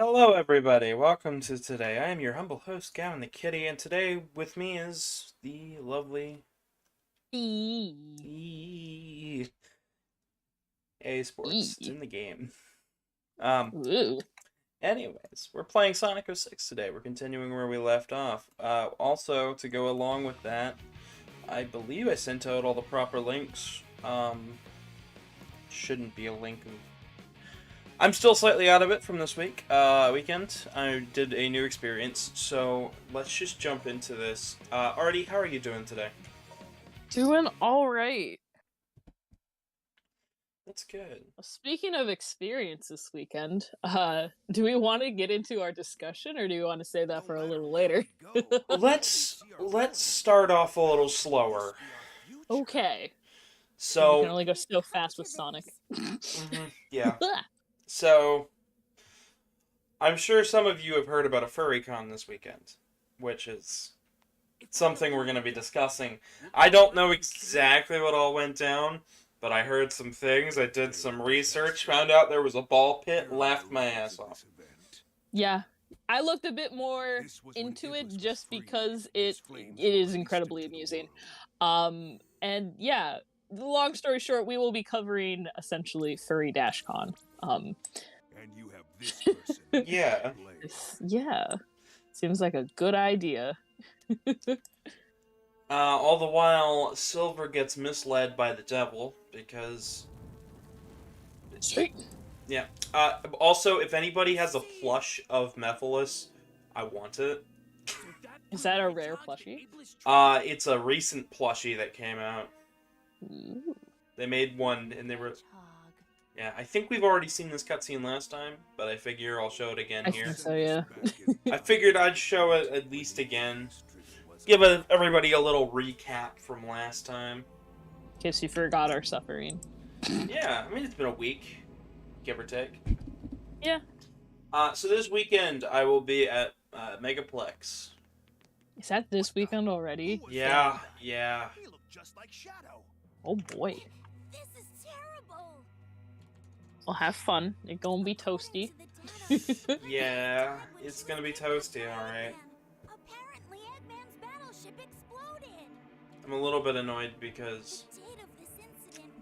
Hello, everybody. Welcome to today. I am your humble host, Gavin the Kitty, and today with me is the lovely Eee. A Sports. It's Eee. in the game. Ooh. Anyways, we're playing Sonic 06 today. We're continuing where we left off. Also, to go along with that, I believe I sent out all the proper links. Shouldn't be a link of... I'm still slightly out of it from this weekend. I did a new experience, so let's just jump into this. Artie, how are you doing today? Doing alright. That's good. Speaking of experience this weekend, do we want to get into our discussion or do we want to save that for a little later? Let's start off a little slower. Okay. So we can only go so fast with Sonic. Yeah. So I'm sure some of you have heard about a Furry Con this weekend, which is something we're going to be discussing. I don't know exactly what all went down, but I heard some things. I did some research, found out there was a ball pit, laughed my ass off. Yeah. I looked a bit more into it just because it is incredibly amusing. And yeah, long story short, we will be covering essentially Furry-Con. And you have this person. Yeah. Yeah. Seems like a good idea. All the while, Silver gets misled by the devil because... Satan. Yeah. Also, if anybody has a plush of Mephiles, I want it. Is that a rare plushie? It's a recent plushie that came out. Ooh. They made one, and they were... Yeah, I think we've already seen this cutscene last time, but I figure I'll show it again I here. think so, yeah. I figured I'd show it at least again. Give everybody a little recap from last time. In case you forgot our suffering. Yeah, I mean, it's been a week, give or take. Yeah. So this weekend, I will be at Megaplex. Is that this weekend already? Yeah. He looked just like Shadow. Oh boy. This is terrible. Well, have fun. It's gonna be toasty. Yeah, it's gonna be toasty, alright. Apparently, Eggman's battleship exploded. I'm a little bit annoyed because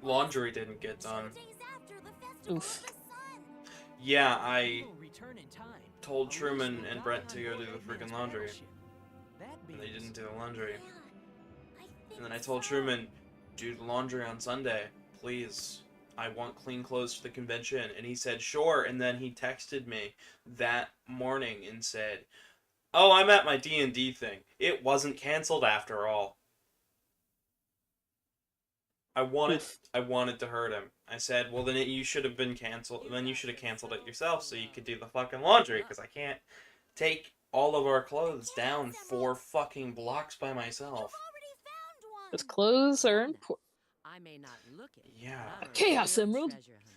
laundry didn't get done. Oof. Yeah, I told Truman and Brent to go do the freaking laundry. And they didn't do the laundry. And then I told Truman, do the laundry on Sunday, please. I want clean clothes for the convention. And he said, sure. And then he texted me that morning and said, oh, I'm at my D&D thing. It wasn't canceled after all. I wanted to hurt him. I said, well, then you should have been canceled. Then you should have canceled it yourself so you could do the fucking laundry. Because I can't take all of our clothes down 4 fucking blocks by myself. Those clothes are important. I may not look it. Yeah. A Chaos Emerald.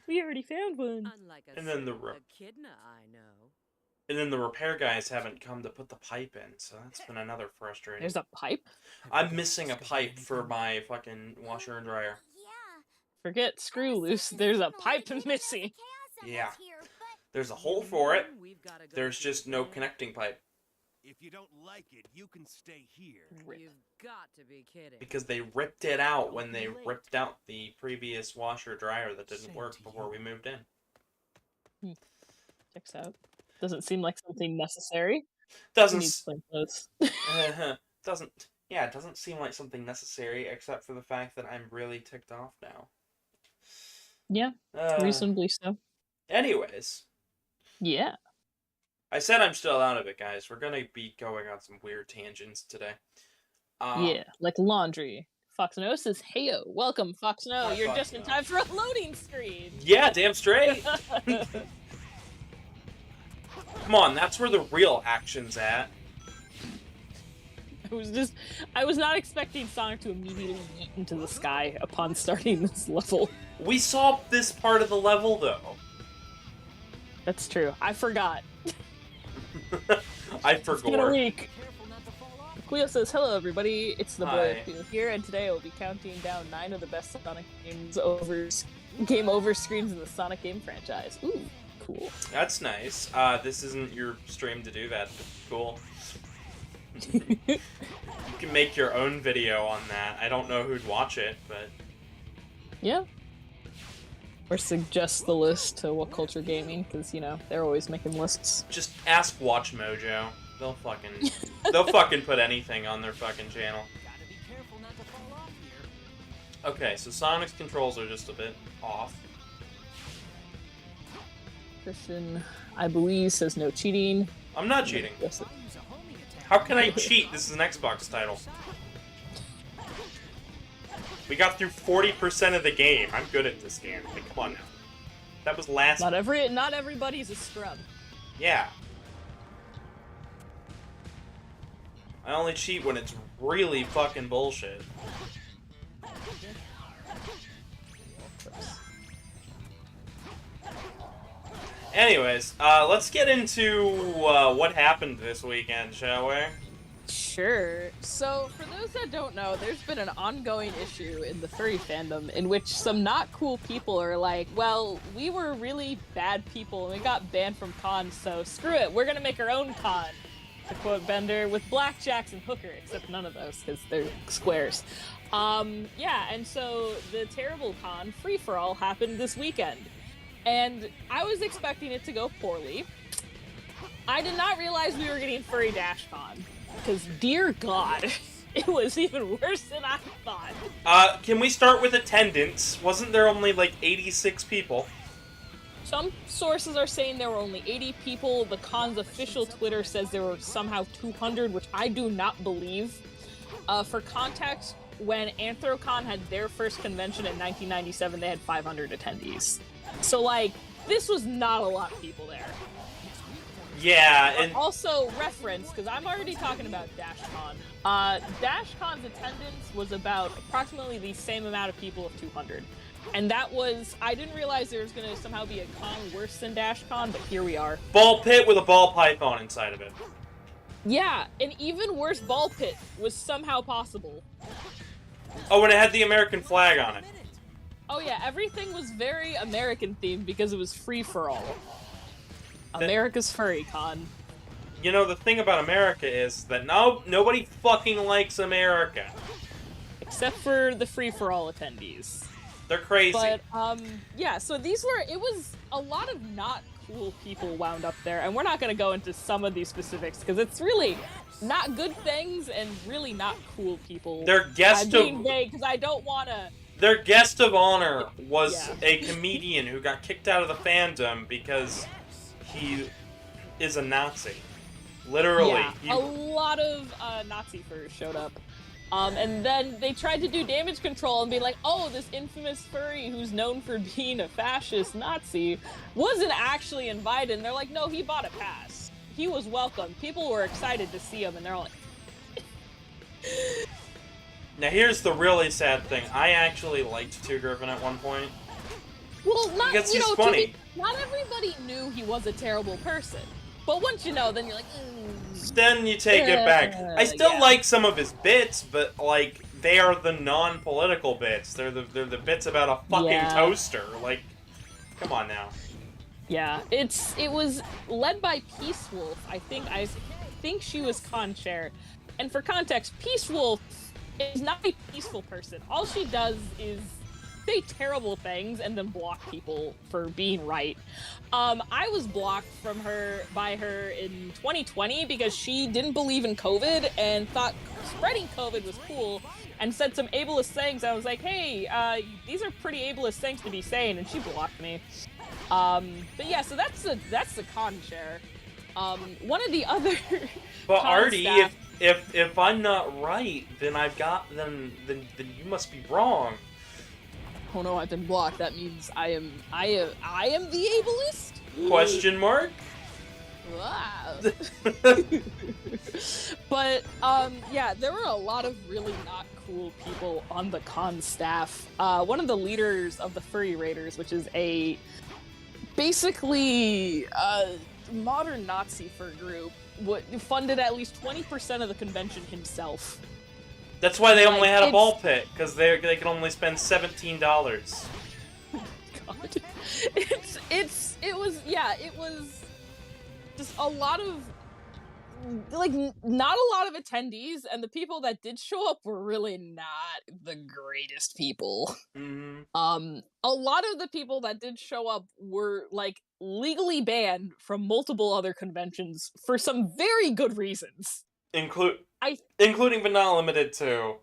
We already found one. And then the repair guys haven't come to put the pipe in, so that's been another frustrating. There's a pipe? I'm missing a pipe for my fucking washer and dryer. Forget screw loose. There's a pipe missing. Yeah. There's a hole for it. There's just no connecting pipe. If you don't like it, you can stay here. You've got to be kidding. Because they ripped it out when they ripped out the previous washer dryer that didn't work before we moved in. Checks out. Doesn't seem like something necessary. Doesn't it doesn't seem like something necessary except for the fact that I'm really ticked off now. Yeah, reasonably so. Anyways. Yeah. I said I'm still out of it, guys. We're gonna be going on some weird tangents today. Yeah, like laundry. Fox No says, heyo, welcome, Fox No. Hi, You're Fox just in No. time for a loading screen. Yeah, damn straight. Come on, that's where the real action's at. I was not expecting Sonic to immediately yeet into the sky upon starting this level. We saw this part of the level, though. That's true. I forgot. I It's been a forgot. week. Cleo says, hello everybody, it's the boy Hi. Cleo here, and today I will be counting down 9 of the best Sonic game over screens in the Sonic game franchise. Ooh. Cool. That's nice. This isn't your stream to do that. Cool. You can make your own video on that. I don't know who'd watch it, but... Yeah. Or suggest the list to What Culture Gaming, because, you know, they're always making lists. Just ask Watch Mojo. They'll fucking put anything on their fucking channel. Okay, so Sonic's controls are just a bit off. Christian, I believe, says no cheating. I'm not cheating. How can I cheat? This is an Xbox title. We got through 40% of the game. I'm good at this game. Like, come on now. That was last... Not everybody's a scrub. Yeah. I only cheat when it's really fucking bullshit. Anyways, let's get into what happened this weekend, shall we? Sure. So, for those that don't know, there's been an ongoing issue in the furry fandom in which some not cool people are like, well, we were really bad people and we got banned from cons, so screw it, we're gonna make our own con. To quote Bender, with blackjacks and hooker, except none of those, because they're squares. Yeah, and so the terrible con, Free For All, happened this weekend. And I was expecting it to go poorly. I did not realize we were getting Furry Dash Con. Because, dear God, it was even worse than I thought. Can we start with attendance? Wasn't there only, like, 86 people? Some sources are saying there were only 80 people. The con's official Twitter says there were somehow 200, which I do not believe. For context, when Anthrocon had their first convention in 1997, they had 500 attendees. So, like, this was not a lot of people there. Yeah, and... Also, reference, because I'm already talking about DashCon. DashCon's attendance was about approximately the same amount of people of 200. And that was... I didn't realize there was going to somehow be a con worse than DashCon, but here we are. Ball pit with a ball python inside of it. Yeah, an even worse ball pit was somehow possible. Oh, and it had the American flag on it. Oh yeah, everything was very American themed because it was free for all. America's Furry Con. You know, the thing about America is that nobody fucking likes America. Except for the free-for-all attendees. They're crazy. But, yeah, so it was a lot of not cool people wound up there, and we're not gonna go into some of these specifics, because it's really not good things and really not cool people. Their guest I'm being vague, because I don't wanna... Their guest of honor was a comedian who got kicked out of the fandom because he is a Nazi. Literally. Yeah, a lot of Nazi furries showed up. And then they tried to do damage control and be like, oh, this infamous furry who's known for being a fascist Nazi wasn't actually invited. And they're like, no, he bought a pass. He was welcome. People were excited to see him, and they're all like... Now here's the really sad thing. I actually liked Two Griffin at one point. Well, not, because he's funny. Not everybody knew he was a terrible person. But once you know, then you're like, Then you take it back. I still like some of his bits, but like they are the non-political bits. They're the bits about a fucking toaster. Like, come on now. Yeah, it was led by Peace Wolf. I think she was con chair. And for context, Peace Wolf is not a peaceful person. All she does is say terrible things and then block people for being right. I was blocked by her in 2020 because she didn't believe in COVID and thought spreading COVID was cool and said some ableist things. I was like, hey, these are pretty ableist things to be saying, and she blocked me. But yeah, so that's the con chair. One of the other But Artie, if I'm not right, then then you must be wrong. Oh no, I've been blocked. That means I am the ableist? Question mark? Wow. But, yeah, there were a lot of really not cool people on the con staff. One of the leaders of the Furry Raiders, which is basically modern Nazi fur group, funded at least 20% of the convention himself. That's why they only had a ball pit, because they could only spend $17. God. It was just a lot of, like, not a lot of attendees, and the people that did show up were really not the greatest people. Mm-hmm. A lot of the people that did show up were, like, legally banned from multiple other conventions for some very good reasons. Including but not limited to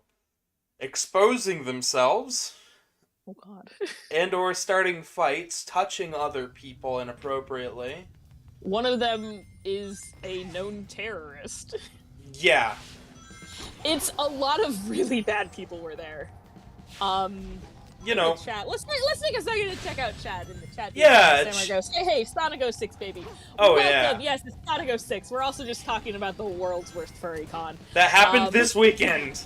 exposing themselves. Oh God. And or starting fights, touching other people inappropriately. One of them is a known terrorist. Yeah. It's a lot of really bad people were there. You know. Chat. Let's take a second to check out chat in the chat. Yeah. Hey, Sonigo 6, baby. Oh, Welcome. yeah. Yes, it's Sonigo 6. We're also just talking about the world's worst furry con. That happened this weekend.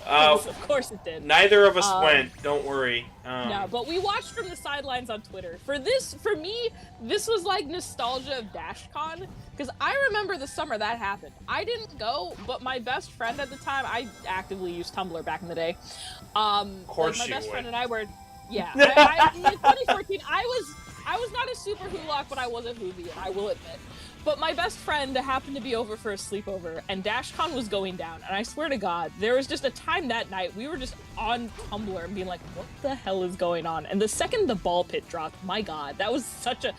Yes, of course it did. Neither of us went, don't worry. No, but we watched from the sidelines on Twitter. For me, this was like nostalgia of DashCon, because I remember the summer that happened. I didn't go, but my best friend at the time, I actively used Tumblr back in the day. Of course like my you best would. friend and I were, yeah. In 2014, I was not a super Hulock, but I was a Hoovie, I will admit. But my best friend happened to be over for a sleepover, and DashCon was going down, and I swear to God, there was just a time that night, we were just on Tumblr and being like, what the hell is going on? And the second the ball pit dropped, my God, that was such a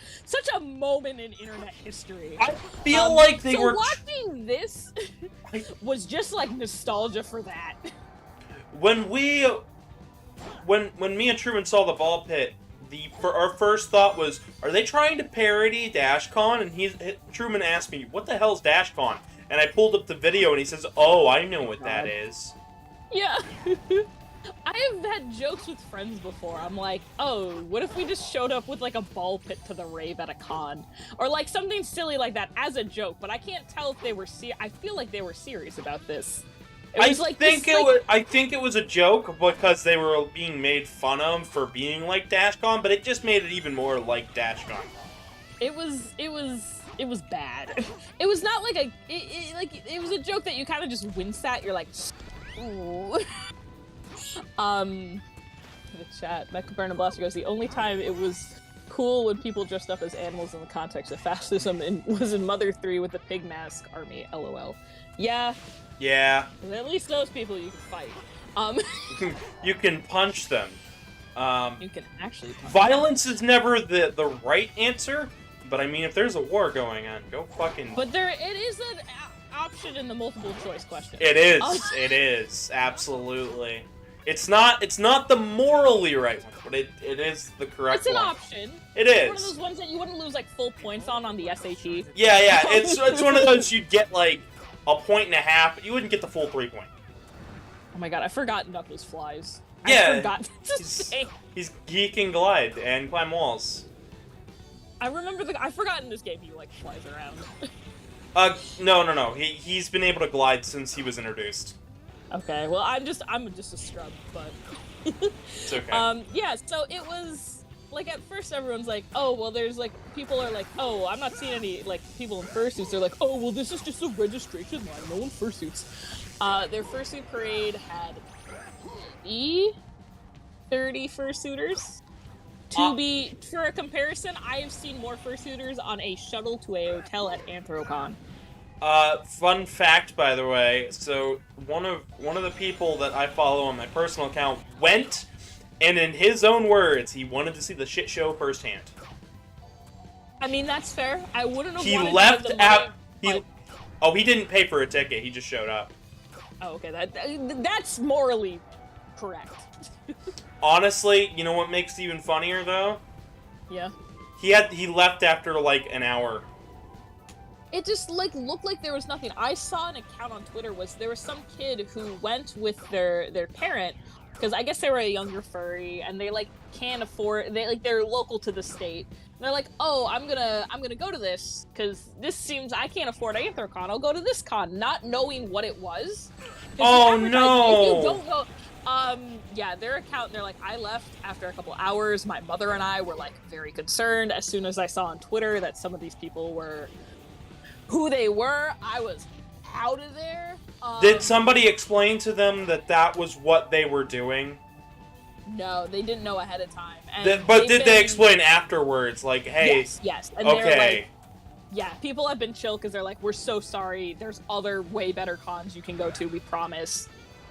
moment in internet history. I feel like they were... watching this was just like nostalgia for that. When me and Truman saw the ball pit, our first thought was, are they trying to parody DashCon? And Truman asked me, what the hell's DashCon? And I pulled up the video and he says, oh, I know what that is. Yeah. I have had jokes with friends before. I'm like, oh, what if we just showed up with like a ball pit to the rave at a con? Or like something silly like that as a joke, but I can't tell if they were I feel like they were serious about this. I think it was a joke because they were being made fun of for being like DashCon, but it just made it even more like DashCon. It was bad. It was not like it was a joke that you kind of just wince at. You're like, ooh. The chat, Mecha Burn and Blaster goes, the only time it was cool when people dressed up as animals in the context of fascism was in Mother 3 with the pig mask army, lol. Yeah. Yeah. At least those people you can fight. You can punch them. You can actually punch violence is never the right answer, but I mean, if there's a war going on, go fucking... But it is an option in the multiple choice question. It is. It is. Absolutely. It's not the morally right one, but it is the correct one. It's an option. It is. It's one of those ones that you wouldn't lose like full points on the SAT. Yeah. It's one of those you'd get like a point and a half, but you wouldn't get the full 3 point. Oh my God, I forgot Knuckles flies. Yeah. I forgot to say. He can glide and climb walls. I forgot in this game he like flies around. No. He's been able to glide since he was introduced. Okay, well I'm just a scrub, but it's okay. Yeah, so it was like at first everyone's like, oh well, there's like people are like, oh, I'm not seeing any like people in fursuits. They're like, oh well, this is just a registration line, no one fursuits. Their fursuit parade had 30 fursuiters. For a comparison, I have seen more fursuiters on a shuttle to a hotel at Anthrocon. Fun fact, by the way, so one of the people that I follow on my personal account went, and in his own words, he wanted to see the shit show firsthand. I mean, that's fair. I wouldn't have he wanted left to out. But... He didn't pay for a ticket. He just showed up. Oh, okay. That's morally correct. Honestly, you know what makes it even funnier though? Yeah. He left after like an hour. It just like looked like there was nothing. I saw an account on Twitter there was some kid who went with their parent because I guess they were a younger furry and they like can't afford they're local to the state. And they're like, oh, I'm gonna go to this because this seems I can't afford Anthrocon. I'll go to this con, not knowing what it was. Oh no! If you don't go. Yeah, their account, they're like, I left after a couple hours. My mother and I were, like, very concerned. As soon as I saw on Twitter that some of these people were who they were, I was out of there. Did somebody explain to them that was what they were doing? No, they didn't know ahead of time. And But did they explain afterwards, like, hey... Yes. And okay. they're like, yeah, people have been chill because they're like, we're so sorry. There's other way better cons you can go to. We promise.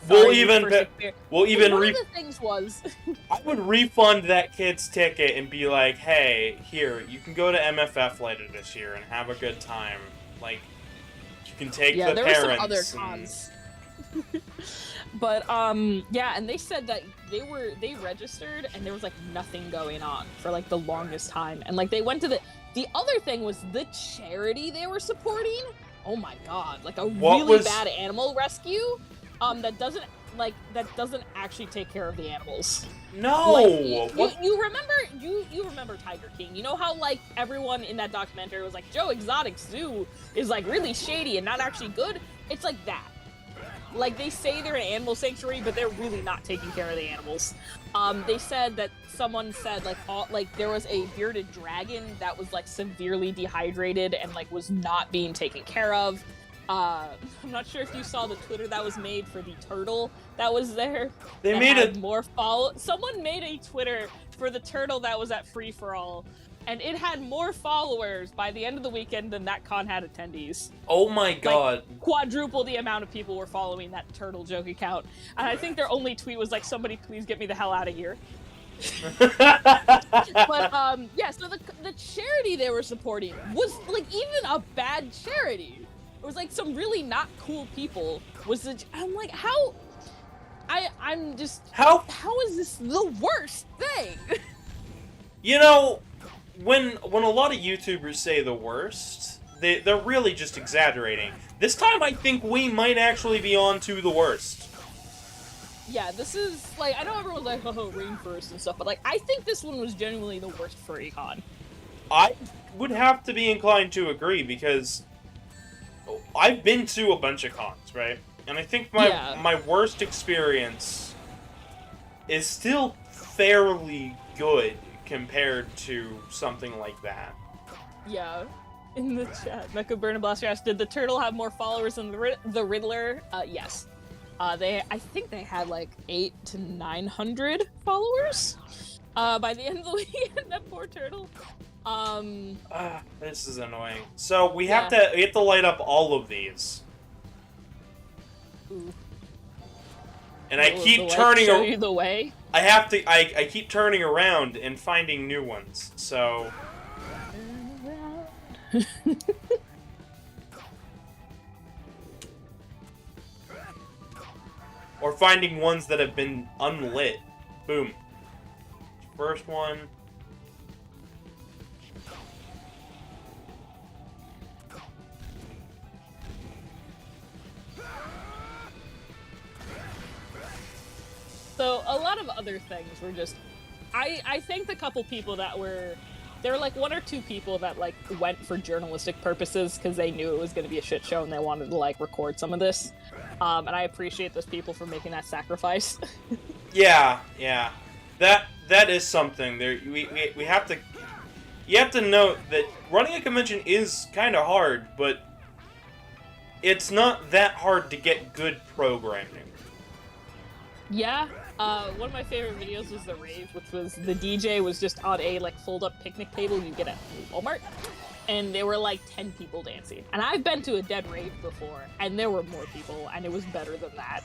We'll even one of the things was I would refund that kid's ticket and be like, hey, here, you can go to MFF later this year and have a good time. Like, you can take the there parents. were some other cons. But yeah, and they said that they registered and there was like nothing going on for like the longest time. And like they went to the other thing was the charity they were supporting. Oh my god, like a really bad animal rescue that doesn't actually take care of the animals. No. Like, you remember Tiger King. You know how like everyone in that documentary was like Joe Exotic Zoo is like really shady and not actually good? It's like that. Like, they say they're an animal sanctuary, but they're really not taking care of the animals. They said that someone said, like, there was a bearded dragon that was, like, severely dehydrated and, like, was not being taken care of. I'm not sure if you saw the Twitter that was made for the turtle that was there. Someone made a Twitter for the turtle that was at Free For All, and it had more followers by the end of the weekend than that con had attendees. Oh my god. Like, quadruple the amount of people were following that turtle joke account. And I think their only tweet was like, somebody please get me the hell out of here. But, yeah, so the charity they were supporting was, like, even a bad charity. It was, like, some really not cool people. I'm like, how is this the worst thing? You know, when a lot of YouTubers say the worst, they're really just exaggerating. This time I think we might actually be on to the worst. Yeah, this is, like, I know everyone's like, oh, Rainforest and stuff, but, like, I think this one was genuinely the worst furry con. I would have to be inclined to agree, because I've been to a bunch of cons, right? And I think my worst experience is still fairly good compared to something like that. Yeah. In the chat, Mecha Burn and Blaster asked, did the turtle have more followers than the Riddler? Yes. I think they had like 800 to 900 followers by the end of the weekend. That poor turtle. This is annoying. So we have to light up all of these. Ooh. And I keep turning. Show you the way. I keep turning around and finding new ones. So. Or finding ones that have been unlit. Boom. First one. So, a lot of other things were just... I thanked a couple people that were... There were, like, 1 or 2 people that, like, went for journalistic purposes because they knew it was going to be a shit show and they wanted to, like, record some of this. And I appreciate those people for making that sacrifice. Yeah. That is something. We have to... You have to note that running a convention is kind of hard, but it's not that hard to get good programming. Yeah. One of my favorite videos was the rave, which was the DJ was just on a, like, fold-up picnic table you get at Walmart. And there were, like, 10 people dancing. And I've been to a dead rave before, and there were more people, and it was better than that.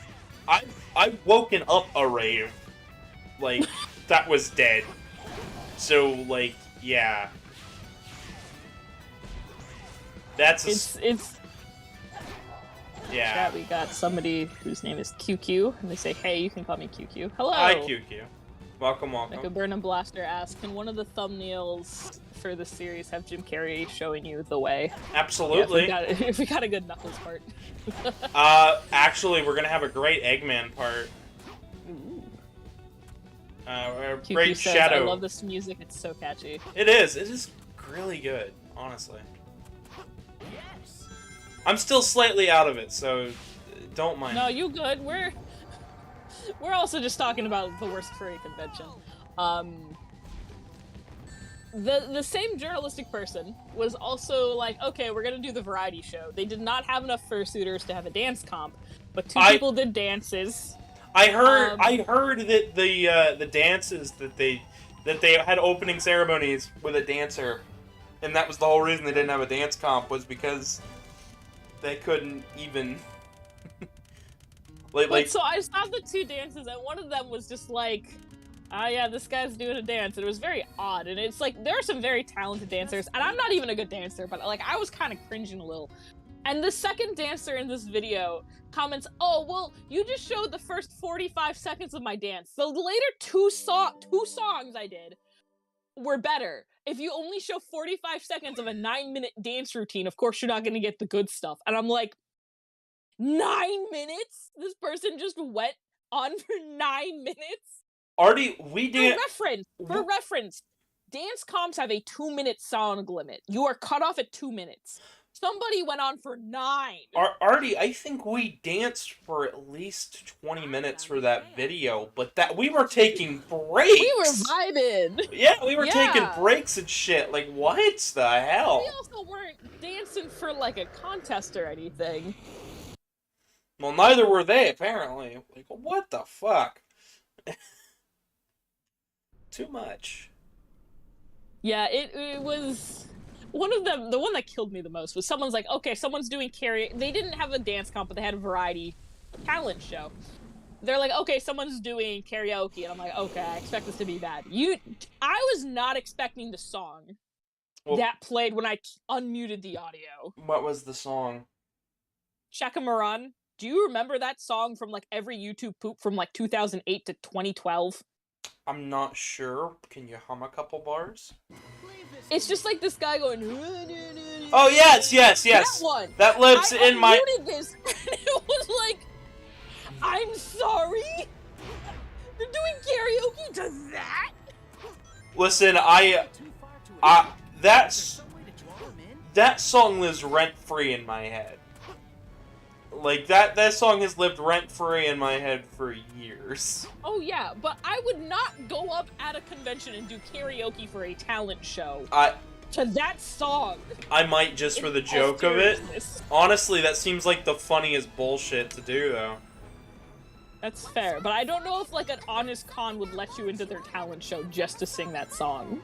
I've woken up a rave, like, that was dead. So, like, yeah. That's yeah. Chat, we got somebody whose name is QQ, and they say, hey, you can call me QQ. Hello! Hi, QQ. Welcome. Like a Burn and Blaster asks, can one of the thumbnails for the series have Jim Carrey showing you the way? Absolutely. Yeah, if we got a good Knuckles part. Actually, we're gonna have a great Eggman part. Ooh. Great QQ says, Shadow. I love this music, it's so catchy. It is really good, honestly. I'm still slightly out of it, so don't mind. No, you good. We're also just talking about the worst furry convention. The same journalistic person was also like, okay, we're gonna do the variety show. They did not have enough fursuiters to have a dance comp, but 2 people did dances. I heard that the dances that they had opening ceremonies with a dancer, and that was the whole reason they didn't have a dance comp, was because they couldn't even So I saw the 2 dances, and one of them was just like, ah, yeah, this guy's doing a dance, and it was very odd. And it's like, there are some very talented dancers, and I'm not even a good dancer, but like, I was kind of cringing a little. And the second dancer in this video comments, oh, well, you just showed the first 45 seconds of my dance. The later two songs I did were better. If you only show 45 seconds of a 9-minute dance routine, of course you're not going to get the good stuff. And I'm like, 9 minutes? This person just went on for 9 minutes? Artie, For reference, dance comps have a 2-minute song limit. You are cut off at 2 minutes. Somebody went on for 9. Artie, I think we danced for at least 20 minutes for that video, but that we were taking breaks. We were vibing. Yeah, we were taking breaks and shit. Like, what the hell? We also weren't dancing for like a contest or anything. Well, neither were they, apparently. Like, what the fuck? Too much. Yeah, it was... One of them, the one that killed me the most, was someone's like, okay, someone's doing karaoke. They didn't have a dance comp, but they had a variety talent show. They're like, okay, someone's doing karaoke, and I'm like, okay, I expect this to be bad. I was not expecting the song that played when I unmuted the audio. What was the song? Shaka Moran. Do you remember that song from like every YouTube poop from like 2008 to 2012? I'm not sure. Can you hum a couple bars? It's just like this guy going. Oh yes. That one. That lives in my. I unmuted this, and it was like, I'm sorry. You're doing karaoke to that? Listen, that song lives rent-free in my head. Like, that song has lived rent-free in my head for years. Oh yeah, but I would not go up at a convention and do karaoke for a talent show. To that song. I might, just for the joke of it. Honestly, that seems like the funniest bullshit to do, though. That's fair, but I don't know if like an honest con would let you into their talent show just to sing that song.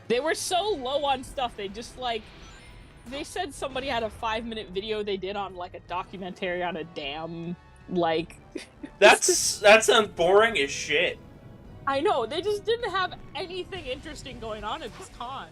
They were so low on stuff, they just like... They said somebody had a 5-minute video they did on like a documentary on a dam, like... that sounds boring as shit. I know, they just didn't have anything interesting going on at this con.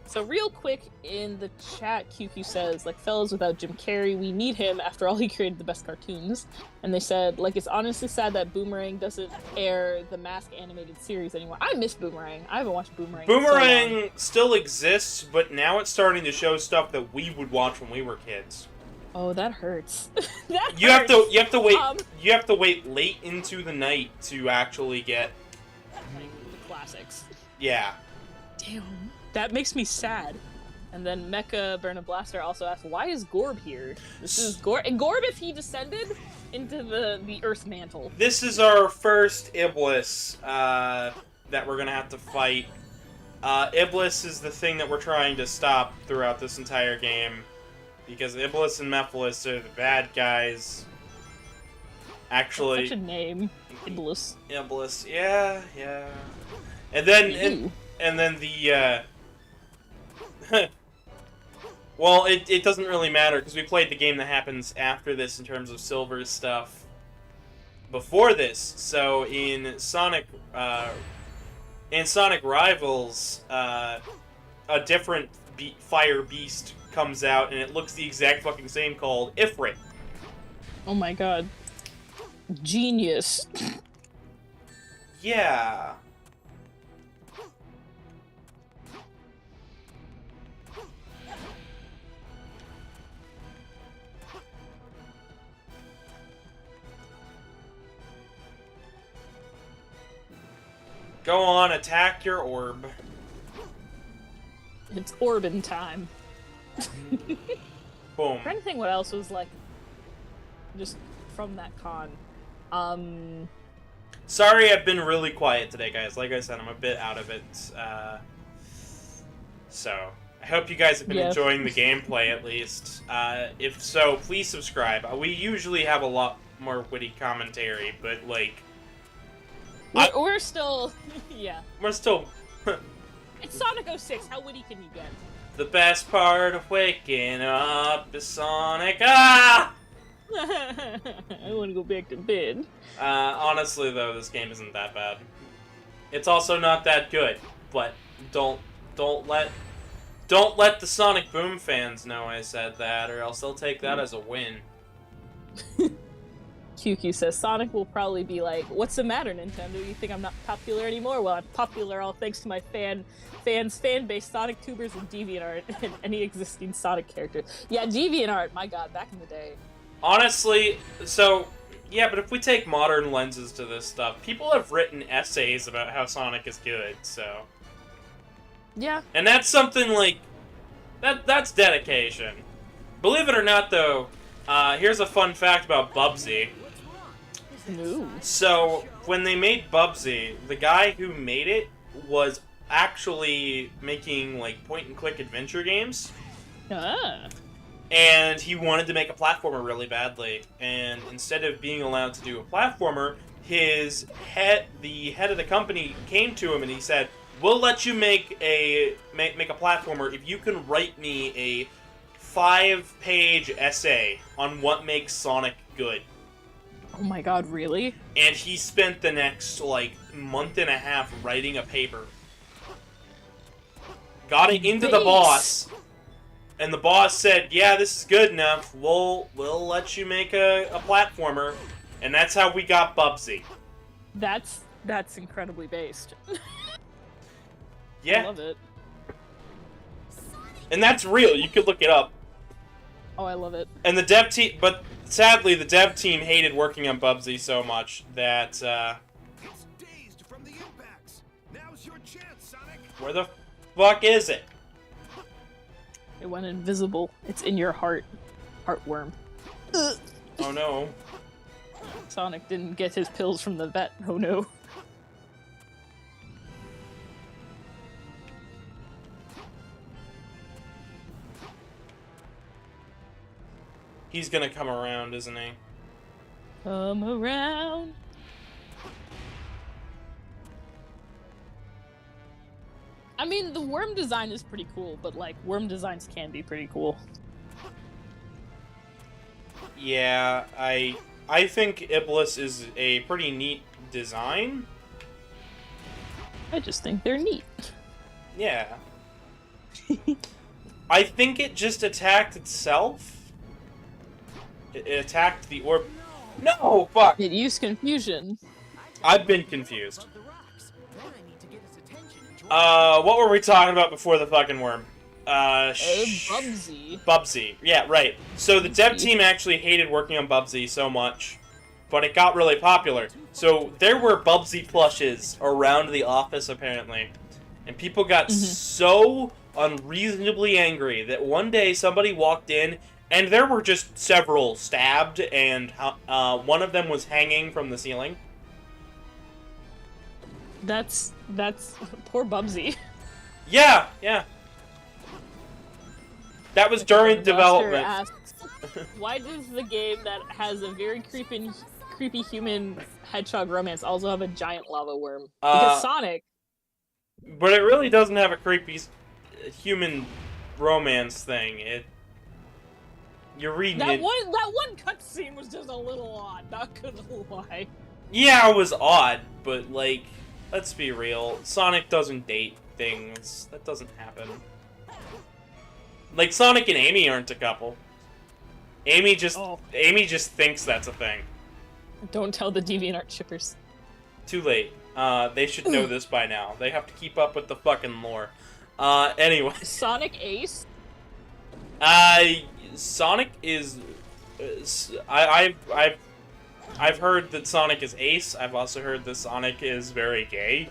So real quick, in the chat, QQ says, like, fellas, without Jim Carrey, we need him. After all, he created the best cartoons. And they said, like, it's honestly sad that Boomerang doesn't air the Mask animated series anymore. I miss Boomerang. I haven't watched Boomerang. Boomerang still exists, but now it's starting to show stuff that we would watch when we were kids. Oh, that hurts. You have to wait late into the night to actually get like, the classics. Yeah. Damn. That makes me sad. And then Mecha Burn a Blaster also asked, why is Gorb here? This is Gorb. And Gorb, if he descended into the Earth Mantle. This is our first Iblis that we're gonna have to fight. Iblis is the thing that we're trying to stop throughout this entire game. Because Iblis and Mephiles are the bad guys. Actually... That's such a name. Iblis. Iblis, yeah. And then... And then the, well, it doesn't really matter, because we played the game that happens after this in terms of Silver's stuff before this. So in Sonic Rivals, a different fire beast comes out, and it looks the exact fucking same, called Ifrit. Oh my god. Genius. Yeah. Go on, attack your orb. It's Orbin time. Boom. I'm trying to think what else was, like, just from that con. Sorry, I've been really quiet today, guys. Like I said, I'm a bit out of it. So, I hope you guys have been enjoying the gameplay, at least. If so, please subscribe. We usually have a lot more witty commentary, but like we're still, yeah. we're still. It's Sonic 06. How witty can you get? The best part of waking up is Sonic. Ah! I want to go back to bed. Honestly, though, this game isn't that bad. It's also not that good, but don't let the Sonic Boom fans know I said that, or else they'll take that as a win. QQ says Sonic will probably be like, "What's the matter, Nintendo? You think I'm not popular anymore? Well, I'm popular all thanks to my fan base, Sonic tubers, and DeviantArt, and any existing Sonic character." Yeah, DeviantArt, my god, back in the day. Honestly, so yeah, but if we take modern lenses to this stuff, people have written essays about how Sonic is good, so. Yeah. And that's something like that's dedication. Believe it or not, though, here's a fun fact about Bubsy. Ooh. So, when they made Bubsy, the guy who made it was actually making, like, point-and-click adventure games. Ah. And he wanted to make a platformer really badly. And instead of being allowed to do a platformer, the head of the company came to him and he said, "We'll let you make a platformer if you can write me a 5-page essay on what makes Sonic good." Oh my god, really? And he spent the next, like, month and a half writing a paper. Got it into the boss, and the boss said, "Yeah, this is good enough. We'll let you make a platformer." And that's how we got Bubsy. That's incredibly based. Yeah. I love it. And that's real. You could look it up. Oh, I love it. And the dev team, but sadly, the dev team hated working on Bubsy so much that, It's dazed from the impacts. Now's your chance, Sonic. where the fuck is it? It went invisible. It's in your heart. Heartworm. Ugh. Oh no. Sonic didn't get his pills from the vet. Oh no. He's gonna come around, isn't he? Come around. I mean, the worm design is pretty cool, but, like, worm designs can be pretty cool. Yeah, I think Iblis is a pretty neat design. I just think they're neat. Yeah. I think it just attacked itself. It attacked the orb. No, fuck! It used confusion. I've been confused. What were we talking about before the fucking worm? Bubsy. Bubsy. Yeah, right. So the dev team actually hated working on Bubsy so much, but it got really popular. So there were Bubsy plushes around the office, apparently. And people got so unreasonably angry that one day somebody walked in, and there were just several stabbed, and one of them was hanging from the ceiling. That's poor Bubsy. Yeah, yeah. That was during Buster development. asks, why does the game that has a very creepy human hedgehog romance also have a giant lava worm? Because Sonic. But it really doesn't have a creepy human romance thing. You're reading That it. one cutscene was just a little odd, not gonna lie. Yeah, it was odd, but like, let's be real. Sonic doesn't date things. That doesn't happen. Like, Sonic and Amy aren't a couple. Amy just thinks that's a thing. Don't tell the DeviantArt shippers. Too late. They should know this by now. They have to keep up with the fucking lore. Anyway. Sonic Ace? Sonic is... I've heard that Sonic is ace. I've also heard that Sonic is very gay.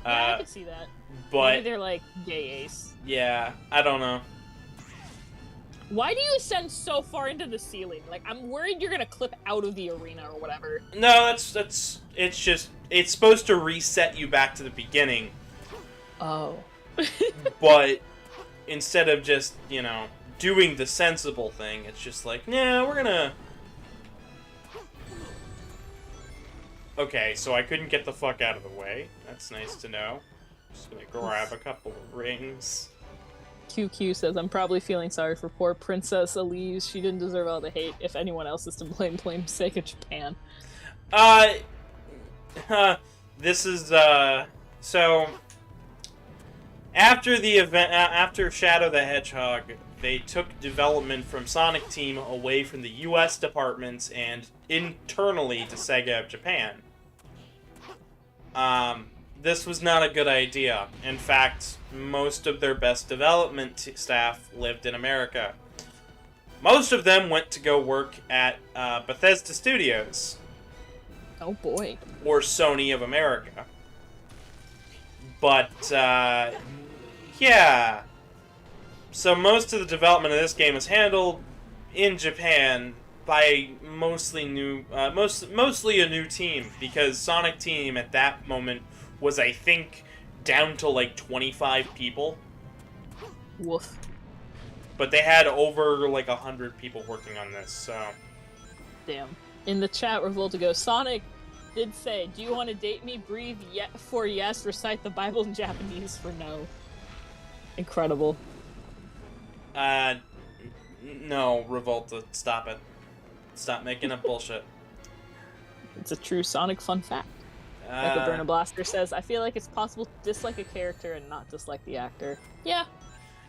Yeah, I can see that. But maybe they're like gay ace. Yeah, I don't know. Why do you ascend so far into the ceiling? Like, I'm worried you're gonna clip out of the arena or whatever. No, it's just, it's supposed to reset you back to the beginning. Oh. But instead of just, you know, doing the sensible thing, it's just like, nah, we're Okay, so I couldn't get the fuck out of the way. That's nice to know. Just gonna grab a couple of rings. QQ says, I'm probably feeling sorry for poor Princess Elise. She didn't deserve all the hate. If anyone else is to blame Sega Japan. This is, so... After the event, after Shadow the Hedgehog, they took development from Sonic Team away from the US departments and internally to Sega Japan. This was not a good idea. In fact, most of their best development staff lived in America. Most of them went to go work at Bethesda Studios. Oh boy. Or Sony of America. But, yeah. So most of the development of this game is handled in Japan by mostly a new team, because Sonic Team at that moment was, I think, down to like 25 people. Woof. But they had over like 100 people working on this, so... Damn. In the chat, Revolta goes, Sonic did say, do you want to date me? Breathe for yes, recite the Bible in Japanese for no. Incredible. No, Revolta, stop it. Stop making up bullshit. It's a true Sonic fun fact. Like a Burner Blaster says, I feel like it's possible to dislike a character and not dislike the actor. Yeah.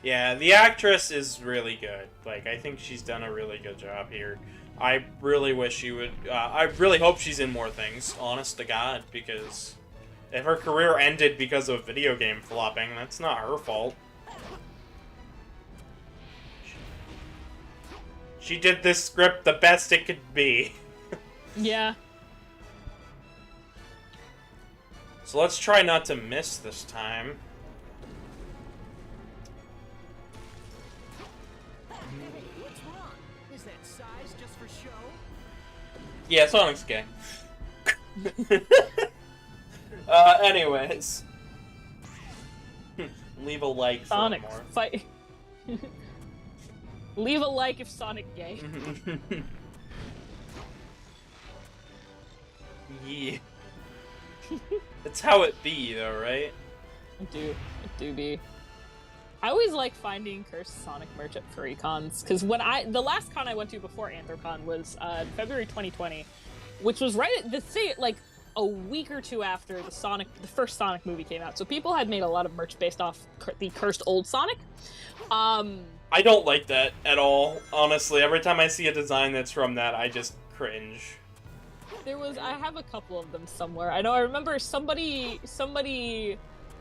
Yeah, the actress is really good. Like, I think she's done a really good job here. I really wish she would... I really hope she's in more things, honest to God, because if her career ended because of video game flopping, that's not her fault. She did this script the best it could be. Yeah. So let's try not to miss this time. What's wrong? Is that size just for show? Yeah, Sonic's gay. Anyways. Leave a like for Sonic, more. fight. Leave a like if Sonic gay. Yeah. That's how it be, though, right? It do be. I always like finding cursed Sonic merch at Furry cons, because the last con I went to before Anthrocon was February 2020, which was right at like a week or two after the first Sonic movie came out. So people had made a lot of merch based off the cursed old Sonic. I don't like that at all, honestly. Every time I see a design that's from that, I just cringe. I have a couple of them somewhere. I remember somebody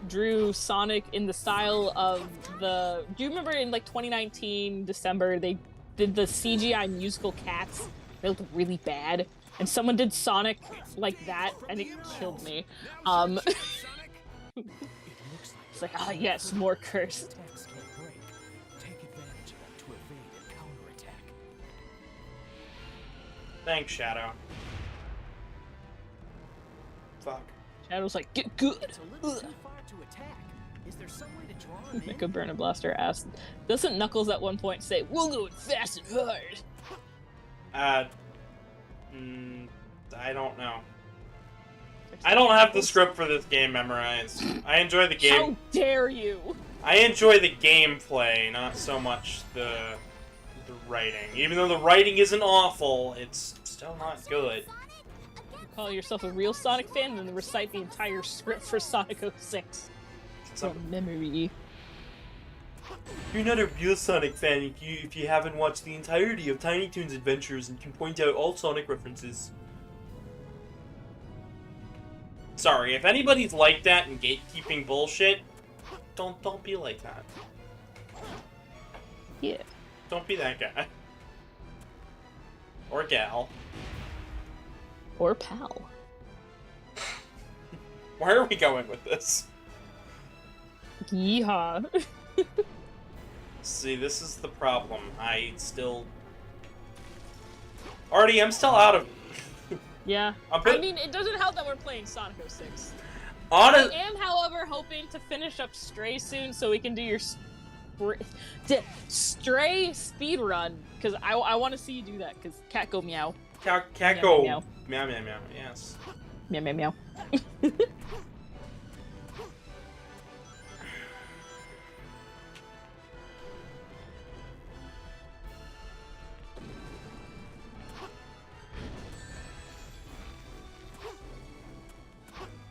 drew Sonic in the style of do you remember in like 2019 December they did the CGI musical Cats? They looked really bad, and someone did Sonic like that, and it killed me. It's like, oh yes, more cursed. Thanks, Shadow. Fuck. Shadow's like, get good. It's a little too far to attack. Is there some way to draw him in? Mecha Burner Blaster asked, doesn't Knuckles at one point say, we'll go fast and hard? I don't know. I don't have the script for this game memorized. I enjoy the game. How dare you? I enjoy the gameplay, not so much the writing. Even though the writing isn't awful, it's still not good. You call yourself a real Sonic fan and then recite the entire script for Sonic 06. From memory. You're not a real Sonic fan if you haven't watched the entirety of Tiny Toons Adventures and can point out all Sonic references. Sorry, if anybody's like that and gatekeeping bullshit, don't be like that. Yeah. Don't be that guy. Or gal. Or pal. Where are we going with this? Yeehaw. See, this is the problem. I'm still out of... Yeah. I mean, it doesn't help that we're playing Sonic 06. I am, however, hoping to finish up Stray soon so we can do your Stray speedrun, because I want to see you do that, because cat go meow. Cat go meow meow meow, yes. Meow meow meow.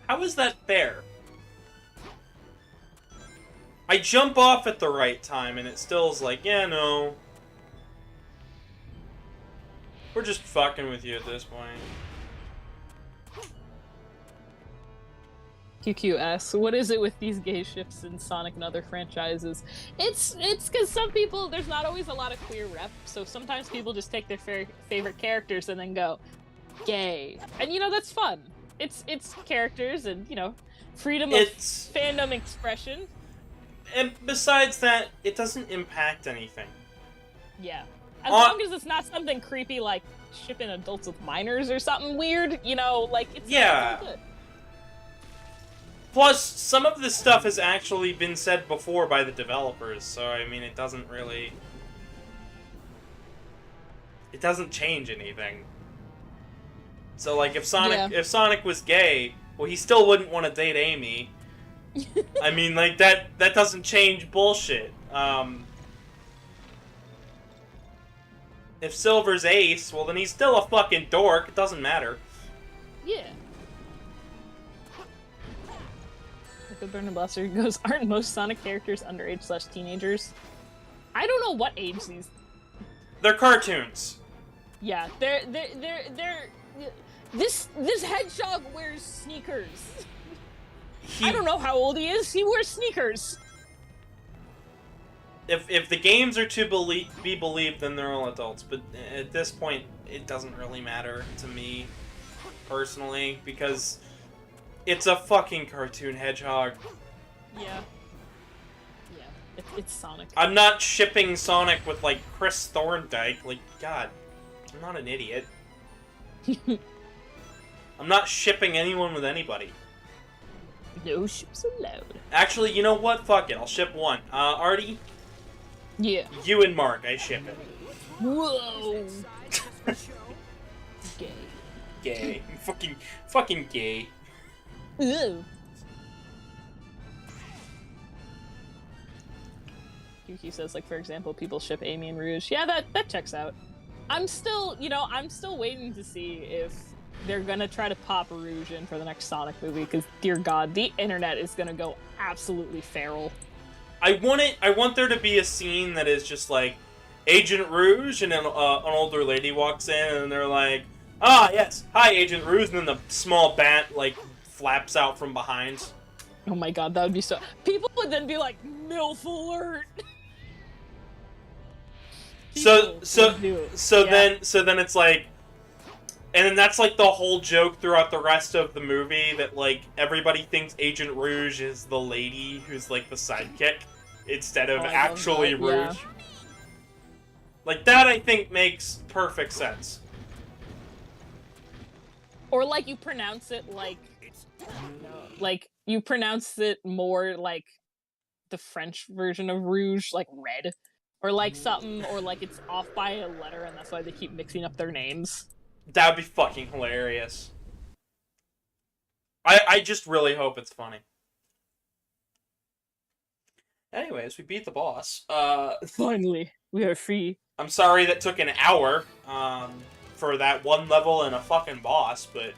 How is that fair? I jump off at the right time, and it still is like, yeah, no. We're just fucking with you at this point. QQS, what is it with these gay ships in Sonic and other franchises? It's because some people, there's not always a lot of queer rep, so sometimes people just take their favorite characters and then go, gay. And, you know, that's fun. It's characters and, you know, freedom of fandom expression. And besides that, it doesn't impact anything. Yeah. As long as it's not something creepy like shipping adults with minors or something weird, you know, like, it's all good. Plus, some of this stuff has actually been said before by the developers, so, I mean, it doesn't really... It doesn't change anything. So, like, if Sonic was gay, well, he still wouldn't want to date Amy. I mean, like, that doesn't change bullshit. If Silver's ace, well, then he's still a fucking dork. It doesn't matter. Yeah. Like Burner Blaster goes, aren't most Sonic characters underage / teenagers? I don't know what age these... They're cartoons. Yeah, they're... This hedgehog wears sneakers. I don't know how old he is. He wears sneakers. If the games are to be believed, then they're all adults. But at this point, it doesn't really matter to me, personally, because it's a fucking cartoon hedgehog. Yeah. Yeah, it's Sonic. I'm not shipping Sonic with, like, Chris Thorndike. Like, God, I'm not an idiot. I'm not shipping anyone with anybody. No ships allowed. Actually, you know what? Fuck it. I'll ship one. Artie? Yeah. You and Mark, I ship it. Whoa! Gay. Gay. Fucking gay. Ew. Yuki says, like, for example, people ship Amy and Rouge. Yeah, that checks out. I'm still waiting to see if they're gonna try to pop Rouge in for the next Sonic movie, because, dear God, the internet is gonna go absolutely feral. I want there to be a scene that is just like Agent Rouge, and then an older lady walks in, and they're like, "Ah, yes, hi, Agent Rouge," and then the small bat like flaps out from behind. Oh my God, that would be so. People would then be like, "MILF alert!" So Yeah. then it's like, and then that's like the whole joke throughout the rest of the movie, that like everybody thinks Agent Rouge is the lady who's like the sidekick instead of actually Rouge. Yeah. Like that, I think makes perfect sense. Or like you pronounce it like you pronounce it more like the French version of Rouge, like red, or like something, or like it's off by a letter, and that's why they keep mixing up their names. That would be fucking hilarious. I just really hope it's funny. Anyways, we beat the boss. Finally, we are free. I'm sorry that took an hour, for that one level and a fucking boss, but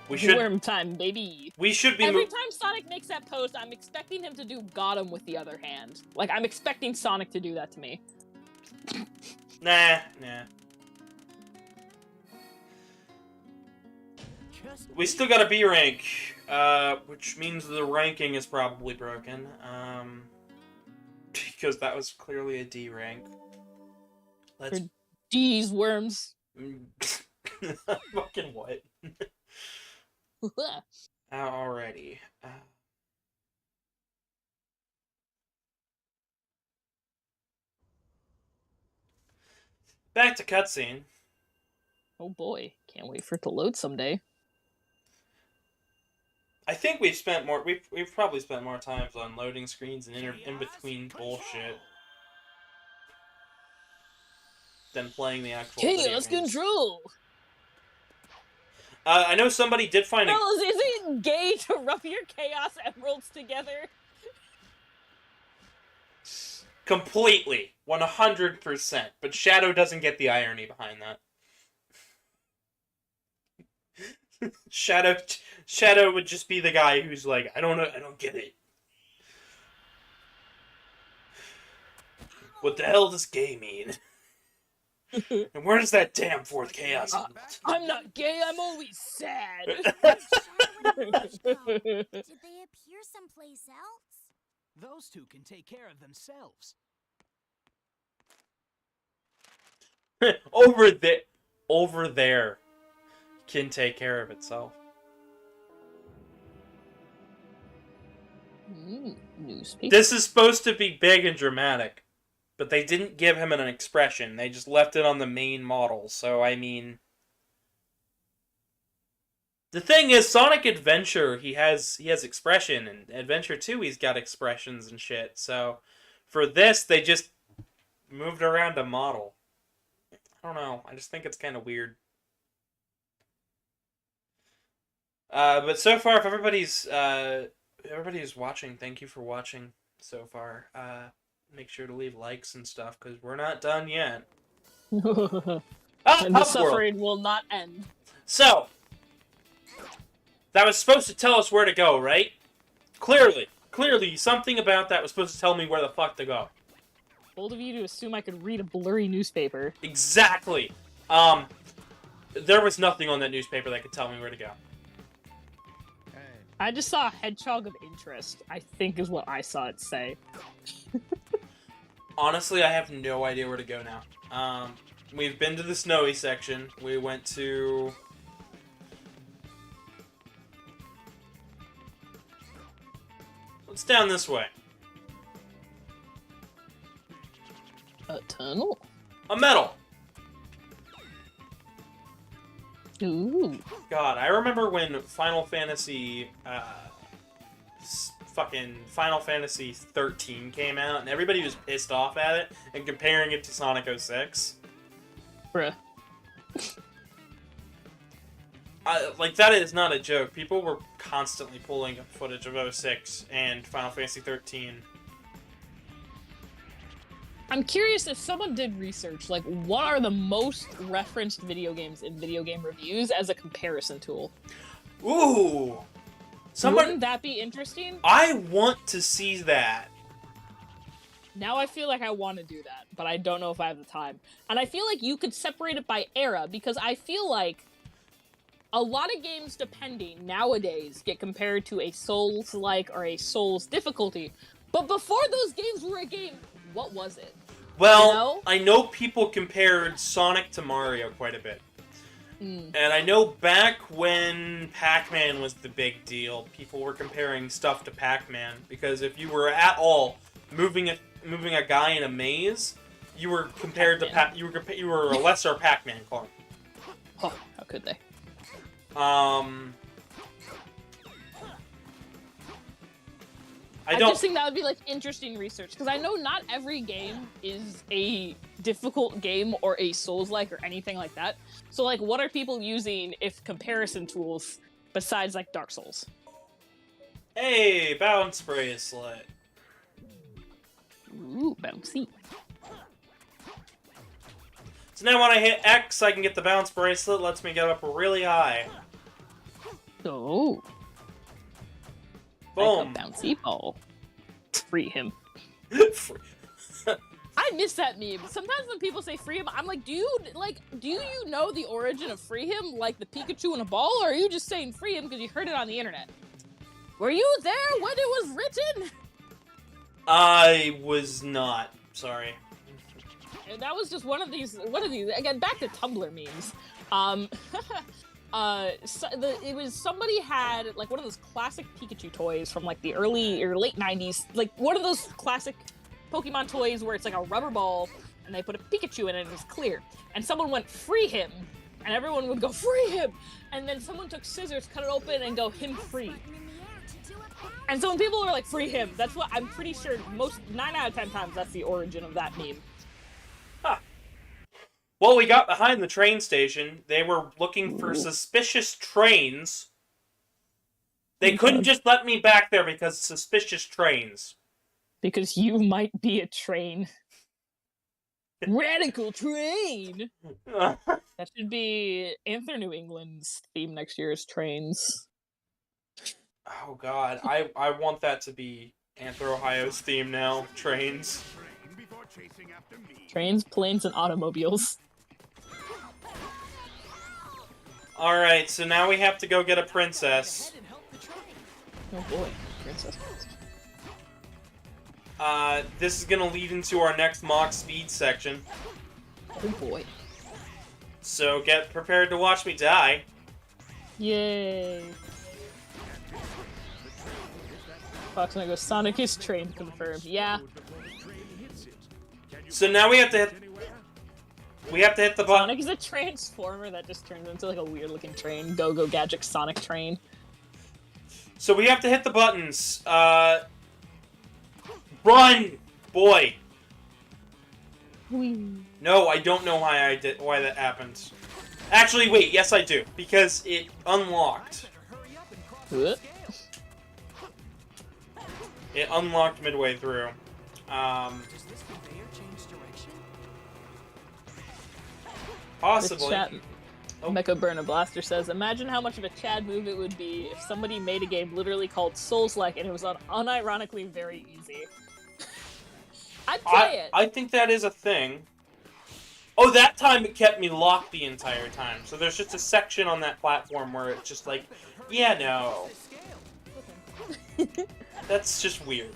we should... Worm time, baby! We should be... Every time Sonic makes that post, I'm expecting him to do got him with the other hand. Like, I'm expecting Sonic to do that to me. Nah. We still got a B rank, which means the ranking is probably broken, because that was clearly a D rank. Let's... For D's worms. Fucking what? Alrighty. Back to cutscene. Oh boy, can't wait for it to load someday. I think we've spent more. We've probably spent more times on loading screens and in between bullshit than playing the actual. Chaos control. I know somebody did find Well, is it gay to rub your Chaos Emeralds together? completely, 100%. But Shadow doesn't get the irony behind that. Shadow would just be the guy who's like, I don't know, I don't get it. What the hell does gay mean? And where does that damn fourth chaos? I'm not gay, I'm always sad. Did they appear someplace else? Those two can take care of themselves. over there can take care of itself. Newspaper. This is supposed to be big and dramatic, but they didn't give him an expression. They just left it on the main model. So, I mean, the thing is, Sonic Adventure, he has expression, and Adventure 2, he's got expressions and shit. So, for this, they just moved around a model. I don't know. I just think it's kind of weird. But so far, if everybody's watching, thank you for watching so far. Make sure to leave likes and stuff, because we're not done yet. And the suffering will not end. So, that was supposed to tell us where to go, right? Clearly, something about that was supposed to tell me where the fuck to go. Bold of you to assume I could read a blurry newspaper. Exactly. There was nothing on that newspaper that could tell me where to go. I just saw a hedgehog of interest, I think is what I saw it say. Honestly, I have no idea where to go now. We've been to the snowy section. We went to... What's down this way? A tunnel? A medal! Ooh. God, I remember when Final Fantasy... fucking Final Fantasy 13 came out, and everybody was pissed off at it, and comparing it to Sonic 06. Bruh. Like, that is not a joke. People were constantly pulling up footage of 06 and Final Fantasy 13. I'm curious if someone did research, like, what are the most referenced video games in video game reviews as a comparison tool? Ooh! Wouldn't that be interesting? I want to see that. Now I feel like I want to do that, but I don't know if I have the time. And I feel like you could separate it by era, because I feel like a lot of games, depending, nowadays, get compared to a Souls-like or a Souls difficulty. But before those games were a game, what was it? Well, You know? I know people compared Sonic to Mario quite a bit. And I know back when Pac-Man was the big deal, people were comparing stuff to Pac-Man, because if you were at all moving a guy in a maze, you were compared to you were a lesser Pac-Man clone. Oh, how could they? I just think that would be, like, interesting research, because I know not every game is a difficult game or a Souls-like or anything like that. So, like, what are people using if comparison tools besides, like, Dark Souls? Hey, bounce bracelet. Ooh, bouncy. So now when I hit X, I can get the bounce bracelet. Lets me get up really high. Oh. Boom. Like a bouncy ball. Free him. I miss that meme. Sometimes when people say free him, I'm like, do you know the origin of free him, like the Pikachu in a ball, or are you just saying free him because you heard it on the internet? Were you there when it was written? I was not. Sorry. And that was just one of these. Again, back to Tumblr memes. It was somebody had like one of those classic Pikachu toys from like the early or late 90s, like one of those classic Pokemon toys where it's like a rubber ball and they put a Pikachu in it and it's clear. And someone went free him, and everyone would go free him, and then someone took scissors, cut it open, and go him free. And so when people are like free him, that's what I'm pretty sure 9 out of 10 times that's the origin of that meme. Huh. Well, we got behind the train station. They were looking for suspicious trains. They couldn't just let me back there because suspicious trains. Because you might be a train. Radical train! That should be Anther New England's theme next year is trains. Oh god, I want that to be Anther Ohio's theme now. Trains. Trains, planes, and automobiles. Alright, so now we have to go get a princess. Oh boy, princess. This is gonna lead into our next mock speed section. Oh boy. So get prepared to watch me die. Yay. Fox and I go, Sonic is train confirmed. Yeah. So now we have to hit the button. Sonic is a transformer that just turns into like a weird looking train. Go Gadget Sonic train. So we have to hit the buttons. Run, boy. Whee. No, I don't know why that happened. Actually, wait, yes I do. Because it unlocked. What? It unlocked midway through. Possibly. Oh. Mecha Burner Blaster says, imagine how much of a Chad move it would be if somebody made a game literally called Souls-like and it was unironically very easy. I'd play it. I think that is a thing. Oh, that time it kept me locked the entire time. So there's just a section on that platform where it's just like, yeah, no. That's just weird.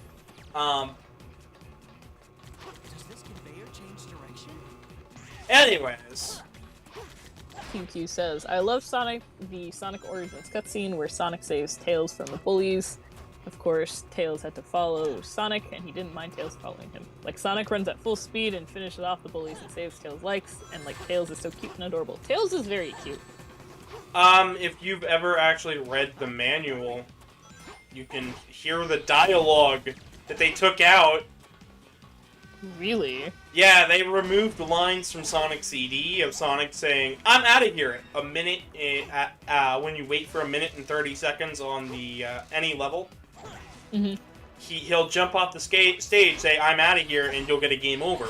Anyways. QQ says, I love the Sonic Origins cutscene where Sonic saves Tails from the bullies. Of course, Tails had to follow Sonic, and he didn't mind Tails following him. Like, Sonic runs at full speed and finishes off the bullies and saves Tails' likes, and like, Tails is so cute and adorable. Tails is very cute. If you've ever actually read the manual, you can hear the dialogue that they took out. Really? Yeah, they removed the lines from Sonic's CD of Sonic saying, I'm out of here, a minute, when you wait for a minute and 30 seconds on the, any level. Mm-hmm. He'll jump off the stage, say, I'm out of here, and you'll get a game over.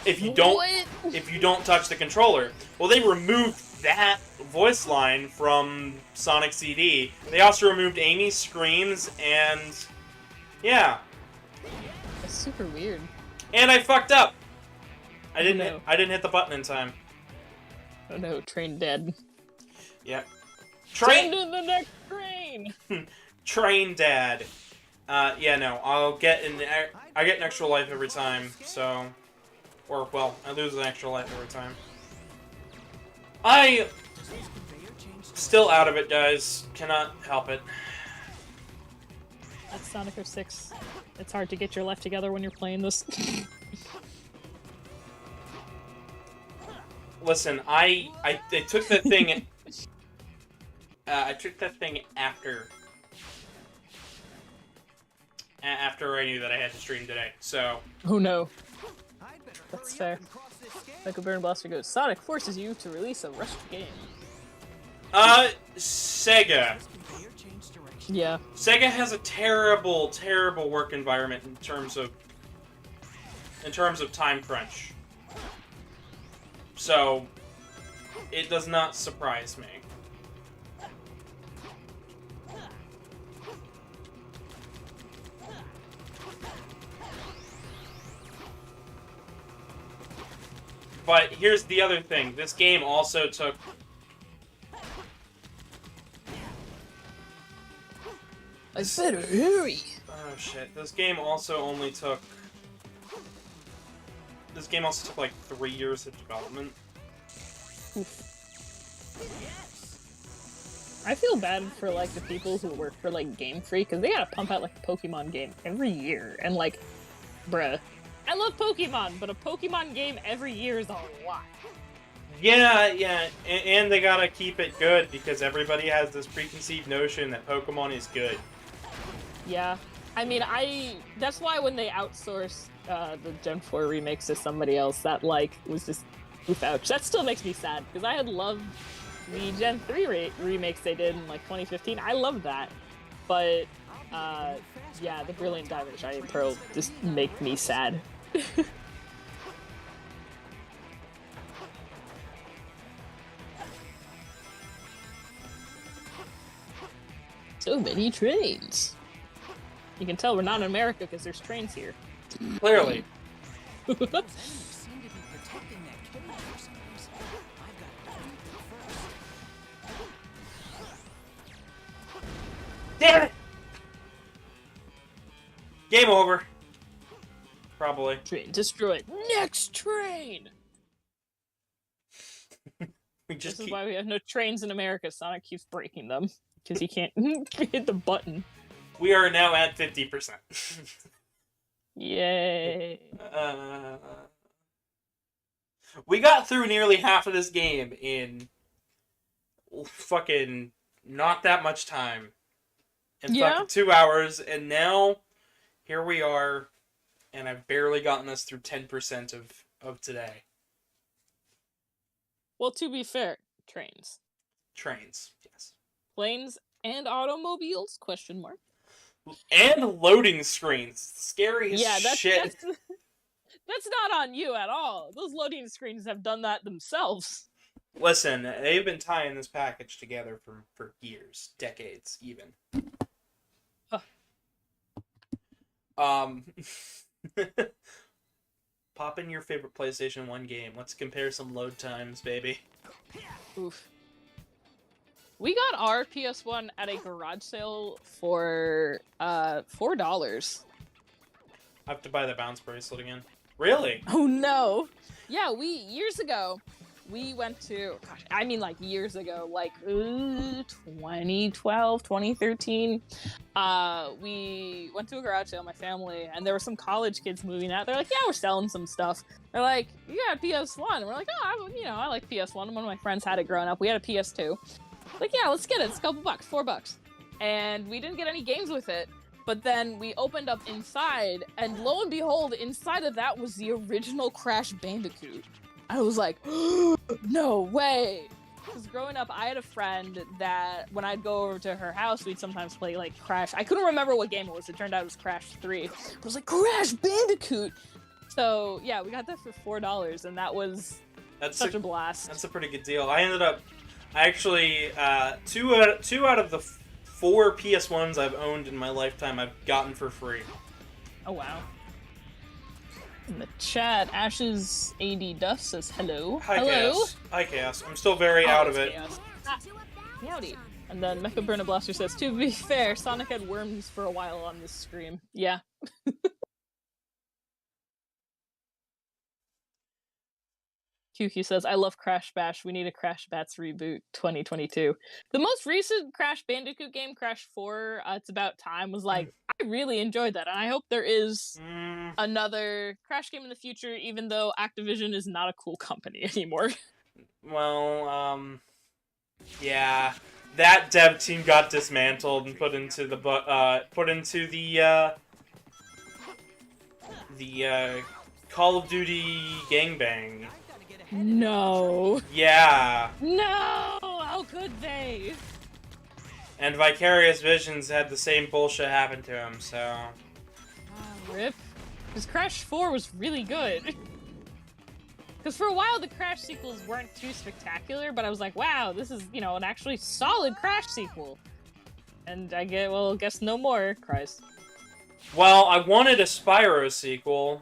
If you don't touch the controller. Well, they removed that voice line from Sonic's CD. They also removed Amy's screams, and yeah. That's super weird. And I fucked up. I didn't hit the button in time. Oh no, train dead. Yep. Train to the next train. Train dad. Yeah, no, I get an extra life every time, so, or well, I lose an extra life every time. Still out of it, guys. Cannot help it. That's Sonic 06. It's hard to get your life together when you're playing this. Listen, I took that thing. I took that thing after I knew that I had to stream today. So. Oh no. That's fair. Like a Burn Blaster goes, Sonic forces you to release a rushed game. Sega. Yeah. Sega has a terrible, terrible work environment in terms of time crunch. So, it does not surprise me. But here's the other thing. This game also took... I better hurry! Oh shit. This game also took like 3 years of development. Oof. I feel bad for like the people who work for like Game Freak, because they gotta pump out like a Pokemon game every year, and like, bruh. I love Pokemon, but a Pokemon game every year is a lot. Yeah, and they gotta keep it good, because everybody has this preconceived notion that Pokemon is good. Yeah. I mean, that's why when they outsourced the Gen 4 remakes to somebody else, that, like, was just Oof, ouch. That still makes me sad, because I had loved the Gen 3 remakes they did in, like, 2015. I loved that. But, yeah, the Brilliant Diamond Shining Pearl just make me sad. So many trains. You can tell we're not in America because there's trains here. Clearly. Seem to be protecting that kitty for some reason. I've got to do it first. Damn it! Game over. Probably. Train destroyed. Next train! We just This is keep... why we have no trains in America. Sonic keeps breaking them. Because he can't hit the button. We are now at 50%. Yay. We got through nearly half of this game in fucking not that much time. In fucking 2 hours, and now here we are, and I've barely gotten us through 10% of today. Well, to be fair, trains. Trains, yes. Planes and automobiles? Question mark. And loading screens. Scary as shit. That's not on you at all. Those loading screens have done that themselves. Listen, they've been tying this package together for years, decades even. Pop in your favorite PlayStation 1 game. Let's compare some load times, baby. Oof. We got our PS1 at a garage sale for $4. I have to buy the bounce bracelet again. Really? Oh no! Yeah, years ago, we went to, gosh, I mean like years ago, like 2012, 2013, we went to a garage sale, my family, and there were some college kids moving out. They're like, yeah, we're selling some stuff. They're like, you got a PS1. And we're like, oh, I like PS1. One of my friends had it growing up. We had a PS2. Like, yeah, let's get it. It's a couple bucks, $4. And we didn't get any games with it. But then we opened up inside, and lo and behold, inside of that was the original Crash Bandicoot. I was like, no way! Because growing up, I had a friend that when I'd go over to her house, we'd sometimes play, like, Crash. I couldn't remember what game it was. It turned out it was Crash 3. I was like, Crash Bandicoot! So, yeah, we got that for $4, and that was such a blast. That's a pretty good deal. I actually, two out of the 4 PS1s I've owned in my lifetime I've gotten for free. Oh, wow. In the chat, Ash's AD Duff says hello. Hi, hello. Chaos. Hi, Chaos. I'm still very out of it. Chaos. Howdy. And then Mecha Burner Blaster says, to be fair, Sonic had worms for a while on this stream. Yeah. QQ says, I love Crash Bash. We need a Crash Bats reboot 2022. The most recent Crash Bandicoot game, Crash 4, It's About Time, was like, I really enjoyed that. And I hope there is another Crash game in the future, even though Activision is not a cool company anymore. Well, yeah. That dev team got dismantled and put into the Call of Duty gangbang. No. Yeah. No! How could they? And Vicarious Visions had the same bullshit happen to him, so... Rip. Because Crash 4 was really good. Because for a while the Crash sequels weren't too spectacular, but I was like, wow, this is, an actually solid Crash sequel. And I guess no more, Christ. Well, I wanted a Spyro sequel.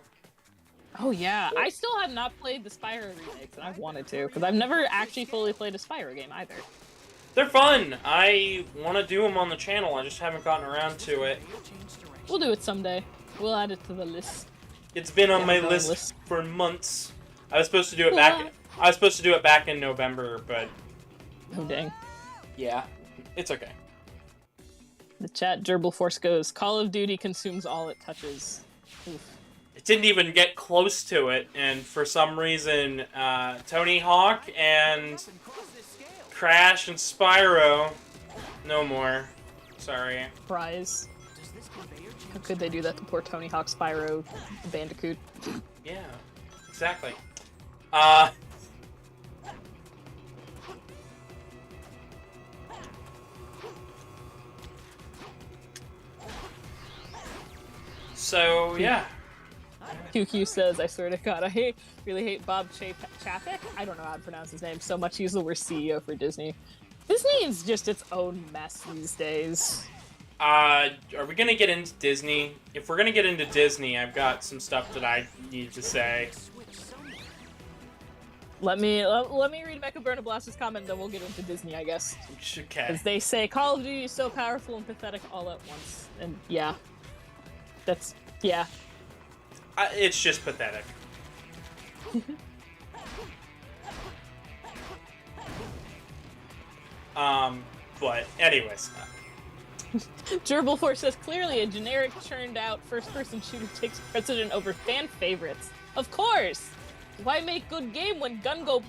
Oh yeah, I still have not played the Spyro remakes, and I've wanted to, because I've never actually fully played a Spyro game either. They're fun! I want to do them on the channel, I just haven't gotten around to it. We'll do it someday. We'll add it to the list. It's been on my list for months. I was supposed to do it back in November, but... Oh dang. Yeah, it's okay. The chat Gerbil Force goes, Call of Duty consumes all it touches. Oof. It didn't even get close to it, and for some reason, Tony Hawk and Crash and Spyro, no more. Sorry. Surprise. How could they do that to poor Tony Hawk, Spyro, Bandicoot? Yeah, exactly. So yeah. QQ says, I swear to God, really hate Bob Chapek. I don't know how to pronounce his name so much. He's the worst CEO for Disney. Disney is just its own mess these days. Are we gonna get into Disney? If we're gonna get into Disney, I've got some stuff that I need to say. Let me read Mecha Burner Blaster's comment, then we'll get into Disney, I guess. Okay. Because they say Call of Duty is so powerful and pathetic all at once, and yeah, yeah. It's just pathetic. But anyways. Gerbil Force says, clearly a generic churned out first-person shooter takes precedent over fan favorites. Of course! Why make good game when gun go...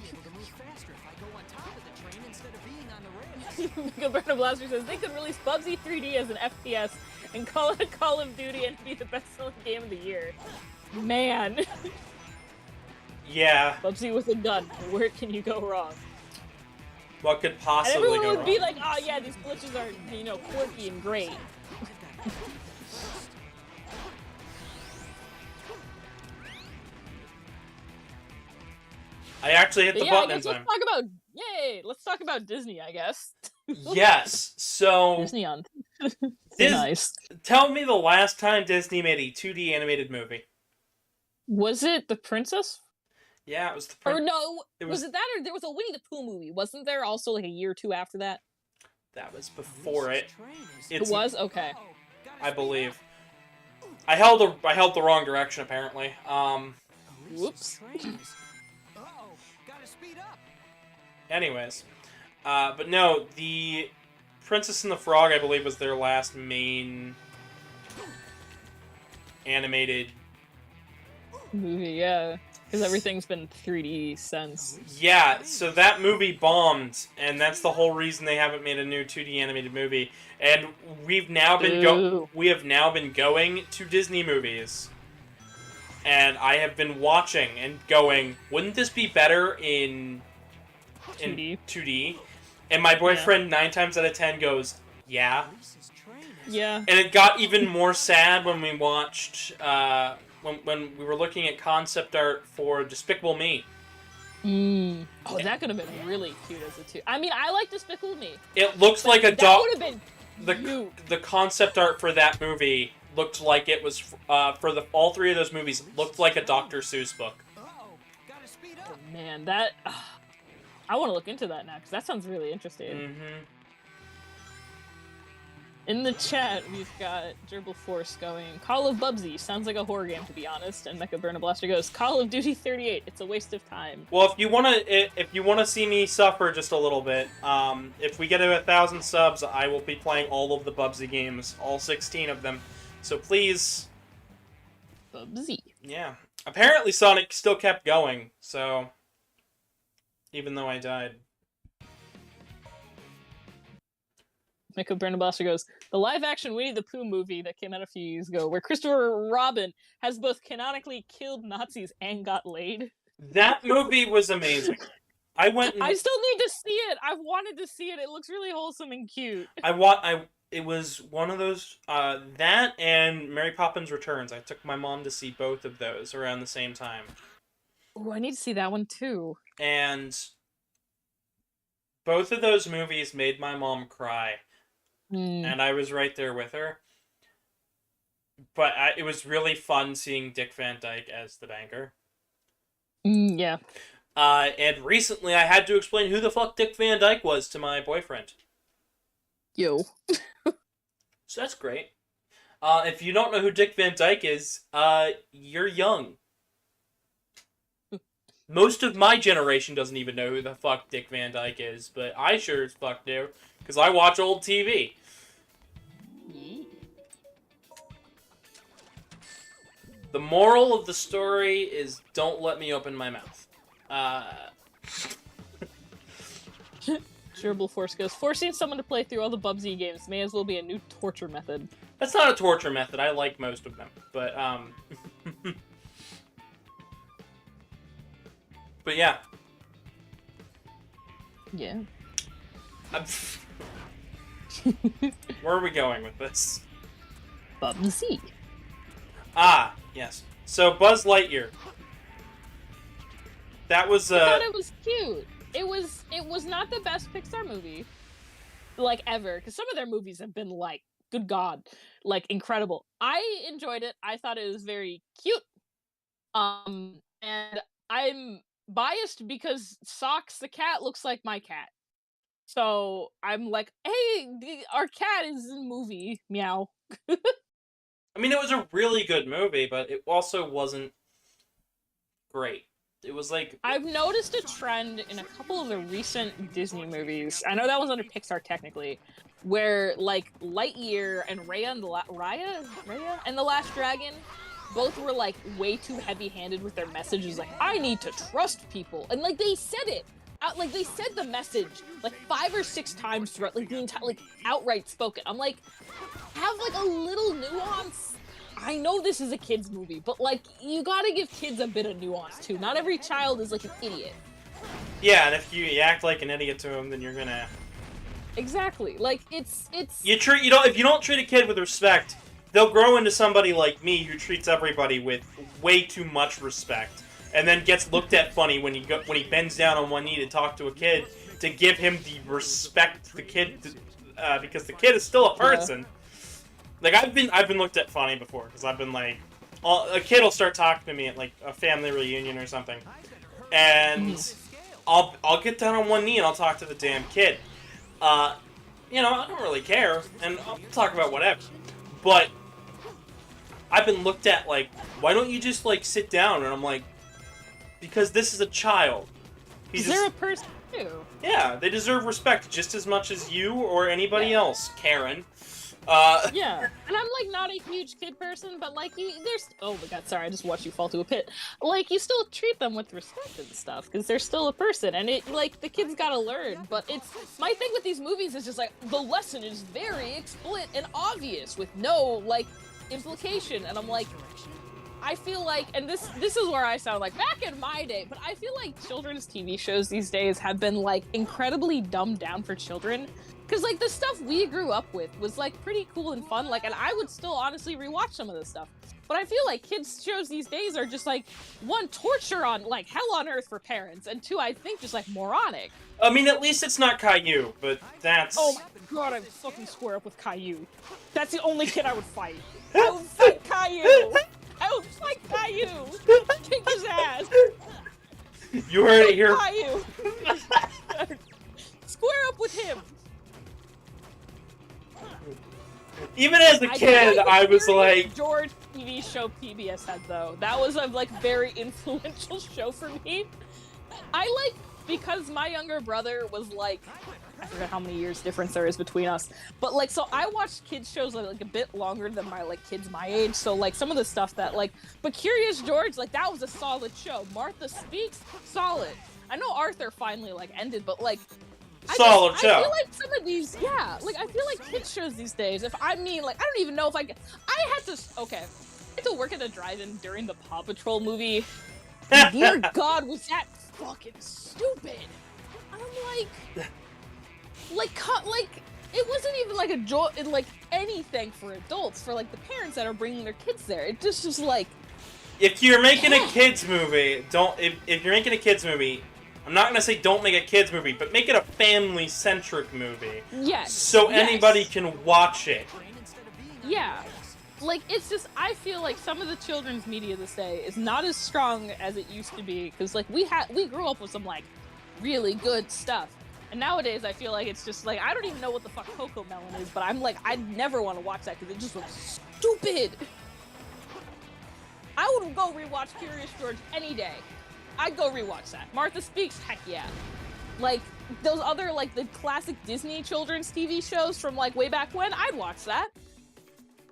Gilberto Blaster says, they could release Bubsy 3D as an FPS and call it a Call of Duty and be the best-selling game of the year. Man. Yeah. Bubsy with a gun. Where can you go wrong? What could possibly and everyone go would wrong? be like, oh yeah, these glitches are, you know, quirky and great. I actually hit the button in time. Let's talk about Disney, I guess. Yes, so... Disney on. Nice. Tell me the last time Disney made a 2D animated movie. Was it The Princess? Yeah, it was The Or Princess. no, was it that, or there was a Winnie the Pooh movie? Wasn't there also like a year or two after that? That was before it. It was? Okay. I believe. I held the wrong direction, apparently. Whoops. Anyways. But no, the Princess and the Frog, I believe, was their last main animated movie, yeah. Because everything's been 3D since. Yeah, so that movie bombed, and that's the whole reason they haven't made a new 2D animated movie. And we have now been going to Disney movies. And I have been watching and going, wouldn't this be better in 2D? And my boyfriend 9 times out of 10 goes, yeah. Yeah. And it got even more sad when we watched when we were looking at concept art for Despicable Me. Oh, that could have been really cute as a 2. I mean, I like Despicable Me. It looks like a dog. That would have been the concept art for that movie looked like it was for all 3 of those movies looked like a Dr. Seuss book. Oh, man, that I want to look into that now because that sounds really interesting. Mm-hmm. In the chat, we've got Gerbil Force going, Call of Bubsy, sounds like a horror game to be honest, and Mecha Burner Blaster goes, Call of Duty 38, it's a waste of time. Well, if you wanna see me suffer just a little bit, if we get to 1,000 subs, I will be playing all of the Bubsy games, all 16 of them. So please. Bubsy. Yeah. Apparently Sonic still kept going, so even though I died. Mecha Burner Blaster goes, the live-action Winnie the Pooh movie that came out a few years ago, where Christopher Robin has both canonically killed Nazis and got laid. That movie was amazing. I still need to see it. I've wanted to see it. It looks really wholesome and cute. It was one of those, that and Mary Poppins Returns. I took my mom to see both of those around the same time. Oh, I need to see that one too. And both of those movies made my mom cry. And I was right there with her. But it was really fun seeing Dick Van Dyke as the banker. Yeah. And recently I had to explain who the fuck Dick Van Dyke was to my boyfriend. Yo. So that's great. If you don't know who Dick Van Dyke is, you're young. Most of my generation doesn't even know who the fuck Dick Van Dyke is, but I sure as fuck do, because I watch old TV. The moral of the story is don't let me open my mouth. Gerbil Force goes, forcing someone to play through all the Bubsy games may as well be a new torture method. That's not a torture method. I like most of them, but but yeah. Yeah. Where are we going with this? Bubsy. Ah, yes. So Buzz Lightyear. That was I thought it was cute. It was not the best Pixar movie, like, ever, because some of their movies have been like, good God, like, incredible. I enjoyed it. I thought it was very cute. And I'm biased because Socks the cat looks like my cat. So I'm like, hey, our cat is in the movie. Meow. I mean, it was a really good movie, but it also wasn't great. It was like... I've noticed a trend in a couple of the recent Disney movies. I know that was under Pixar technically, where like Lightyear and Raya and the Last Dragon both were like way too heavy-handed with their messages. Like, I need to trust people, and like they said it. Like they said the message like 5 or 6 times throughout, like the entire, like outright spoken. I'm like, have like a little nuance. I know this is a kids movie, but like you gotta give kids a bit of nuance too. Not every child is like an idiot. Yeah, and if you act like an idiot to them, then you're gonna... Exactly. Like it's if you don't treat a kid with respect, they'll grow into somebody like me who treats everybody with way too much respect, and then gets looked at funny when he bends down on one knee to talk to a kid, to give him the respect the kid, because the kid is still a person. Yeah. Like I've been looked at funny before because I've been like, a kid will start talking to me at like a family reunion or something, and I'll get down on one knee and I'll talk to the damn kid. You know, I don't really care, and I'll talk about whatever. But I've been looked at like, why don't you just like sit down? And I'm like, because this is a child. They're a person too. Yeah, they deserve respect just as much as you or anybody else, Karen. Yeah, and I'm like not a huge kid person, but like there's oh my god, sorry, I just watched you fall to a pit. Like you still treat them with respect and stuff because they're still a person, and it like the kids gotta learn. But it's my thing with these movies is just like the lesson is very explicit and obvious with no like implication, and I'm like, I feel like, and this is where I sound like back in my day, but I feel like children's TV shows these days have been like incredibly dumbed down for children. Because, like, the stuff we grew up with was, like, pretty cool and fun, like, and I would still honestly rewatch some of this stuff. But I feel like kids' shows these days are just, like, 1, torture on, like, hell on earth for parents, and 2, I think, just, like, moronic. I mean, at least it's not Caillou, but that's... Oh my god, I would fucking square up with Caillou. That's the only kid I would fight. I would fight Caillou! I would fight Caillou! Kick his ass! You heard it here. Caillou! Square up with him! Even as a kid, I was like... George TV show PBS had, though. That was a, like, very influential show for me. I, like, because my younger brother was, like... I forget how many years difference there is between us. But, like, so I watched kids shows, like, a bit longer than my, like, kids my age. So, like, some of the stuff that, like... But Curious George, like, that was a solid show. Martha Speaks, solid. I know Arthur finally, like, ended, but, like... Solid show. I feel like some of these, yeah, like, I feel like kids shows these days, if I mean, like, I don't even know if I had to work at a drive-in during the Paw Patrol movie. Dear God, was that fucking stupid. I'm like, it wasn't even like a joy, like, anything for adults, for, like, the parents that are bringing their kids there. It just was like... If you're making a kids movie, if you're making a kids movie, I'm not gonna say don't make a kids movie, but make it a family-centric movie. Yes. So anybody can watch it. Yeah. Like, it's just, I feel like some of the children's media this day is not as strong as it used to be, because, like, we grew up with some, like, really good stuff. And nowadays, I feel like it's just, like, I don't even know what the fuck Coco Melon is, but I'm like, I'd never want to watch that, because it just looks stupid! I would go rewatch Curious George any day. I'd go rewatch that. Martha Speaks, heck yeah. Like, those other, like, the classic Disney children's TV shows from, like, way back when, I'd watch that.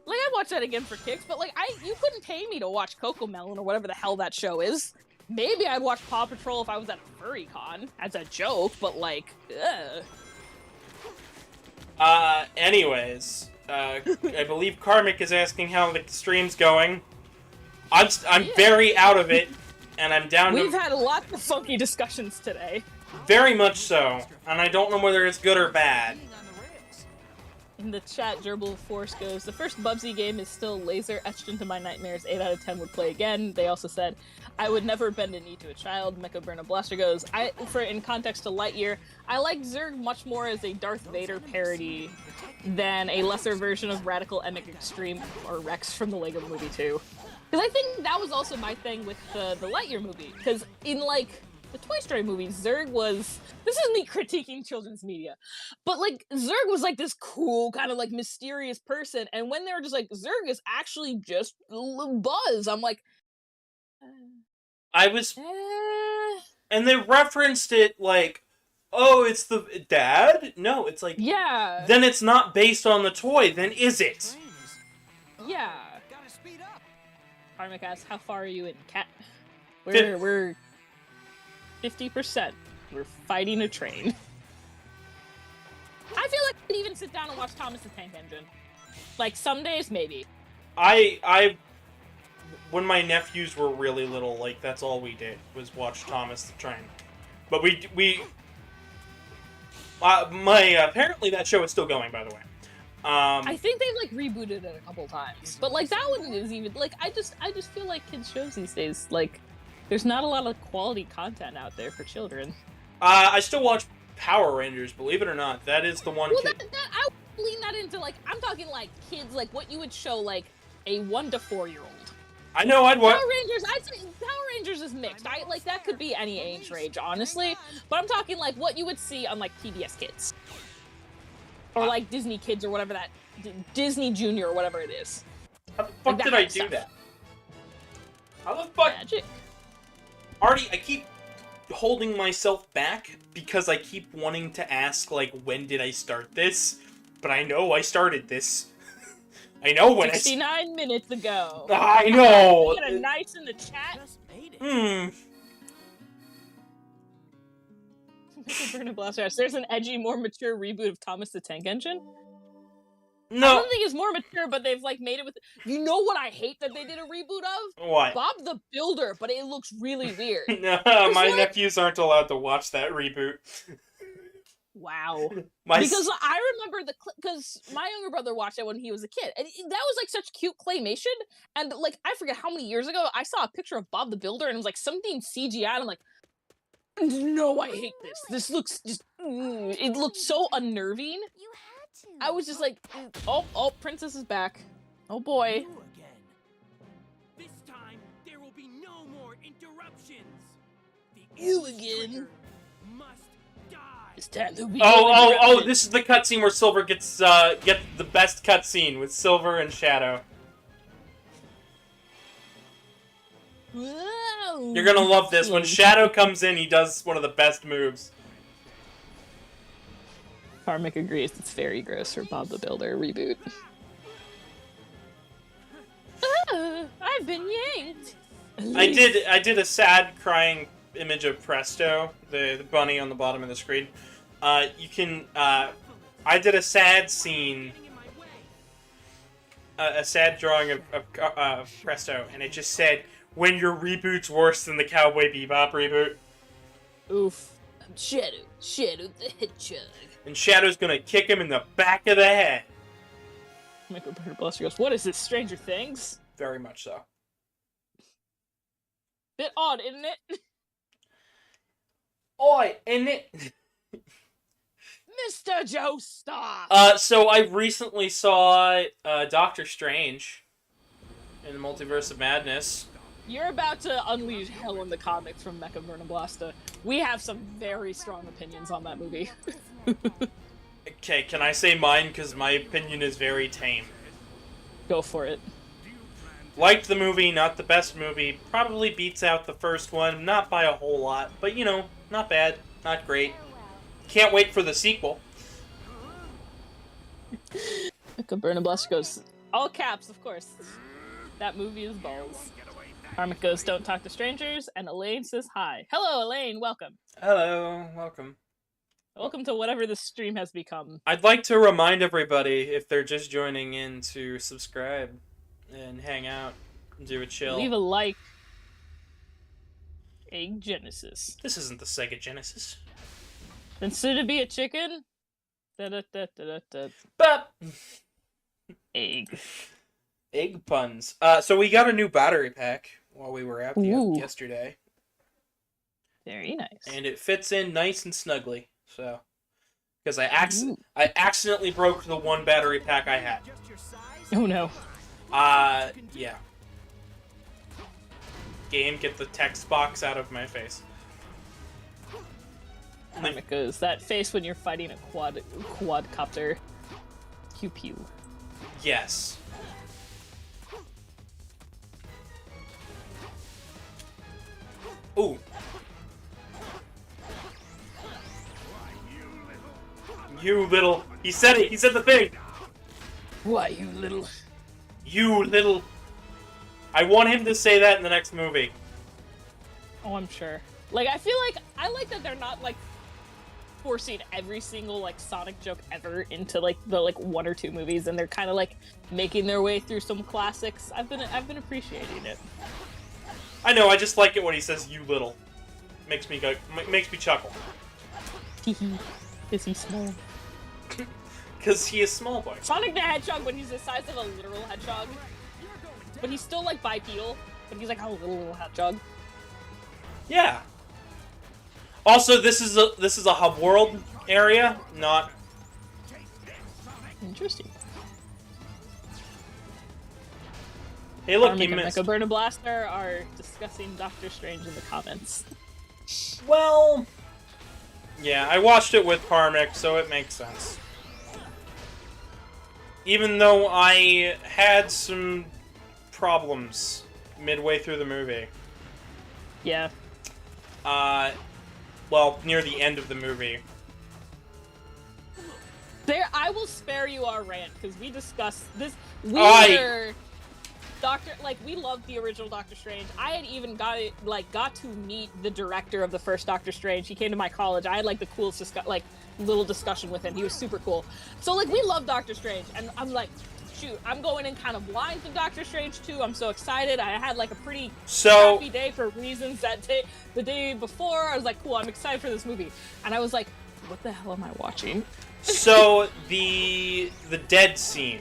Like, I'd watch that again for kicks, but, like, you couldn't pay me to watch Coco Melon or whatever the hell that show is. Maybe I'd watch Paw Patrol if I was at a Furry con, as a joke, but, like, ugh. Anyways, I believe Karmic is asking how the stream's going. I'm very out of it. And I'm down to... We've had a lot of funky discussions today. Very much so. And I don't know whether it's good or bad. In the chat, Gerbil Force goes, the first Bubsy game is still laser etched into my nightmares. 8 out of 10 would play again. They also said, I would never bend a knee to a child. Mecha Burna Blaster goes, in context to Lightyear, I like Zurg much more as a Darth Vader parody than a lesser version of Radical Emic Extreme or Rex from the Lego Movie 2. Because I think that was also my thing with the Lightyear movie. Because in, like, the Toy Story movie, Zurg was... This is me critiquing children's media. But, like, Zurg was, like, this cool, kind of, like, mysterious person. And when they were just like, Zurg is actually just Buzz, I'm like... I was... And they referenced it, like, oh, it's the dad? No, it's like... Yeah. Then it's not based on the toy, then is it? Yeah. Gotta speed up. Karmic asks, how far are you in Cat? We're 50%. We're fighting a train. I feel like I could even sit down and watch Thomas the Tank Engine. Like, some days, maybe. When my nephews were really little, like, that's all we did, was watch Thomas the Train. But apparently that show is still going, by the way. I think they've, like, rebooted it a couple times. But, like, that one is even, like, I just feel like kids' shows these days, like, there's not a lot of quality content out there for children. I still watch Power Rangers, believe it or not. That is the one... Well, I would lean that into, like, I'm talking, like, kids, like, what you would show, like, a 1 to 4-year-old. I know, I'd watch... Power Rangers, I'd say Power Rangers is mixed. Like, that could be any age range, honestly. But I'm talking, like, what you would see on, like, PBS Kids. Or, like, Disney Kids or whatever that... Disney Junior or whatever it is. How the fuck like did I do that? How the fuck... Magic. Artie, I keep holding myself back because I keep wanting to ask, like, when did I start this? But I know I started this. I know when 69 minutes ago. I know! Get a nice in the chat. Burna Blaster. There's an edgy, more mature reboot of Thomas the Tank Engine. No. I don't think it's more mature, but they've, like, made it with... You know what I hate that they did a reboot of? What? Bob the Builder, but it looks really weird. No, my nephews aren't allowed to watch that reboot. Wow. Because I remember because my younger brother watched it when he was a kid, and that was, like, such cute claymation, and, like, I forget how many years ago, I saw a picture of Bob the Builder, and it was, like, something CGI, and I'm like, no, I hate this. This looks just... it looks so unnerving. You had to. I was just like, oh, Princess is back. Oh, boy. You again. This time, there will be no more interruptions. The You English again. trigger must die. It's time to be Oh, this is the cutscene where Silver gets the best cutscene with Silver and Shadow. Whoa. You're gonna love this. When Shadow comes in, he does one of the best moves. Karmic agrees it's very gross for Bob the Builder reboot. I've been yanked. I did a sad crying image of Presto, the bunny on the bottom of the screen. I did a sad scene, a sad drawing of Presto, and it just said, "When your reboot's worse than the Cowboy Bebop reboot." Oof. I'm Shadow the Hedgehog. And Shadow's gonna kick him in the back of the head. Michael Burner Blaster goes, what is this, Stranger Things? Very much so. Bit odd, isn't it? Oi, isn't it? Mr. Joestar! So I recently saw Doctor Strange in the Multiverse of Madness. You're about to unleash hell in the comics from Mecha Burna Blaster. We have some very strong opinions on that movie. Okay, can I say mine? Because my opinion is very tame. Go for it. Liked the movie, not the best movie. Probably beats out the first one, not by a whole lot. But, you know, not bad, not great. Can't wait for the sequel. Mecha Burna Blaster goes, all caps, of course. That movie is balls. Karmic goes, don't talk to strangers, and Elaine says hi. Hello, Elaine, welcome. Hello, welcome. Welcome to whatever this stream has become. I'd like to remind everybody, if they're just joining in, to subscribe and hang out and do a chill. Leave a like. Egg Genesis. This isn't the Sega Genesis. Then soon to be a chicken? Da-da-da-da-da-da. But Egg. egg puns. So we got a new battery pack while we were out Ooh. yesterday, Very nice. and it fits in nice and snugly. So, because I Ooh. accidentally broke the one battery pack I had. Oh no. Yeah. Game, get the text box out of my face. It goes that face when you're fighting a quadcopter. Pew pew. Yes. Ooh. You little. He said it. He said the thing. Why, you little? You little. I want him to say that in the next movie. Oh, I'm sure. Like, I feel like I like that they're not like forcing every single like Sonic joke ever into like the like 1 or 2 movies, and they're kind of like making their way through some classics. I've been appreciating it. I know. I just like it when he says "you little." Makes me chuckle. Is he small? Because he is small boy. Sonic the Hedgehog when he's the size of a literal hedgehog, but he's still like bipedal, but he's like a little hedgehog. Yeah. Also, this is a hub world area, not. Interesting. Hey, look, Karmic you and missed. Mecha Burn and Blaster are discussing Doctor Strange in the comments. Well, yeah, I watched it with Karmic, so it makes sense. Even though I had some problems midway through the movie. Yeah. Well, near the end of the movie. There, I will spare you our rant because we discussed this. We loved the original Doctor Strange. I had even got to meet the director of the first Doctor Strange. He came to my college. I had like the coolest little discussion with him. He was super cool. So like we love Doctor Strange, and I'm like, shoot, I'm going in kind of blind to Doctor Strange 2. I'm so excited. I had like a pretty happy day for reasons that day. The day before, I was like, cool, I'm excited for this movie, and I was like, what the hell am I watching? So the dead scene.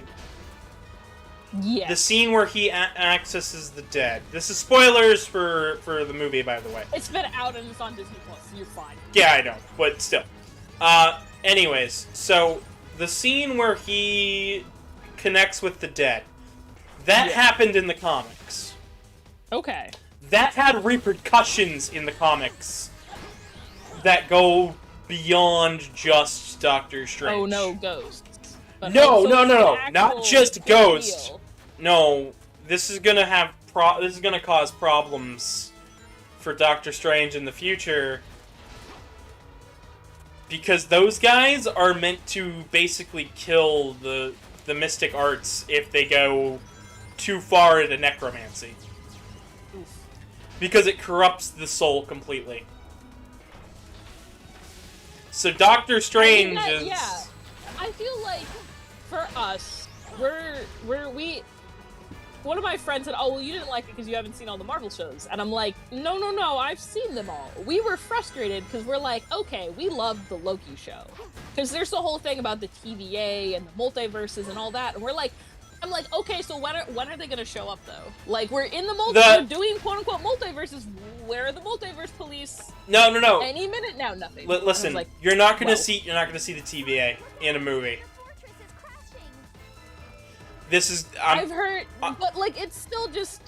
Yeah. The scene where he accesses the dead. This is spoilers for the movie, by the way. It's been out and it's on Disney Plus. You're fine. Yeah, I know, but still. Anyways, so the scene where he connects with the dead, that happened in the comics. Okay. That had repercussions in the comics that go beyond just Doctor Strange. Oh no, ghosts. But No, also not just ghosts. No, this is gonna cause problems for Doctor Strange in the future, because those guys are meant to basically kill the mystic arts if they go too far into necromancy. Oof. Because it corrupts the soul completely. So Doctor Strange is... Yeah, I feel like for us, one of my friends said, oh, well, you didn't like it because you haven't seen all the Marvel shows. And I'm like, no, I've seen them all. We were frustrated because we're like, okay, we loved the Loki show. Because there's the whole thing about the TVA and the multiverses and all that. And I'm like, okay, so when are they going to show up, though? Like, we're in the we're doing quote-unquote multiverses. Where are the multiverse police? No. Any minute now, nothing. Listen, like, you're not gonna see the TVA in a movie. This is... I've heard, but like it's still just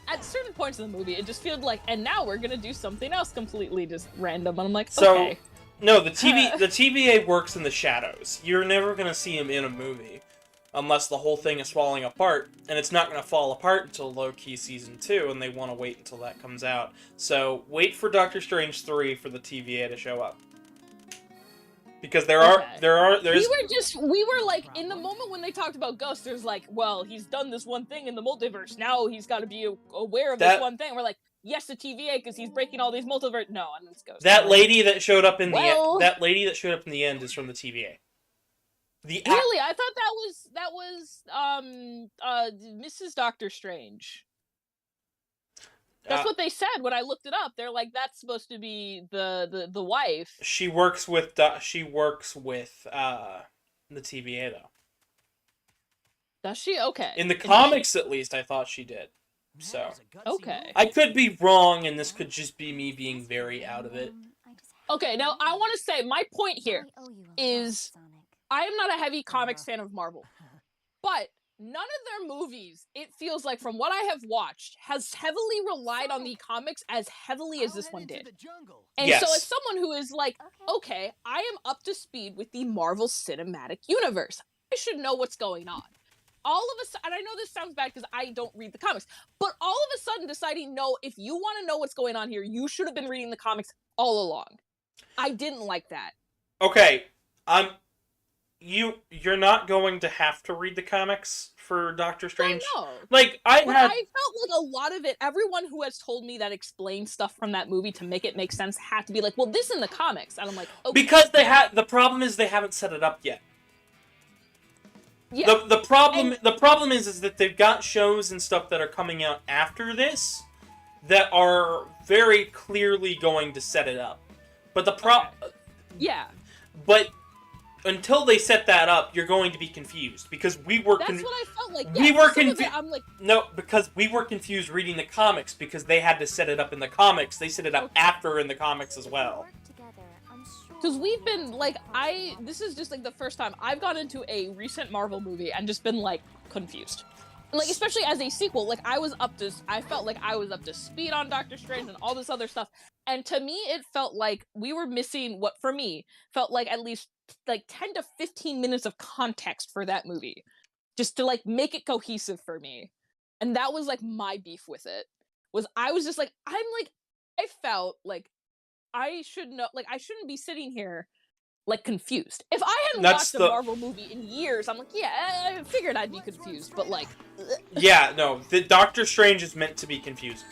at certain points in the movie, it just feels like, and now we're gonna do something else completely just random, and I'm like, okay. No, the TVA works in the shadows. You're never gonna see him in a movie, unless the whole thing is falling apart, and it's not gonna fall apart until Loki Season 2, and they want to wait until that comes out. So wait for Doctor Strange 3 for the TVA to show up. Because we were like, in the moment when they talked about ghosts, there's like, well, he's done this one thing in the multiverse, now he's got to be aware of this one thing. We're like, yes, the TVA, because he's breaking all these multiverse. No, and it's ghosts. That lady that showed up in the end is from the TVA. Really? I thought that was Mrs. Doctor Strange. That's what they said when I looked it up. They're like, that's supposed to be the wife. She works with the TVA though. Does she? Okay. In the comics, at least, I thought she did. So okay. I could be wrong, and this could just be me being very out of it. Okay, now I want to say my point here is I am not a heavy comics fan of Marvel, but none of their movies, it feels like from what I have watched, has heavily relied on the comics as heavily as this one did. And Yes. so as someone who is like, okay, I am up to speed with the Marvel Cinematic Universe. I should know what's going on. All of a sudden, and I know this sounds bad because I don't read the comics, but all of a sudden deciding, no, if you want to know what's going on here, you should have been reading the comics all along. I didn't like that. Okay, you're not going to have to read the comics for Doctor Strange. No. Like, I felt like a lot of it, everyone who has told me that explained stuff from that movie to make it make sense had to be like, well, this in the comics. And I'm like, okay. Because the problem is they haven't set it up yet. Yeah. The problem is that they've got shows and stuff that are coming out after this that are very clearly going to set it up. But yeah. But until they set that up, you're going to be confused because we were. That's what I felt like. We yeah, were confused. I'm like, no, because we were confused reading the comics because they had to set it up in the comics. They set it up after in the comics as well. because we've been like, this is just like the first time I've gone into a recent Marvel movie and just been like confused. Like, especially as a sequel, like I felt like I was up to speed on Doctor Strange and all this other stuff. And to me, it felt like we were missing what, for me, felt like at least like 10 to 15 minutes of context for that movie. Just to like make it cohesive for me. And that was like my beef with it. Was I was just like, I felt like I should know, like I shouldn't be sitting here like confused. If I hadn't watched a Marvel movie in years, I'm like, yeah, I figured I'd be confused, but like... Yeah, no, the Doctor Strange is meant to be confusing.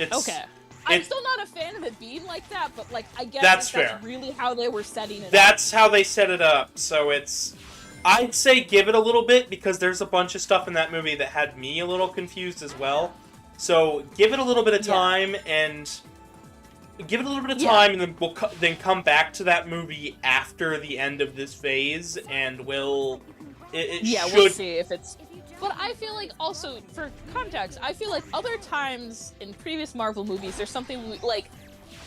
Okay. I'm still not a fan of it being like that, but like, I guess that's fair. Really how they were setting it That's how they set it up, so it's... I'd say give it a little bit, because there's a bunch of stuff in that movie that had me a little confused as well. So give it a little bit of time, and... Give it a little bit of time, and then we'll come back to that movie after the end of this phase, and we'll see if it's... But I feel like, also, for context, I feel like other times in previous Marvel movies, there's something, like,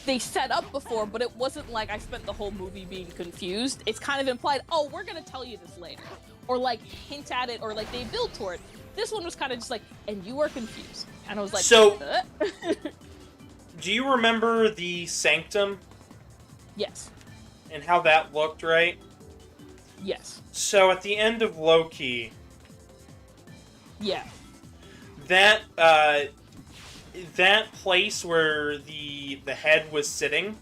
they set up before, but it wasn't like I spent the whole movie being confused. It's kind of implied, oh, we're gonna tell you this later. Or, like, hint at it, or, like, they build toward it. This one was kind of just like, and you are confused. And I was like, so... Do you remember the Sanctum? Yes. And how that looked, right? Yes. So at the end of Loki... Yeah. That place where the head was sitting...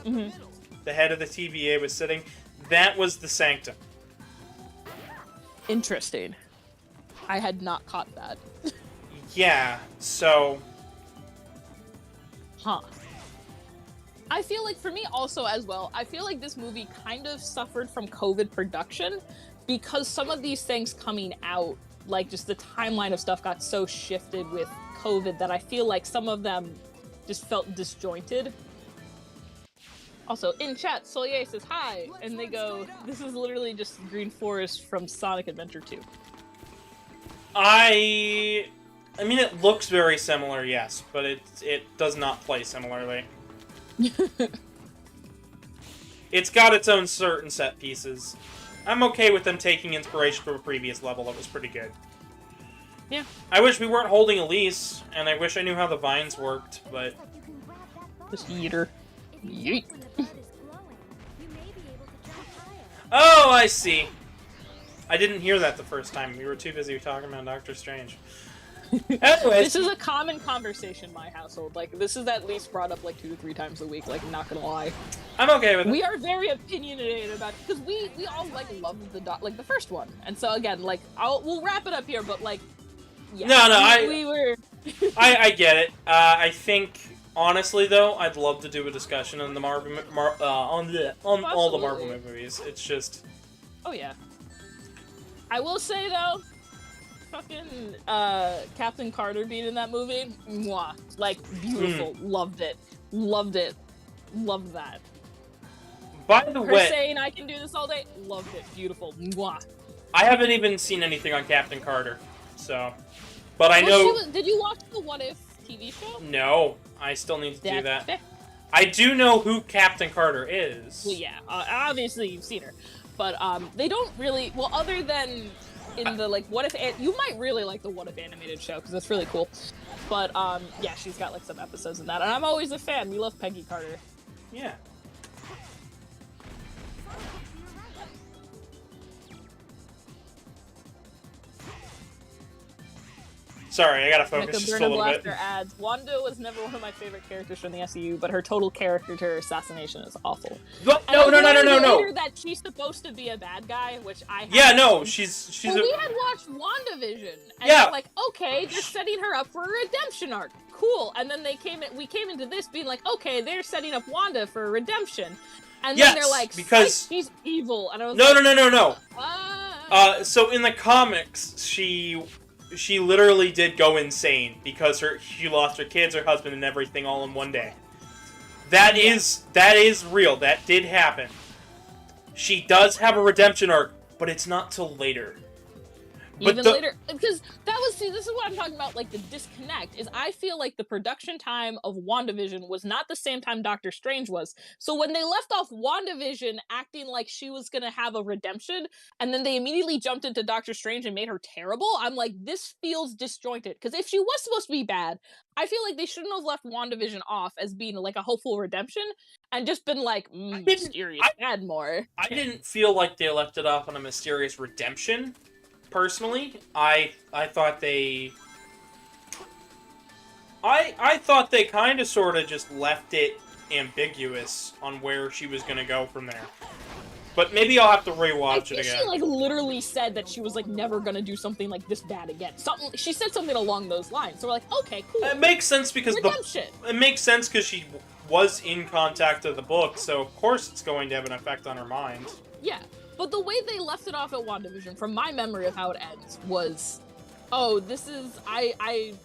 Mm-hmm. The head of the TVA was sitting, that was the Sanctum. Interesting. I had not caught that. Yeah, so... Huh. I feel like for me also as well, I feel like this movie kind of suffered from COVID production because some of these things coming out, like just the timeline of stuff got so shifted with COVID that I feel like some of them just felt disjointed. Also, in chat, Solier says hi, and they go, this is literally just Green Forest from Sonic Adventure 2. I mean, it looks very similar, yes, but it does not play similarly. It's got its own certain set pieces. I'm okay with them taking inspiration from a previous level that was pretty good. Yeah. I wish we weren't holding Elise, and I wish I knew how the vines worked, but... Just eat her. Yeet. Oh, I see. I didn't hear that the first time. We were too busy talking about Doctor Strange. Anyways. This is a common conversation in my household. Like, this is at least brought up like 2 to 3 times a week, like, not gonna lie. I'm okay with it. We are very opinionated about it, because we all, like, love the first one. And so, again, like, we'll wrap it up here, but, like, yeah. No, we were... I get it. I think, honestly, though, I'd love to do a discussion on the on all the Marvel movies. It's just... Oh, yeah. I will say, though, fucking Captain Carter being in that movie, mwah. Like, beautiful. Loved it. Loved it. Loved that. By the Her way, saying I can do this all day, loved it. Beautiful. Mwah. I haven't even seen anything on Captain Carter, so... But I Well, know... did you watch the What If TV show? No, I still need to do That's that. fair. I do know who Captain Carter is. Well, yeah, obviously you've seen her. But, they don't really... Well, other than in the, like, What If... You might really like the What If animated show, because it's really cool. But, yeah, she's got, like, some episodes in that. And I'm always a fan. We love Peggy Carter. Yeah. Sorry, I gotta focus just a little bit. Blaster adds, Wanda was never one of my favorite characters from the SCU, but her total character assassination is awful. No. That she's supposed to be a bad guy, which I yeah, no, she's well, we had watched WandaVision, and yeah. it's like, okay, they're setting her up for a redemption arc, cool. And then we came into this being like, okay, they're setting up Wanda for a redemption, and then they're like, because she's evil, and I was no. So in the comics, she literally did go insane because she lost her kids, her husband, and everything all in one day. That is real. That did happen. She does have a redemption arc, but it's not till later. Later, because this is what I'm talking about, like, the disconnect, is I feel like the production time of WandaVision was not the same time Doctor Strange was. So when they left off WandaVision acting like she was gonna have a redemption, and then they immediately jumped into Doctor Strange and made her terrible, I'm like, this feels disjointed. Because if she was supposed to be bad, I feel like they shouldn't have left WandaVision off as being, like, a hopeful redemption, and just been like, mysterious bad more. I didn't feel like they left it off on a mysterious redemption. Personally, I thought they kind of sort of just left it ambiguous on where she was gonna go from there. But maybe I'll have to rewatch it again. She, like, literally said that she was, like, never gonna do something like this bad again. She said something along those lines. So we're like, okay, cool. It makes sense because redemption. It makes sense because she was in contact with the book, so of course it's going to have an effect on her mind. Yeah. But the way they left it off at WandaVision, from my memory of how it ends, was, oh, this is,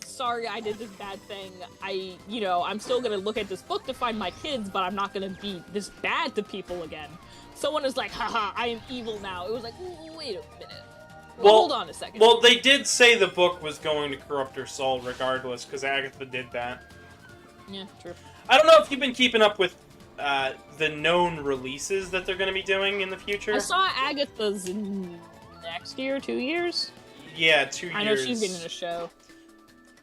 sorry I did this bad thing. I'm still gonna look at this book to find my kids, but I'm not gonna be this bad to people again. Someone is like, haha, I am evil now. It was like, wait a minute. Well, hold on a second. Well, they did say the book was going to corrupt her soul regardless, because Agatha did that. Yeah, true. I don't know if you've been keeping up with the known releases that they're going to be doing in the future. I saw Agatha's next year, 2 years? Yeah, 2 years. I know she's getting a show.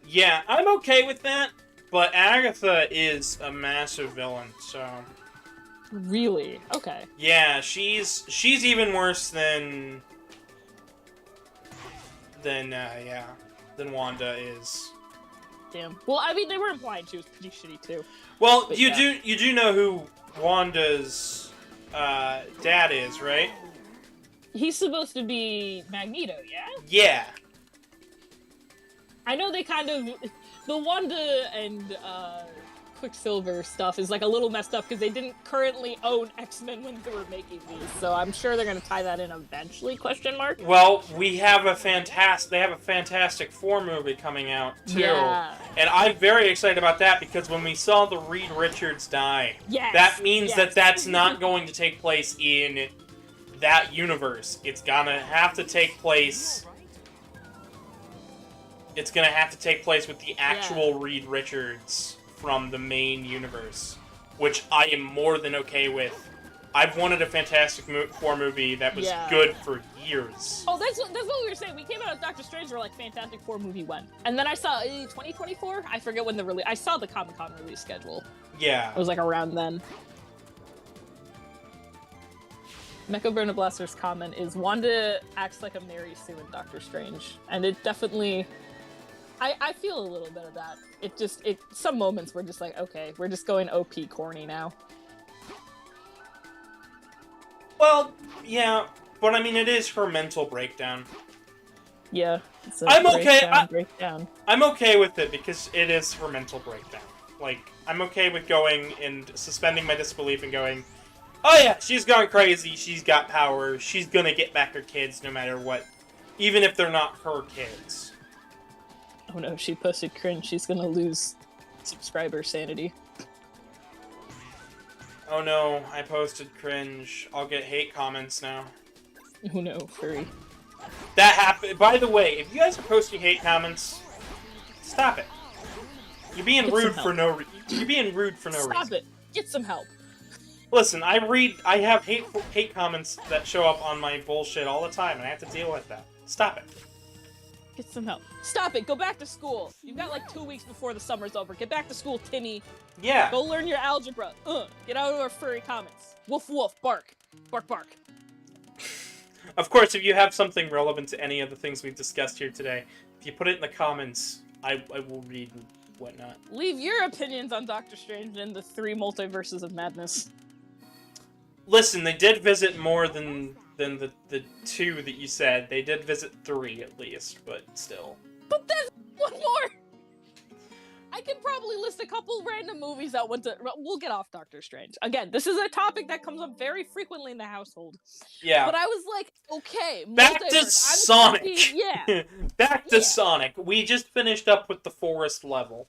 Yeah, I'm okay with that, but Agatha is a massive villain, so... Really? Okay. Yeah, she's even worse than Wanda is. Damn. Well, I mean, they were implying she was pretty shitty too. Well, but you do know who Wanda's dad is, right? He's supposed to be Magneto, yeah? Yeah. I know they kind of... The Wanda and Quicksilver stuff is, like, a little messed up because they didn't currently own X-Men when they were making these, so I'm sure they're going to tie that in eventually, question mark? Well, they have a Fantastic Four movie coming out, too. Yeah. And I'm very excited about that because when we saw the Reed Richards die, yes, that means that's not going to take place in that universe. It's gonna have to take place... It's gonna have to take place with the actual Reed Richards from the main universe, which I am more than okay with. I've wanted a Fantastic Four movie that was good for years. Oh, that's what we were saying. We came out of Doctor Strange, we were like, Fantastic Four movie when? And then I saw 2024? I forget when the release... I saw the Comic-Con release schedule. Yeah. It was like around then. Mecha Burner Blaster's comment is, Wanda acts like a Mary Sue in Doctor Strange. And it definitely... I feel a little bit of that. Some moments we're just like, okay, we're just going OP corny now. Well, yeah, but I mean, it is her mental breakdown. Yeah, it's a breakdown. I'm okay with it because it is her mental breakdown. Like, I'm okay with going and suspending my disbelief and going, oh yeah, she's gone crazy, she's got power, she's gonna get back her kids no matter what Even if they're not her kids. Oh no, she posted cringe. She's gonna lose subscriber sanity. Oh no, I posted cringe. I'll get hate comments now. Oh no, Furry. That happened. By the way, if you guys are posting hate comments, stop it. You're being rude for no reason. You're being rude for no reason. Stop it. Get some help. Listen, I have hate comments that show up on my bullshit all the time, and I have to deal with that. Stop it. Get some help. Stop it. Go back to school. You've got like 2 weeks before the summer's over. Get back to school, Timmy. Yeah. Go learn your algebra. Get out of our furry comments. Woof woof. Bark. Bark bark. Of course, if you have something relevant to any of the things we've discussed here today, if you put it in the comments, I will read and whatnot. Leave your opinions on Doctor Strange and the 3 multiverses of madness. Listen, they did visit more than the 2 that you said. They did visit 3 at least, but still. But there's one more! I can probably list a couple random movies that went to... We'll get off Doctor Strange. Again, this is a topic that comes up very frequently in the household. Yeah. But I was like, okay, back to Sonic! Yeah. Back to Sonic. We just finished up with the forest level.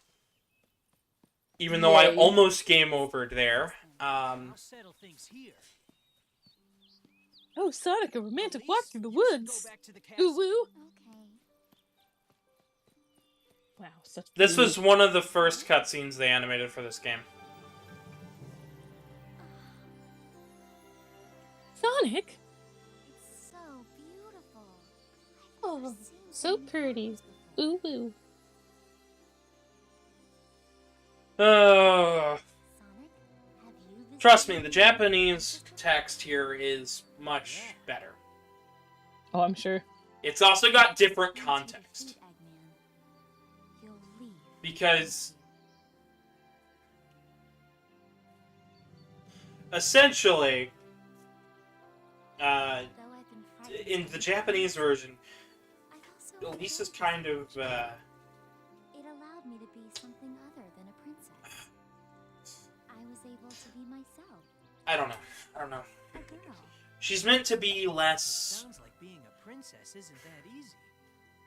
Even though I almost game overed there. I'll settle things here. Oh, Sonic, a romantic walk through the woods. Ooh woo. Okay. Wow, such This beauty. was one of the first cutscenes they animated for this game. Sonic? It's so beautiful. Oh, I've never seen so something like pretty. this before. Ooh woo. Uh, Sonic, have you visited trust me, the Japanese text here is much better. Oh, I'm sure. It's also got different Once you context. defeat Eggman, you'll leave. Because essentially, Though I've been frightened in of the it, Japanese version, I've also Lisa's learned kind of, it allowed me to be something other than a princess. I was able to be myself, I don't know. a girl. She's meant to be less Sounds like being a princess isn't that easy.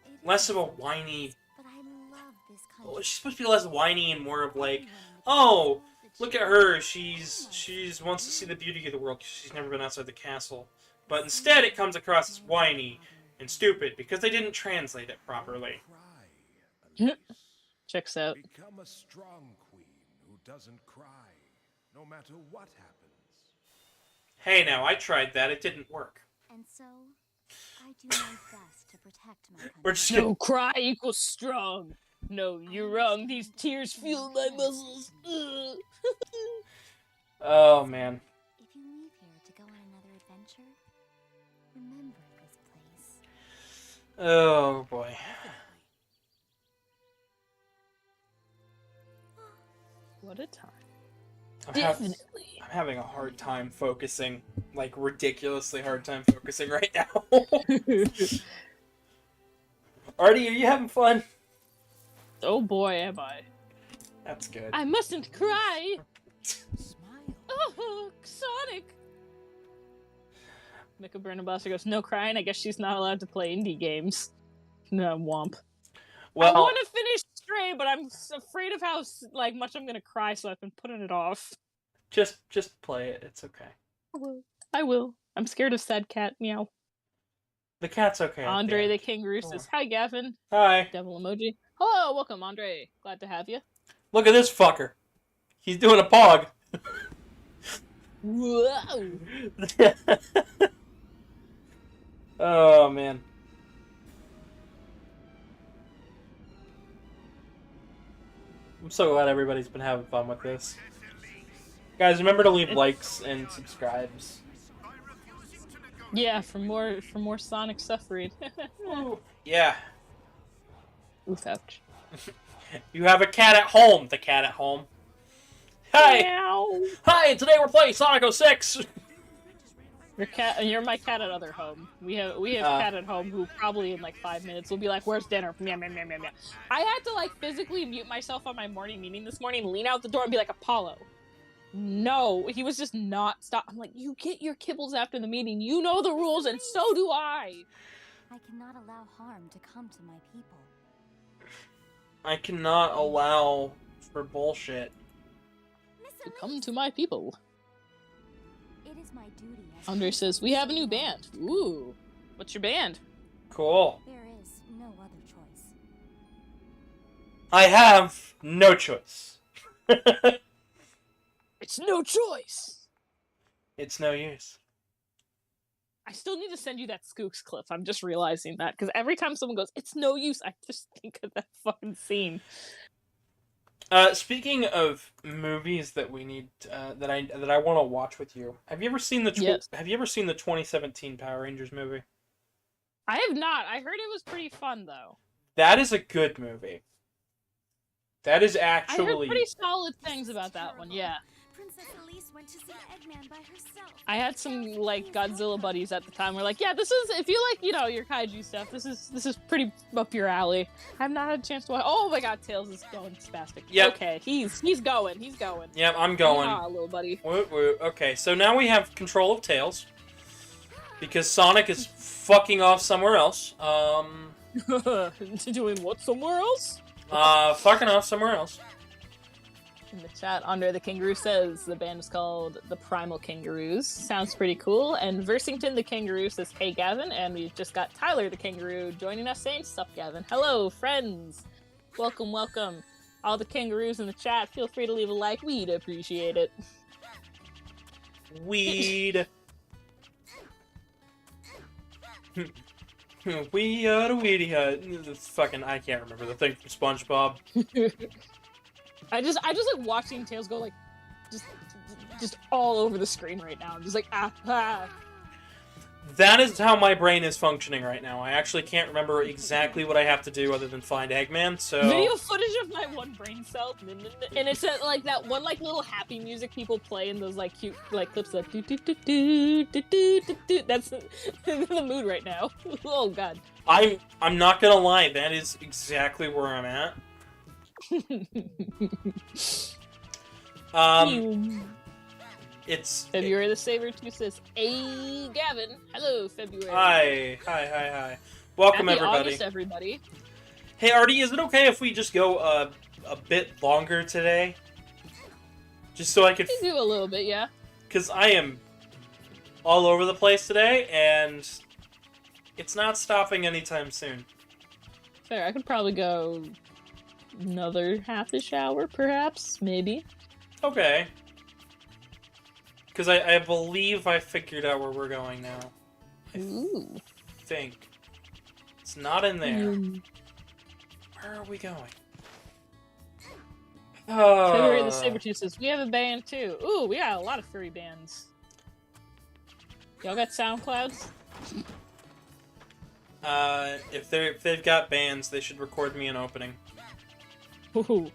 It of a is, whiny. but I love this Oh, country. she's supposed to be less whiny and more of like, Everyone oh, loves the look at children. her. She's wants to see the beauty of the world 'cause she's never been outside the castle. But instead, it comes across as whiny and stupid because they didn't translate it properly. Checks out. Become a strong queen who doesn't cry, no matter what happens. Hey, now I tried that. It didn't work. And so, I do my best to protect my country. We're just gonna No cry equals strong. No, you're wrong. These tears fuel my muscles. Ugh. Oh man. If you leave here to go on another adventure, remember this place. Oh boy. What a time. I'm having a hard time focusing, like ridiculously hard time focusing right now. Artie, are you having fun? Oh boy, am I. That's good. I mustn't cry. Smile. Oh, Sonic. Mika Brennan-Boster goes, no crying. I guess she's not allowed to play indie games. No, womp. I Well, want to finish Stray, but I'm afraid of how much I'm gonna cry, so I've been putting it off. just play it. It's okay. I will. I'm scared of sad cat. Meow. The cat's okay. at Andre the end. kangaroo says, hi, Gavin. Hi. Devil emoji. Hello, welcome, Andre. Glad to have you. Look at this fucker. He's doing a pog. Whoa. Oh man. I'm so glad everybody's been having fun with this. Guys, remember to leave likes and subscribes. Yeah, for more Sonic suffering. Yeah. Oof, ouch. You have a cat at home. The cat at home. Hi. Meow. Hi. Today we're playing Sonic 06. You're my cat at other home. We have cat at home who probably in like 5 minutes will be like, "Where's dinner?" Meow meow meow meow meow. I had to like physically mute myself on my morning meeting this morning, lean out the door, and be like, "Apollo." No, he was just not stop. I'm like, you get your kibbles after the meeting. You know the rules, and so do I. I cannot allow harm to come to my people. I cannot allow for bullshit. To come to my people. It is my duty as Andre says, we have a new band. Ooh. What's your band? Cool. There is no other choice. I have no choice. It's no choice. It's no use. I still need to send you that Skooks clip. I'm just realizing that. Because every time someone goes, it's no use, I just think of that fucking scene. Speaking of movies that we need that I want to watch with you, have you ever seen the Yes. Have you ever seen the 2017 Power Rangers movie? I have not. I heard it was pretty fun though. That is a good movie. That is I heard actually. pretty solid things about that one. Yeah. Princess Elise went to see Eggman by herself. I had some like Godzilla buddies at the time. We're like, yeah, this is if you like, your kaiju stuff. This is pretty up your alley. I've not had a chance to watch. Oh my god, Tails is going spastic. Yep. Okay, he's going. He's going. Yep, I'm going. Ah, little buddy. Woot woot. Okay, so now we have control of Tails. Because Sonic is fucking off somewhere else. Doing what somewhere else? Fucking off somewhere else. In the chat, Andre the Kangaroo says the band is called the Primal Kangaroos. Sounds pretty cool. And Versington the Kangaroo says, hey Gavin. And we've just got Tyler the Kangaroo joining us saying, sup Gavin. Hello, friends. Welcome, welcome. All the kangaroos in the chat, feel free to leave a like. We'd appreciate it. Weed. We are the Weedy Hut. Fucking, I can't remember the thing from SpongeBob. I just like watching Tails go like, just all over the screen right now. I'm just like, ah. That is how my brain is functioning right now. I actually can't remember exactly what I have to do other than find Eggman, so... Video footage of my one brain cell, and it's like that one like little happy music people play in those like cute like clips like do do do do do do do do. That's the mood right now. Oh god. I'm not gonna lie, that is exactly where I'm at. It's... February the Saber 2 says, hey, Gavin. Hello, February. Hi. Welcome, Happy everybody. August, everybody. Hey, Artie, is it okay if we just go a bit longer today? Just so I could... You do a little bit, yeah. Because I am all over the place today, and it's not stopping anytime soon. Fair, I could probably go another half-ish hour, perhaps, maybe. Okay. Because I believe I figured out where we're going now. Ooh. I think. It's not in there. Where are we going? February the Sabertooth says, we have a band too. Ooh, we got a lot of furry bands. Y'all got SoundClouds? If they've got bands, they should record me an opening. Ooh.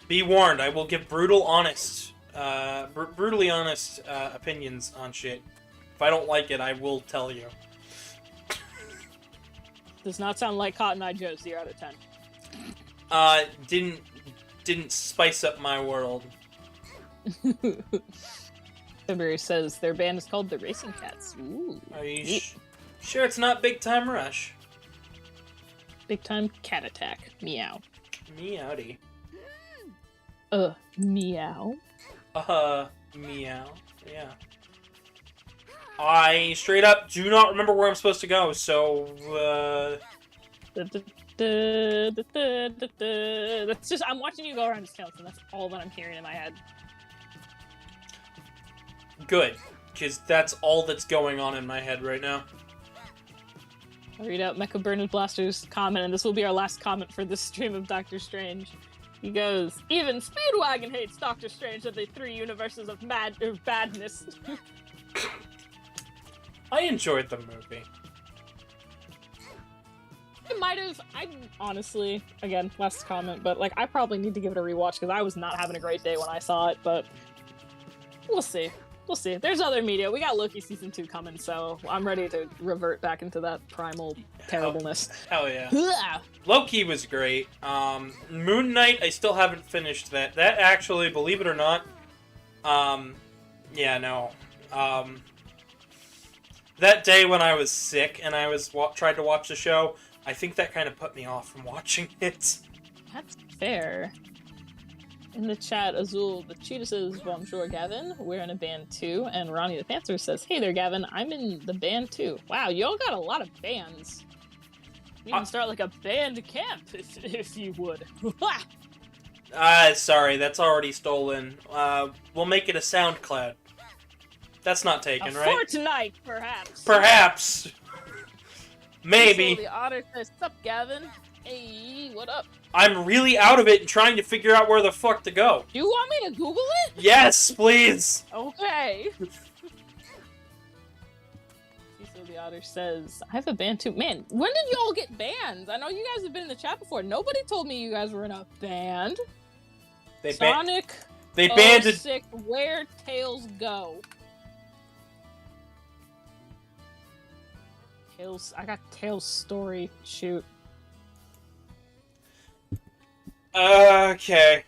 Be warned, I will give brutally honest opinions on shit. If I don't like it, I will tell you. Does not sound like Cotton Eye Joe, 0 out of 10. Didn't spice up my world. February says their band is called the Racing Cats. Ooh. Are you sure it's not Big Time Rush? Big Time Cat Attack. Meow. Meowdy. Meow. Meow. Yeah. I straight up do not remember where I'm supposed to go, so, That's just, I'm watching you go around this town, and that's all that I'm hearing in my head. Good, because that's all that's going on in my head right now. I'll read out Mecha Bernard Blaster's comment, and this will be our last comment for this stream of Doctor Strange. He goes, even Speedwagon hates Doctor Strange of the 3 universes of badness. I enjoyed the movie. I honestly, again, last comment, but like, I probably need to give it a rewatch because I was not having a great day when I saw it, but we'll see. We'll see. There's other media. We got Loki Season 2 coming, so I'm ready to revert back into that primal terribleness. Hell yeah. Loki was great. Moon Knight, I still haven't finished that. That actually, believe it or not, yeah, no. that day when I was sick and I was tried to watch the show, I think that kind of put me off from watching it. That's fair. In the chat, Azul the Cheetah says, Bonjour, Gavin. We're in a band too. And Ronnie the Panther says, hey there, Gavin. I'm in the band too. Wow, y'all got a lot of bands. You can start like a band camp if you would. Sorry, that's already stolen. We'll make it a SoundCloud. That's not taken, right? Fortnite, perhaps. Perhaps. Maybe. So the otter says, sup, Gavin? Hey, what up? I'm really out of it and trying to figure out where the fuck to go. Do you want me to Google it? Yes, please. Okay. So the otter says, I have a band too. Man, when did y'all get bands? I know you guys have been in the chat before. Nobody told me you guys were in a band. Sonic. They banded. Sick. Where Tails go? Tails. I got Tails' story. Shoot. Okay.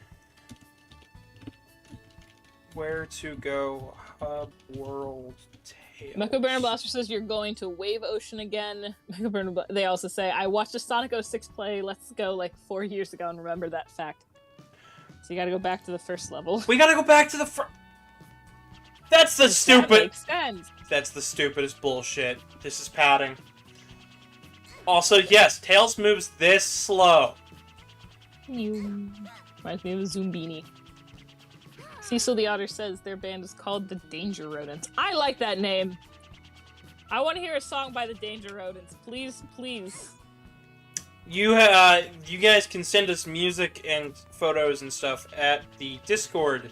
Where to go? Hub World Tails. Mecha Burner Blaster says you're going to Wave Ocean again. Mecha Burner they also say, I watched a Sonic 06 play Let's Go like 4 years ago and remember that fact. So you gotta go back to the first level. We gotta go back to the first. That's the stupid. That makes sense. That's the stupidest bullshit. This is padding. Also, yes, Tails moves this slow. Reminds me of a Zoombini. Cecil the Otter says their band is called the Danger Rodents. I like that name. I want to hear a song by the Danger Rodents. Please, please. You guys can send us music and photos and stuff at the Discord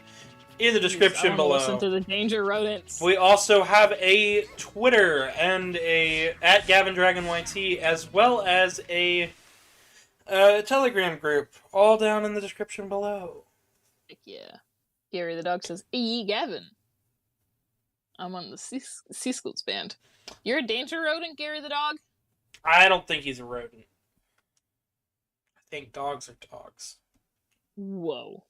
in the description below. Listen to the Danger Rodents. We also have a Twitter and a @GavinDragonYT, as well as a Telegram group, all down in the description below. Heck yeah. Gary the dog says, "Hey, Gavin. I'm on the Seaskulls band. You're a danger rodent, Gary the dog?" I don't think he's a rodent. I think dogs are dogs. Whoa.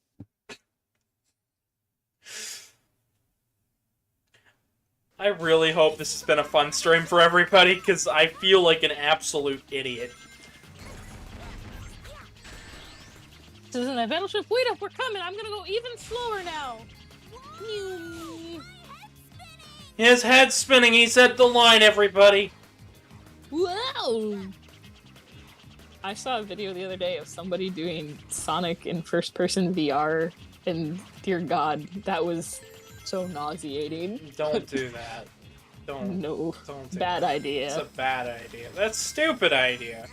I really hope this has been a fun stream for everybody, because I feel like an absolute idiot. This isn't a battleship. Wait up, we're coming. I'm gonna go even slower now. His head's spinning. He said the line, everybody. Wow. I saw a video the other day of somebody doing Sonic in first-person VR, and dear God, that was so nauseating. Don't do that. Don't. No. Don't do bad that. idea. It's a bad idea. That's a stupid idea.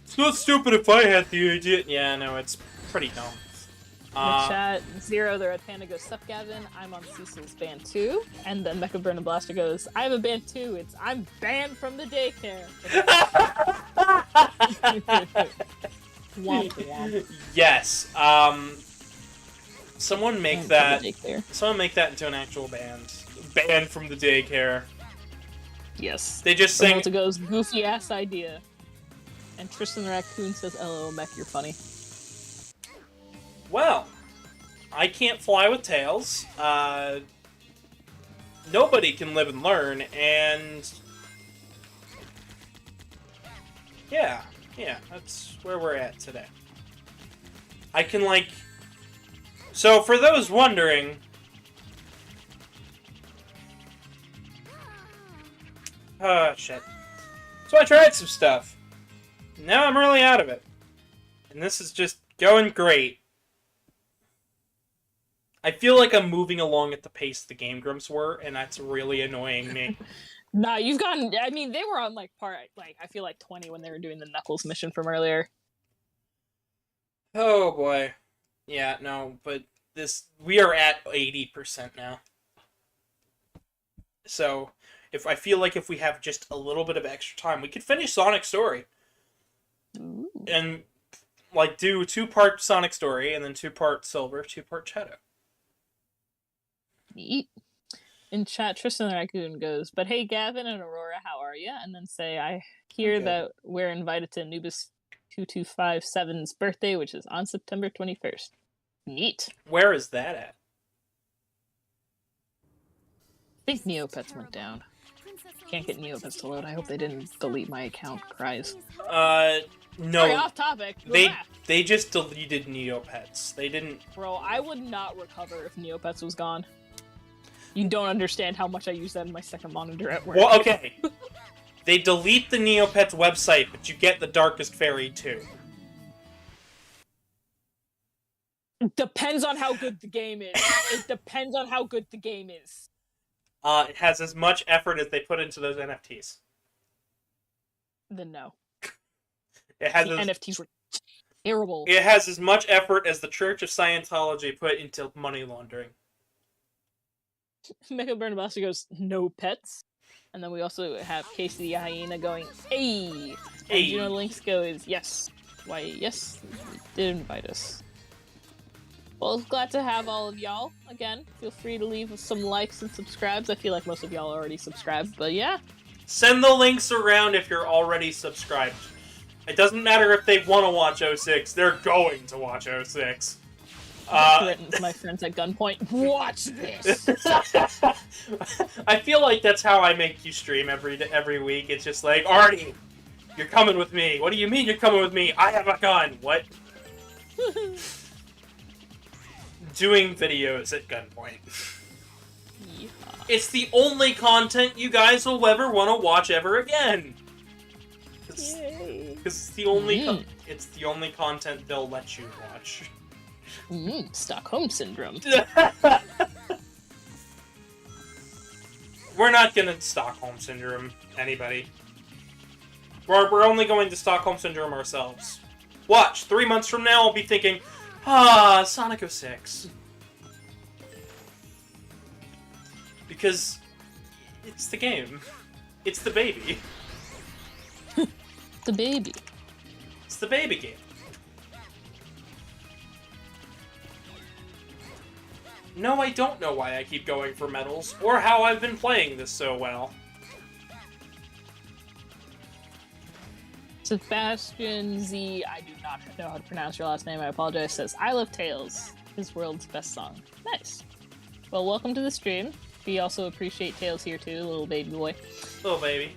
It's not stupid if I had the idea. Yeah, no, it's pretty dumb. In the chat, Zero the Red Panda goes, "Sup, Gavin? I'm on Cecil's band too." And then Mecha Burner Blaster goes, "I have a band too. I'm banned from the daycare." Womp womp. Yes. Someone make that. Someone make that into an actual band. Banned from the daycare. Yes. They just sing. It goes, "Goofy ass idea." And Tristan the Raccoon says, "LOL, Mech, you're funny." Well, I can't fly with Tails. Nobody can live and learn, and yeah, that's where we're at today. I can, like... So, for those wondering... shit. So I tried some stuff. Now I'm really out of it. And this is just going great. I feel like I'm moving along at the pace the Game Grumps were, and that's really annoying me. Nah, you've gotten... I mean, they were on, like, I feel like 20 when they were doing the Knuckles mission from earlier. Oh, boy. Yeah, no, but we are at 80% now. So, I feel like if we have just a little bit of extra time, we could finish Sonic Story. Ooh. And, like, do 2-part Sonic Story, and then 2-part Silver, 2-part Shadow. Neat. In chat, Tristan the Raccoon goes, "But hey, Gavin and Aurora, how are ya?" And then say, "I hear that we're invited to Anubis 2257's birthday, which is on September 21st. Neat. Where is that at? I think Neopets went down. Can't get Neopets to load. I hope they didn't delete my account. Cries. Sorry, No. off topic. Go back. They just deleted Neopets. They didn't... Bro, I would not recover if Neopets was gone. You don't understand how much I use that in my second monitor at work. Well, okay. They delete the Neopets website, but you get the Darkest Fairy too. Depends on how good the game is. It depends on how good the game is. It has as much effort as they put into those NFTs. Then no. It has NFTs were terrible. It has as much effort as the Church of Scientology put into money laundering. Mecha Bernabasi goes, no pets. And then we also have Casey the Hyena going, hey! And Juno Lynx goes, yes. Why, yes, they did invite us. Well, glad to have all of y'all. Again, feel free to leave some likes and subscribes. I feel like most of y'all already subscribed, but yeah. Send the links around if you're already subscribed. It doesn't matter if they want to watch 06, they're going to watch 06. Threatened my friends at gunpoint. Watch this! I feel like that's how I make you stream every week. It's just like, Artie, you're coming with me. What do you mean you're coming with me? I have a gun. What? Doing videos at gunpoint. Yeah. It's the only content you guys will ever want to watch ever again. Yay. Because it's the only it's the only content they'll let you watch. Stockholm Syndrome. We're not gonna Stockholm Syndrome anybody. We're only going to Stockholm Syndrome ourselves. Watch, 3 months from now I'll be thinking, Sonic 06. Because it's the game. It's the baby. The baby. It's the baby game. No, I don't know why I keep going for medals, or how I've been playing this so well. Sebastian Z, I do not know how to pronounce your last name, I apologize, says, I love Tails, his world's best song. Nice. Well, welcome to the stream. We also appreciate Tails here too, little baby boy. Little baby.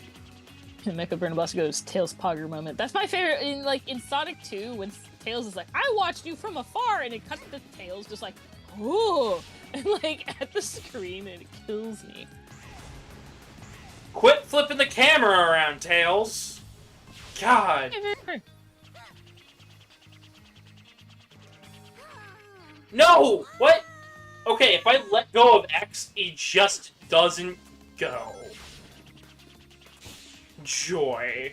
And Mecha Bernabas goes, Tails Pogger moment. That's my favorite, in Sonic 2, when Tails is like, I watched you from afar, and it cuts to Tails just like, ooh, and like at the screen, and it kills me. Quit flipping the camera around, Tails. God. No! What? Okay, if I let go of X, he just doesn't go. Joy.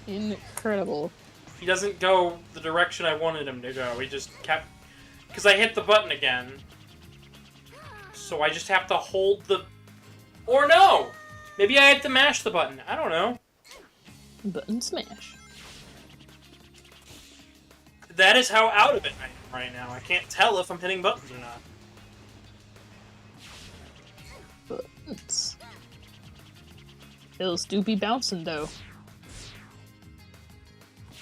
Incredible. He doesn't go the direction I wanted him to go. He just kept... Because I hit the button again. So I just have to hold the... Or no! Maybe I have to mash the button. I don't know. Button smash. That is how out of it I am right now. I can't tell if I'm hitting buttons or not. Buttons. Hills do be bouncing, though.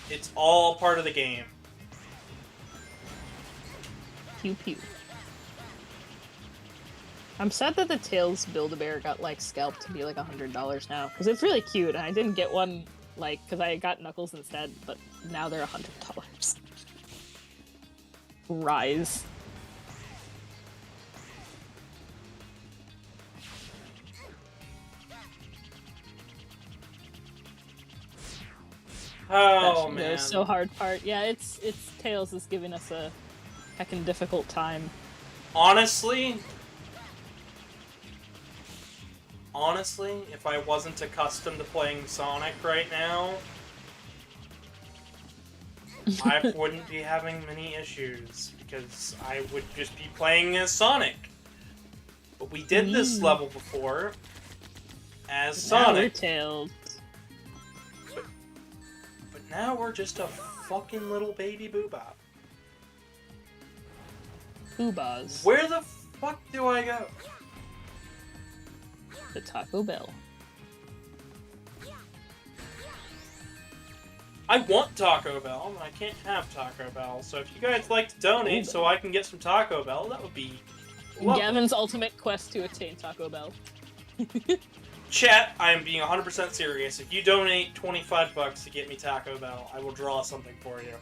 It's all part of the game. Pew pew. I'm sad that the Tails Build-A-Bear got, like, scalped to be, like, $100 now. Because it's really cute, and I didn't get one, like, because I got Knuckles instead, but now they're $100. Rise. Oh, man. The so hard part. Yeah, it's Tails is giving us a heckin' difficult time. Honestly, if I wasn't accustomed to playing Sonic right now, I wouldn't be having many issues, because I would just be playing as Sonic. But we did this level before as Sonic. Now we're Tails. But now we're just a fucking little baby boobah. Boobas. Where the fuck do I go? The Taco Bell. I want Taco Bell, but I can't have Taco Bell. So if you guys like to donate so I can get some Taco Bell, that would be Lovely. Gavin's ultimate quest to attain Taco Bell. Chat, I am being 100% serious. If you donate $25 to get me Taco Bell, I will draw something for you.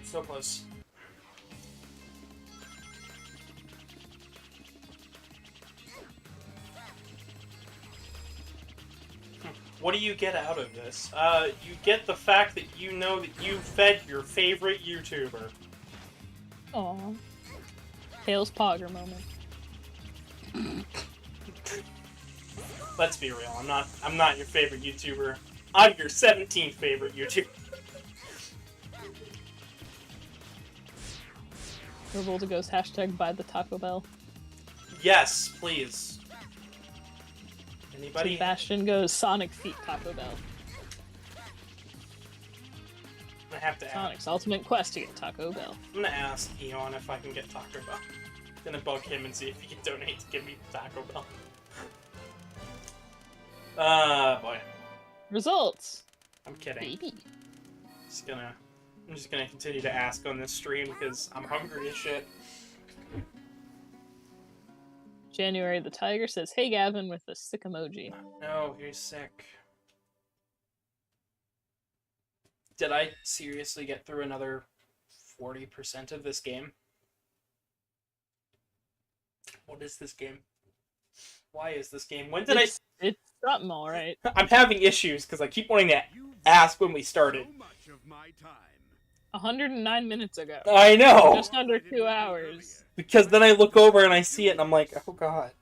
So close. What do you get out of this? You get the fact that you know that you fed your favorite YouTuber. Aw. Tails Pogger moment. Let's be real. I'm not your favorite YouTuber. I'm your 17th favorite YouTuber. Revolta goes hashtag buy the Taco Bell. Yes, please. Anybody? Sebastian goes Sonic feet Taco Bell. I have to ask. Sonic's ultimate quest to get Taco Bell. I'm gonna ask Eon if I can get Taco Bell. I'm gonna bug him and see if he can donate to give me Taco Bell. Boy. Results. I'm kidding. Baby. I'm just gonna continue to ask on this stream because I'm hungry as shit. January the Tiger says, "Hey Gavin," with a sick emoji. No, he's sick. Did I seriously get through another 40% of this game? What is this game? Why is this game? When did It's something, alright. I'm having issues because I keep wanting to ask when we started. 109 minutes ago. I know! Just under 2 hours. Because then I look over and I see it and I'm like, oh god.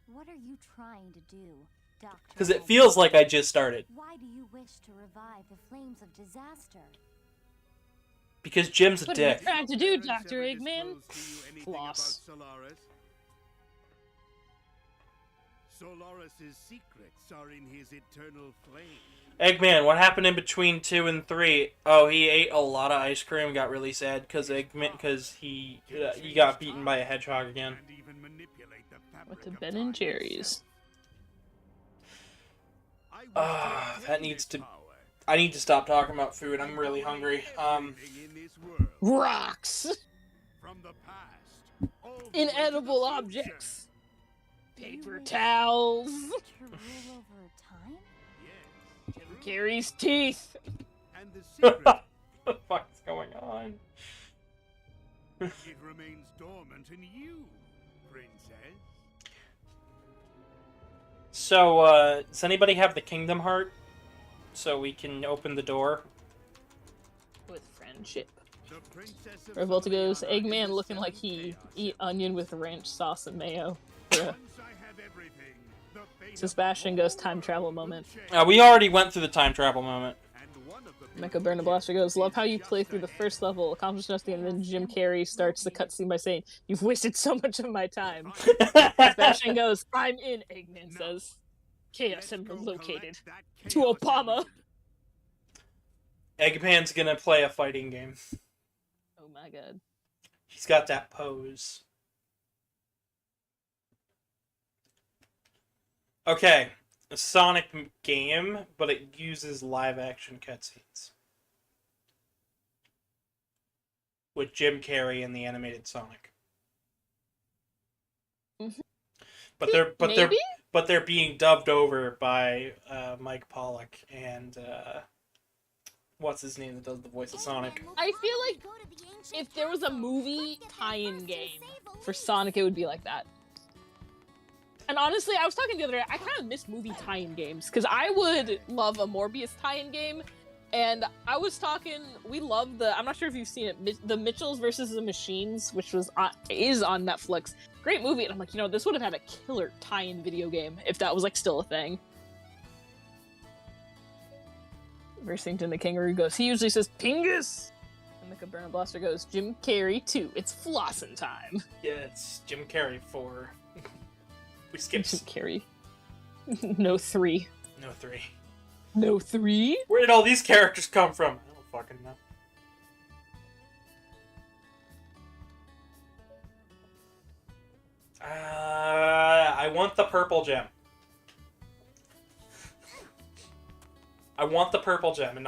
What are you trying to do, Dr. Because it feels like I just started. Why do you wish to revive the flames of disaster? Because Jim's a What are you dick. trying to do, Dr. Eggman? Floss. Solaris's secrets are in his eternal flame. Eggman, what happened in between 2 and 3? Oh, he ate a lot of ice cream, got really sad because he got beaten by a hedgehog again. With the Ben and Jerry's. That needs to... I need to stop talking about food. I'm really hungry. Rocks! Inedible objects! Paper towels! To rule over time? Jim Carrey's teeth! And the secret, What the fuck's going on? it remains dormant in you, princess. So, does anybody have the Kingdom Heart? So we can open the door? With friendship. The princess of Revolta goes, Solaria Eggman is looking like he eat onion with ranch sauce and mayo. Bruh. Once I have everything, the fate of Sebastian the goes whole time travel world moment. will change. We already went through the time travel moment. And one of the Mecha Burner Blaster goes, love how you play through the first level, accomplish nothing, and then Jim Carrey starts the cutscene by saying, "You've wasted so much of my time." Sebastian goes, "I'm in," Eggman says. Chaos Emerald Let's go located. collect that To chaos Obama. emerald. Eggman's gonna play a fighting game. Oh my god. He's got that pose. Okay, a Sonic game, but it uses live-action cutscenes. With Jim Carrey and the animated Sonic. Mhm. But they're being dubbed over by Mike Pollock and what's his name that does the voice of Sonic? I feel like if there was a movie tie-in game for Sonic, it would be like that. And honestly, I was talking the other day, I kind of miss movie tie-in games, because I would love a Morbius tie-in game, and I was talking, we love I'm not sure if you've seen it, the Mitchells versus the Machines, which is on Netflix. Great movie, and I'm like, this would have had a killer tie-in video game, if that was, like, still a thing. Versington the Kangaroo goes, he usually says, Pingus! And the Cabernet Blaster goes, Jim Carrey 2, it's flossin' time. Yeah, it's Jim Carrey 4. We skipped. Jim Carrey. No 3. No 3. No 3? Where did all these characters come from? I don't fucking know. I want the purple gem. I want the purple gem, and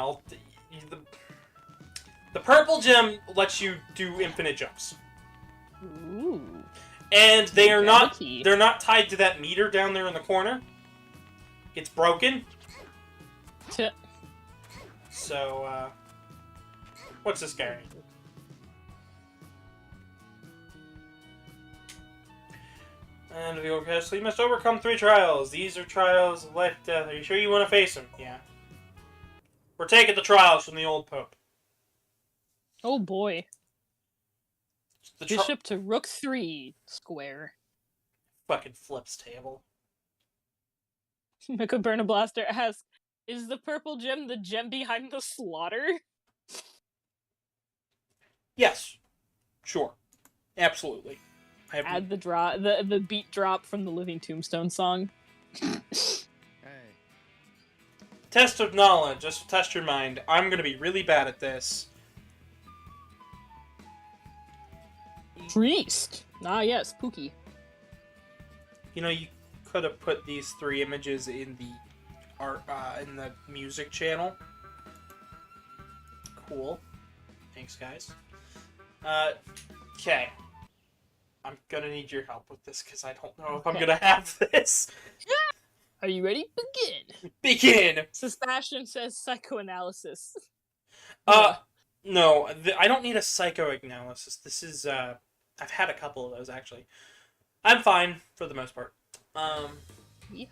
the purple gem lets you do infinite jumps. Ooh. And they are not Gravity. they're not tied to that meter down there in the corner. It's broken. T- So what's this guy? And the orchestra, you must overcome 3 trials. These are trials of life, death. Are you sure you want to face them? Yeah. We're taking the trials from the old Pope. oh boy. The Bishop to rook 3 square. fucking flips table. Mikaburna Blaster asks, is the purple gem the gem behind the slaughter? Yes. Sure. Absolutely. I have Add the drop, the beat drop from the Living Tombstone song. Hey, Test of knowledge. Just test your mind. I'm gonna be really bad at this. Priest. Ah yes, Pookie. You know, you could have put these 3 images in the art, in the music channel. Cool. Thanks, guys. Okay. I'm gonna need your help with this, because I don't know if I'm gonna have this. Are you ready? Begin. Begin! Sebastian says psychoanalysis. No, I don't need a psychoanalysis. This is, I've had a couple of those, actually. I'm fine, for the most part. Yeah.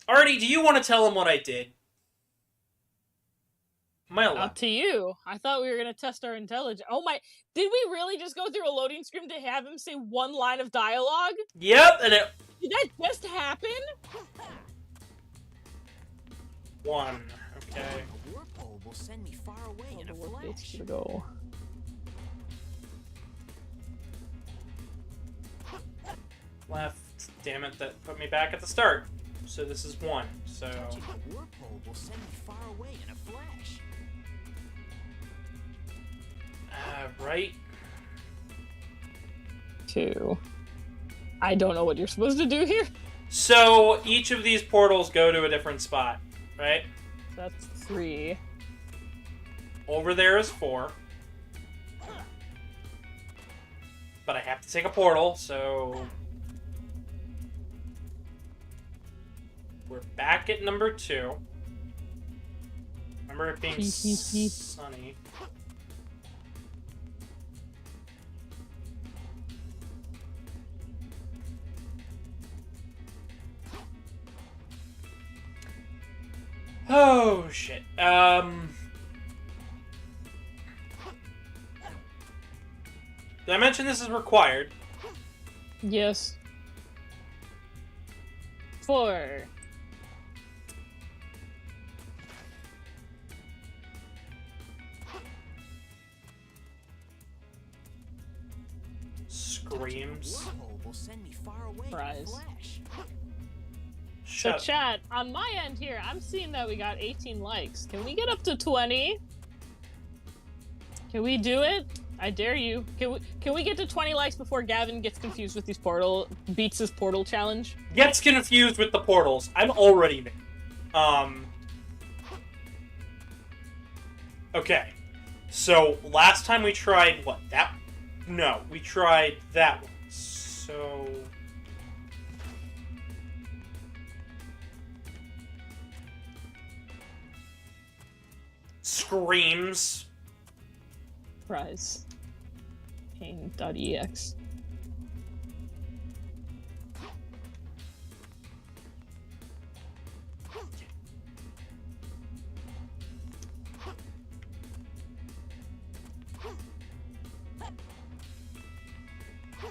Artie, do you want to tell him what I did? Am I allowed? Up to you. I thought we were gonna test our intelligence. Oh my! Did we really just go through a loading screen to have him say 1 line of dialogue? Yep, and it... Did that just happen? 1. Okay. a warpole will send me far away in a flash. To go. Left. Damn it, that put me back at the start. So this is 1, so... Touching a warpole will send me far away in a flash. Right. 2. I don't know what you're supposed to do here. So, each of these portals go to a different spot, right? That's 3. Over there is 4. But I have to take a portal, so... We're back at number 2. Remember it being sunny. Oh, shit. Did I mention this is required? Yes. 4. Screams. Warpole will send me far away in a Fries. flash. So Shut chat, on my end here, I'm seeing that we got 18 likes. Can we get up to 20? Can we do it? I dare you. Can we get to 20 likes before Gavin gets confused with beats his portal challenge? Gets confused with the portals. I'm already there. Okay. So, last time we tried what? No, we tried that one. So... Screams. Prize. Pain.ex.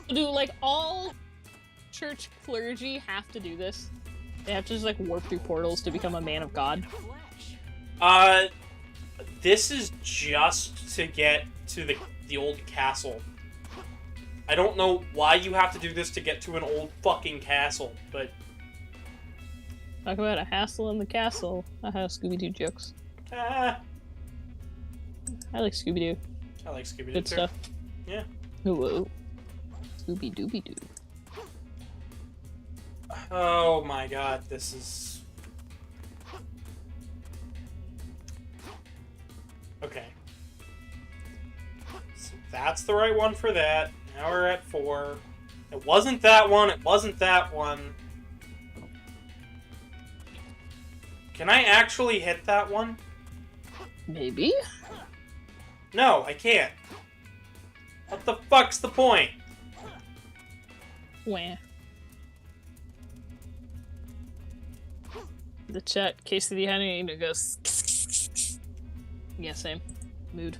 Do, like, all church clergy have to do this? They have to just, like, warp through portals to become a man of God? Flash. This is just to get to the old castle. I don't know why you have to do this to get to an old fucking castle, but... Talk about a hassle in the castle. Haha, Scooby-Doo jokes. I I like Scooby-Doo. like Scooby-Doo Good too. stuff. Yeah. Whoa. Scooby-Dooby-Doo. Oh my god, this is Okay. So that's the right one for that. Now we're at 4. It wasn't that one. It wasn't that one. Can I actually hit that one? Maybe? No, I can't. What the fuck's the point? Wah. The chat, Casey the Honey, goes. Yeah, same. Mood.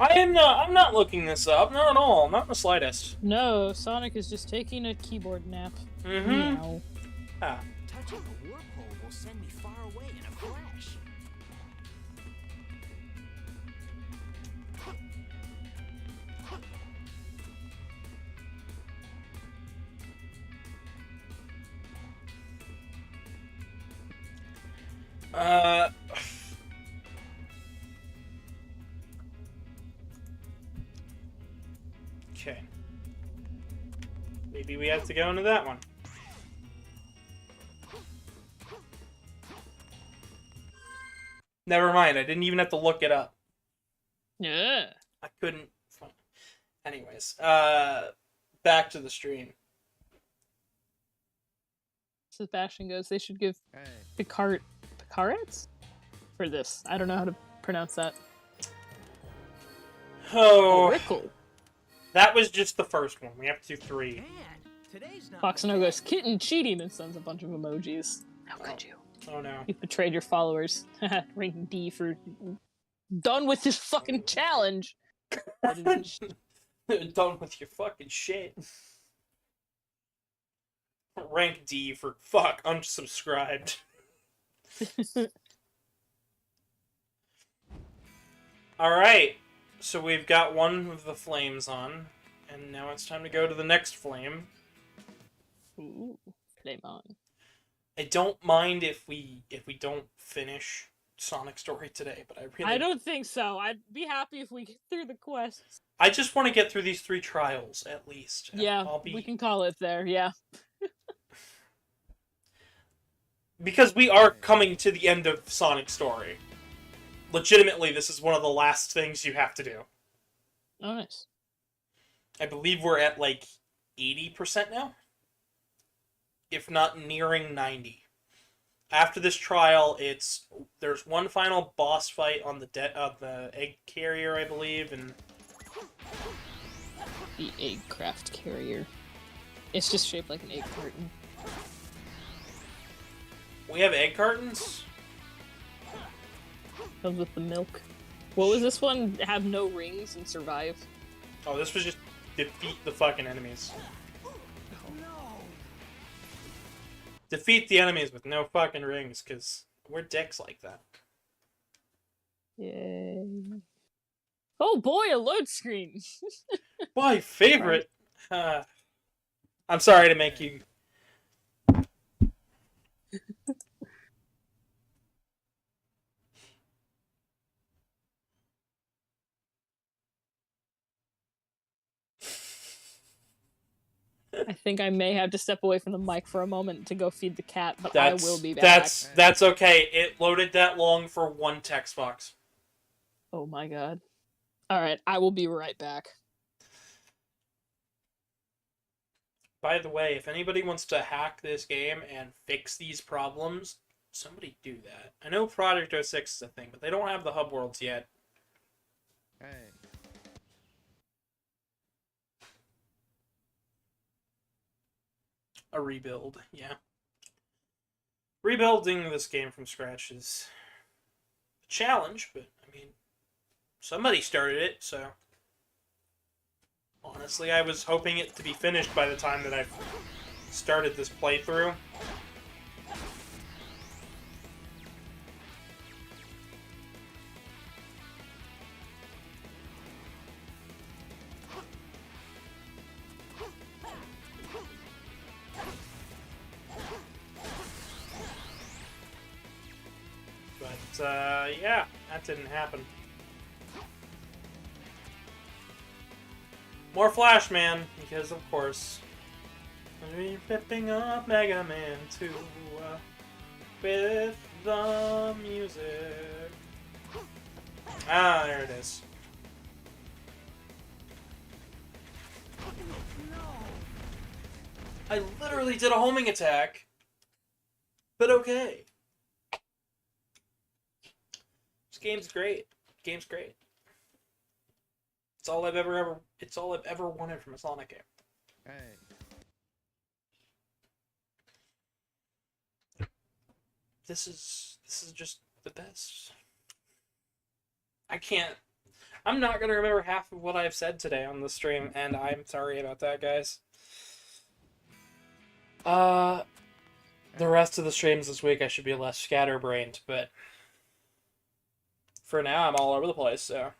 I'm not looking this up. Not at all. Not in the slightest. No, Sonic is just taking a keyboard nap. Mm-hmm. Meow. Ah. Touching a warp hole will send me far away in a flash. Okay. Maybe we have to go into that one. Never mind, I didn't even have to look it up. Yeah. I couldn't find... Anyways, back to the stream. Sebastian goes, they should give Picarets? For this. I don't know how to pronounce that. Oh, Rickle. that was just the first one. We have to do 3. Man, today's not Foxano goes, kitten cheating, and sends a bunch of emojis. How could you? Oh no. You betrayed your followers. Rank D for done with this fucking challenge. Done with your fucking shit. Rank D for fuck, unsubscribed. Alright, so we've got one of the flames on, and now it's time to go to the next flame. Ooh, flame on. I don't mind if we don't finish Sonic Story today, but I don't think so. I'd be happy if we get through the quests. I just want to get through these 3 trials at least. Yeah, we can call it there, yeah. Because we are coming to the end of Sonic Story. Legitimately, this is one of the last things you have to do. Oh, nice. I believe we're at like 80% now, if not nearing 90. After this trial, there's one final boss fight on the egg carrier, I believe, and The egg craft carrier. It's just shaped like an egg carton. we have egg cartons. Comes with the milk. What was this one? Have no rings and survive? Oh, this was just defeat the fucking enemies. Defeat the enemies with no fucking rings, because we're dicks like that. Yay. Oh boy, a load screen! My favorite! I'm sorry to make you... I think I may have to step away from the mic for a moment to go feed the cat, but I will be back. That's okay. It loaded that long for one text box. Oh my god. Alright, I will be right back. By the way, if anybody wants to hack this game and fix these problems, somebody do that. I know Project 06 is a thing, but they don't have the hub worlds yet. Hey. A rebuild, yeah. Rebuilding this game from scratch is a challenge, but, I mean, somebody started it, so... Honestly, I was hoping it to be finished by the time that I started this playthrough. But, yeah, that didn't happen. More Flash Man, because of course, we're ripping up Mega Man 2. with the music. Ah, there it is. I literally did a homing attack. But okay. This game's great. Game's great. It's all I've ever wanted from a Sonic game. Hey. This is just the best. I'm not gonna remember half of what I've said today on the stream, and I'm sorry about that, guys. The rest of the streams this week I should be less scatterbrained, but for now I'm all over the place, so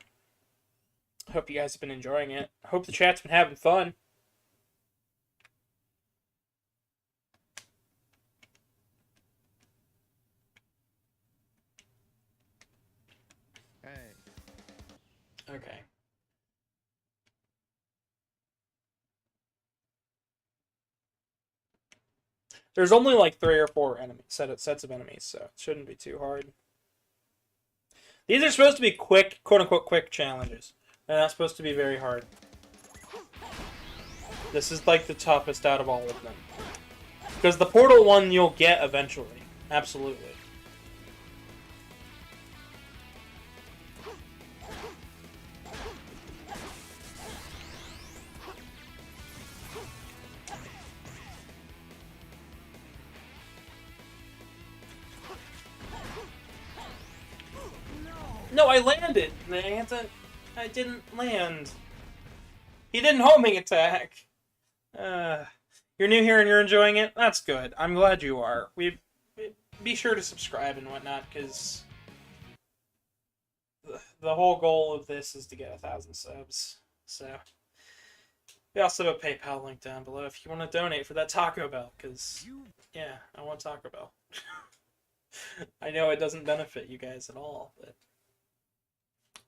hope you guys have been enjoying it. Hope the chat's been having fun. Hey. Okay. There's only like 3 or 4 sets of enemies, so it shouldn't be too hard. These are supposed to be quick, quote-unquote, quick challenges. They're not supposed to be very hard. This is like the toughest out of all of them. Because the Portal one you'll get eventually. Absolutely. No, I landed! I didn't land. He didn't homing attack. You're new here and you're enjoying it? That's good. I'm glad you are. Be sure to subscribe and whatnot, because the whole goal of this is to get 1,000 subs. So, we also have a PayPal link down below if you want to donate for that Taco Bell, because, yeah, I want Taco Bell. I know it doesn't benefit you guys at all, but...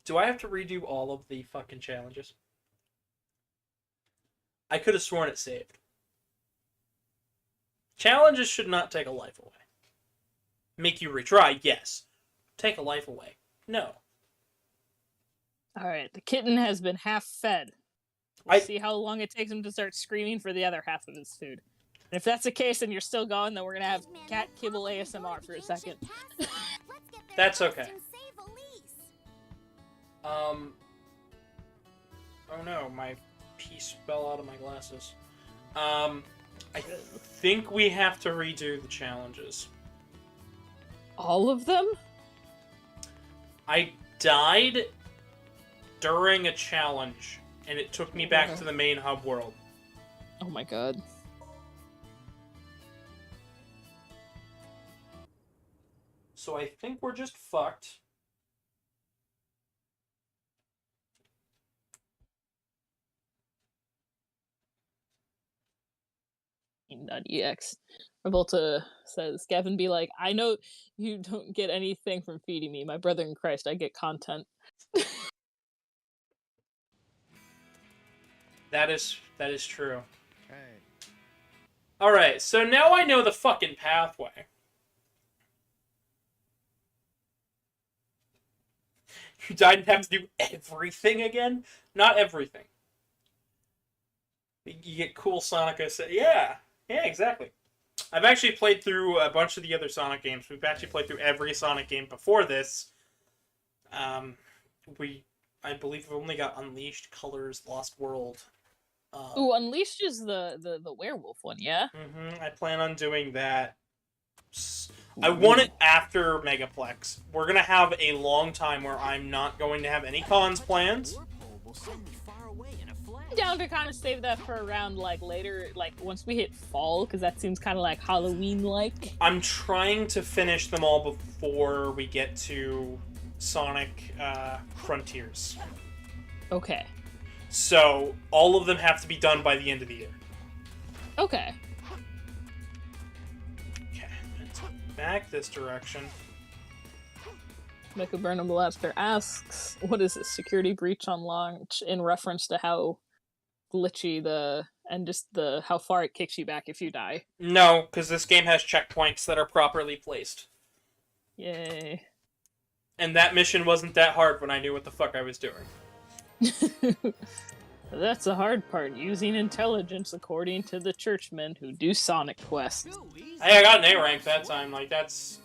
Do I have to redo all of the fucking challenges? I could have sworn it saved. Challenges should not take a life away. Make you retry, yes. Take a life away, no. Alright, the kitten has been half fed. We'll see how long it takes him to start screaming for the other half of his food. And if that's the case and you're still going, then we're gonna have cat kibble ASMR for a second. That's okay. Oh no, my piece fell out of my glasses. I think we have to redo the challenges. All of them? I died during a challenge, and it took me back to the main hub world. Oh my god. So I think we're just fucked. .ex. Revolta says, Gavin be like, I know you don't get anything from feeding me. My brother in Christ, I get content. That is true. Hey. Alright, so now I know the fucking pathway. You died and have to do everything again? Not everything. You get cool Sonic. Yeah, exactly. I've actually played through a bunch of the other Sonic games. We've actually played through every Sonic game before this. I believe we've only got Unleashed, Colors, Lost World. Ooh, Unleashed is the werewolf one, yeah? Mm-hmm. I plan on doing that. I want it after Megaplex. We're gonna have a long time where I'm not going to have any cons planned. I'm down to kind of save that for around, like, later, like, once we hit fall, because that seems kind of, like, Halloween-like. I'm trying to finish them all before we get to Sonic Frontiers. Okay. So, all of them have to be done by the end of the year. Okay. Okay, let's go back this direction. Mecha Burnham Blaster asks, what is this, security breach on launch, in reference to how glitchy the and just the how far it kicks you back if you die. No, because this game has checkpoints that are properly placed. Yay. And that mission wasn't that hard when I knew what the fuck I was doing. That's the hard part, using intelligence according to the churchmen who do Sonic quests. Hey, I got an A rank that time. Like, that's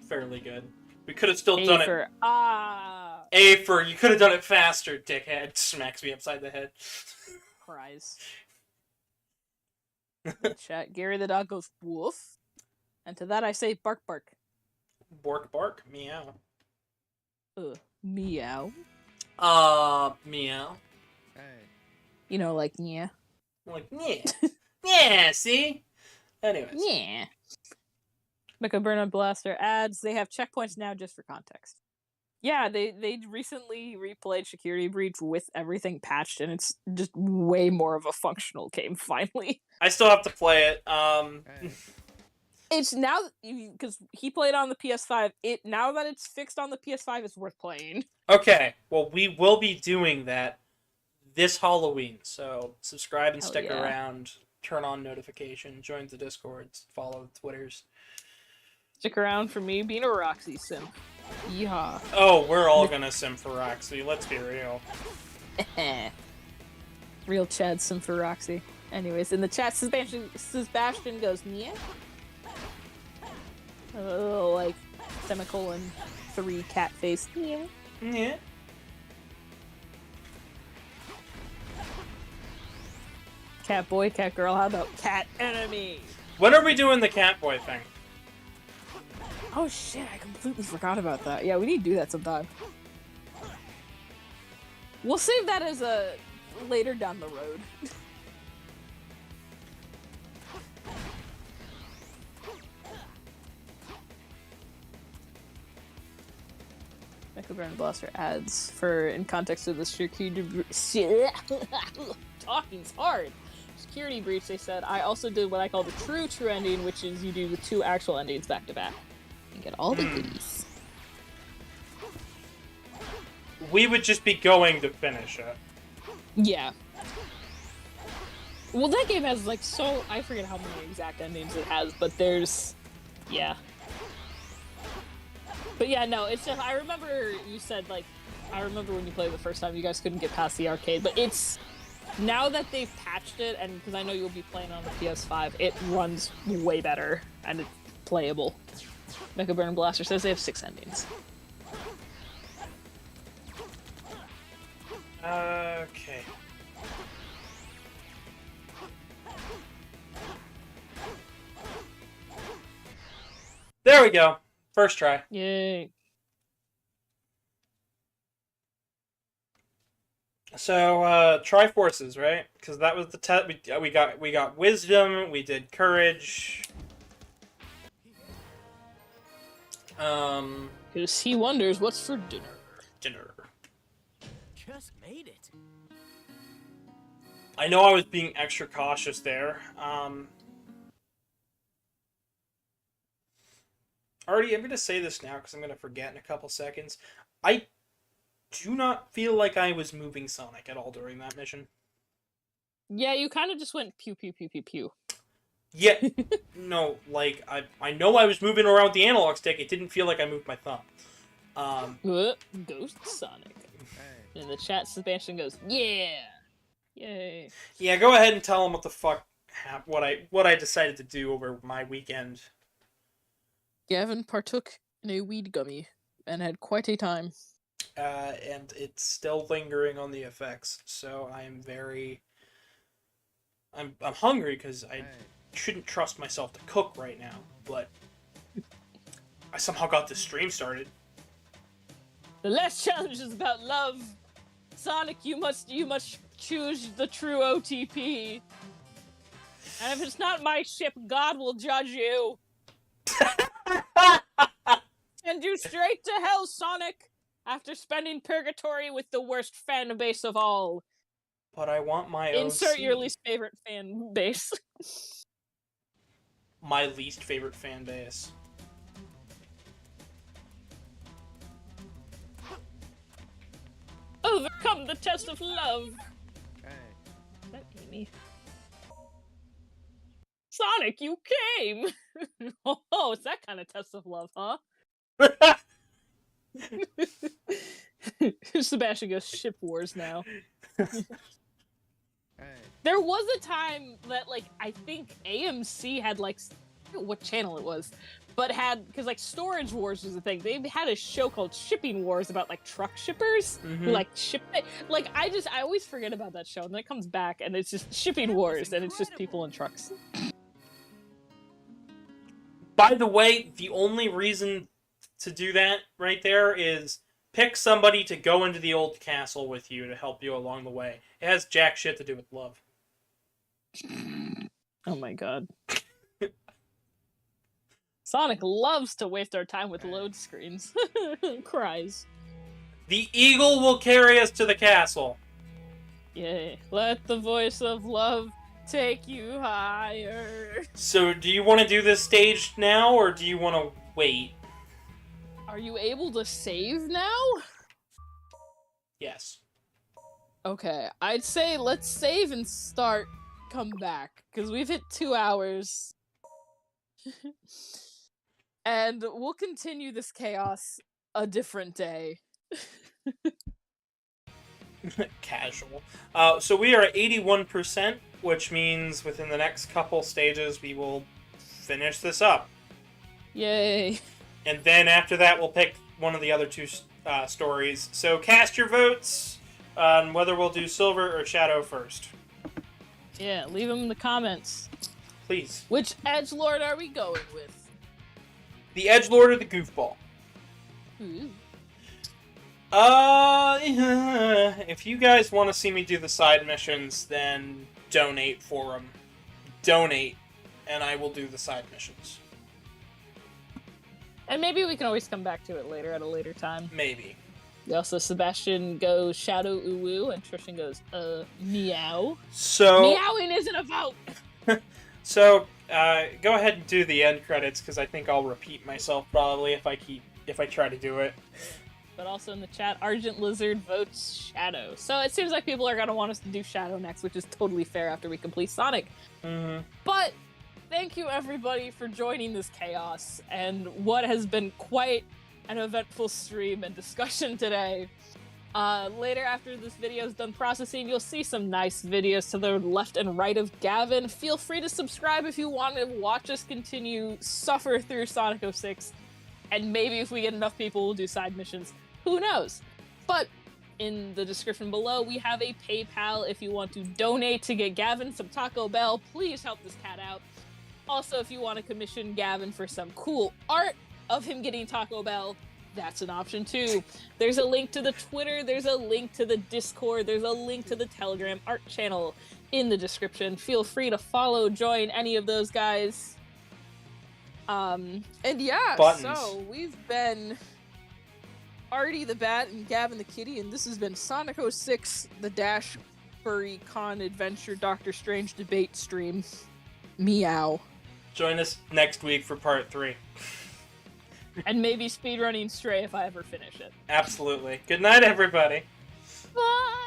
fairly good. We could have still done it. A for, you could have done it faster, dickhead. Smacks me upside the head. Cries. Chat, Gary the dog goes, woof. And to that I say, bark, bark. Bork, bark, meow. Meow. Meow. You know, like, yeah. Like, yeah. Yeah, see? Anyways. Yeah. Mecha Burnout Blaster adds, they have checkpoints now just for context. Yeah, they recently replayed Security Breach with everything patched, and it's just way more of a functional game, finally. I still have to play it. It's now, because he played on the PS5, now that it's fixed on the PS5, it's worth playing. Okay, well, we will be doing that this Halloween, so subscribe and stick around, turn on notifications, join the Discords, follow the Twitters. Stick around for me being a Roxy simp. Yeehaw. Oh, we're all gonna sim for Roxy, let's be real. Real Chad sim for Roxy. Anyways, in the chat, Sebastian goes, yeah? A little, like, semicolon 3 cat face. Yeah. Yeah. Cat boy, cat girl, how about cat enemy? When are we doing the cat boy thing? Oh shit, I completely forgot about that. Yeah, we need to do that sometime. We'll save that as a later down the road. Mecha Burn Blaster adds for in context of the security talking's hard. Security breach, they said, I also did what I call the true ending, which is you do the 2 actual endings back to back. And get all the goodies. We would just be going to finish it. Yeah. Well, that game has, like, I forget how many exact endings it has, but there's... Yeah. But yeah, no, it's just, I remember you said, like, I remember when you played the first time, you guys couldn't get past the arcade, but it's... Now that they've patched it, and because I know you'll be playing on the PS5, it runs way better, and it's playable. Mecha Burn Blaster says they have 6 endings. Okay. There we go. First try. Yay. So, Triforces, right? Because that was the test. We got wisdom. We did courage. Because he wonders what's for dinner. Just made it. I know I was being extra cautious there. Already, I'm gonna say this now because I'm gonna forget in a couple seconds. I do not feel like I was moving Sonic at all during that mission. Yeah, you kind of just went pew pew pew pew pew. Yeah, no, like, I know I was moving around with the analog stick, it didn't feel like I moved my thumb. Ghost Sonic. In the chat, Sebastian goes, yeah! Yay. Yeah, go ahead and tell him what the fuck, what I decided to do over my weekend. Gavin partook in a weed gummy and had quite a time. And it's still lingering on the effects, so I'm hungry because I shouldn't trust myself to cook right now, but I somehow got this stream started. The last challenge is about love. Sonic, you must choose the true OTP. And if it's not my ship, God will judge you. Send you straight to hell, Sonic, after spending purgatory with the worst fan base of all. But I want my Insert OC. your least favorite fan base. My least favorite fan base. Overcome the test of love. Is that Amy? Sonic, you came! Oh, it's that kind of test of love, huh? Sebastian goes, ship wars now. There was a time that, like, I think AMC had, like, I don't know what channel it was, but had, because, like, Storage Wars was a thing. They had a show called Shipping Wars about, like, truck shippers who, like, ship it. Like, I always forget about that show, and then it comes back, and it's just Shipping Wars, and it's just people in trucks. By the way, the only reason to do that right there is pick somebody to go into the old castle with you to help you along the way. It has jack shit to do with love. Oh my god. Sonic loves to waste our time with load screens. Cries. The eagle will carry us to the castle. Yay. Let the voice of love take you higher. So, do you want to do this stage now, or do you want to wait? Are you able to save now? Yes. Okay, I'd say let's save and start, come back, because we've hit 2 hours. And we'll continue this chaos a different day. Casual. So we are at 81%, which means within the next couple stages we will finish this up. Yay. And then after that we'll pick one of the other two stories. So cast your votes on whether we'll do Silver or Shadow first. Yeah, leave them in the comments. Please. Which edgelord are we going with? The Edgelord or the Goofball? Ooh. If you guys want to see me do the side missions, then donate for them. Donate, and I will do the side missions. And maybe we can always come back to it later at a later time. Maybe. Also, Sebastian goes Shadow Uwu, and Tristan goes, meow. So... Meowing isn't a vote! So, go ahead and do the end credits, because I think I'll repeat myself probably if I try to do it. But also in the chat, Argent Lizard votes Shadow. So it seems like people are going to want us to do Shadow next, which is totally fair after we complete Sonic. Mm-hmm. But thank you everybody for joining this chaos and what has been quite an eventful stream and discussion today. Later, after this video is done processing, you'll see some nice videos to the left and right of Gavin. Feel free to subscribe if you want to watch us continue suffer through Sonic 06. And maybe if we get enough people, we'll do side missions. Who knows? But in the description below, we have a PayPal if you want to donate to get Gavin some Taco Bell. Please help this cat out. Also, if you want to commission Gavin for some cool art of him getting Taco Bell, that's an option too. There's a link to the Twitter, there's a link to the Discord, there's a link to the Telegram art channel in the description. Feel free to follow, join any of those guys. And yeah, Buttons. So we've been Artie the Bat and Gavin the Kitty, and this has been Sonic 06, the Dash Furry Con Adventure Doctor Strange debate stream. Meow. Join us next week for part 3. And maybe speedrunning Stray if I ever finish it. Absolutely. Good night, everybody. Bye!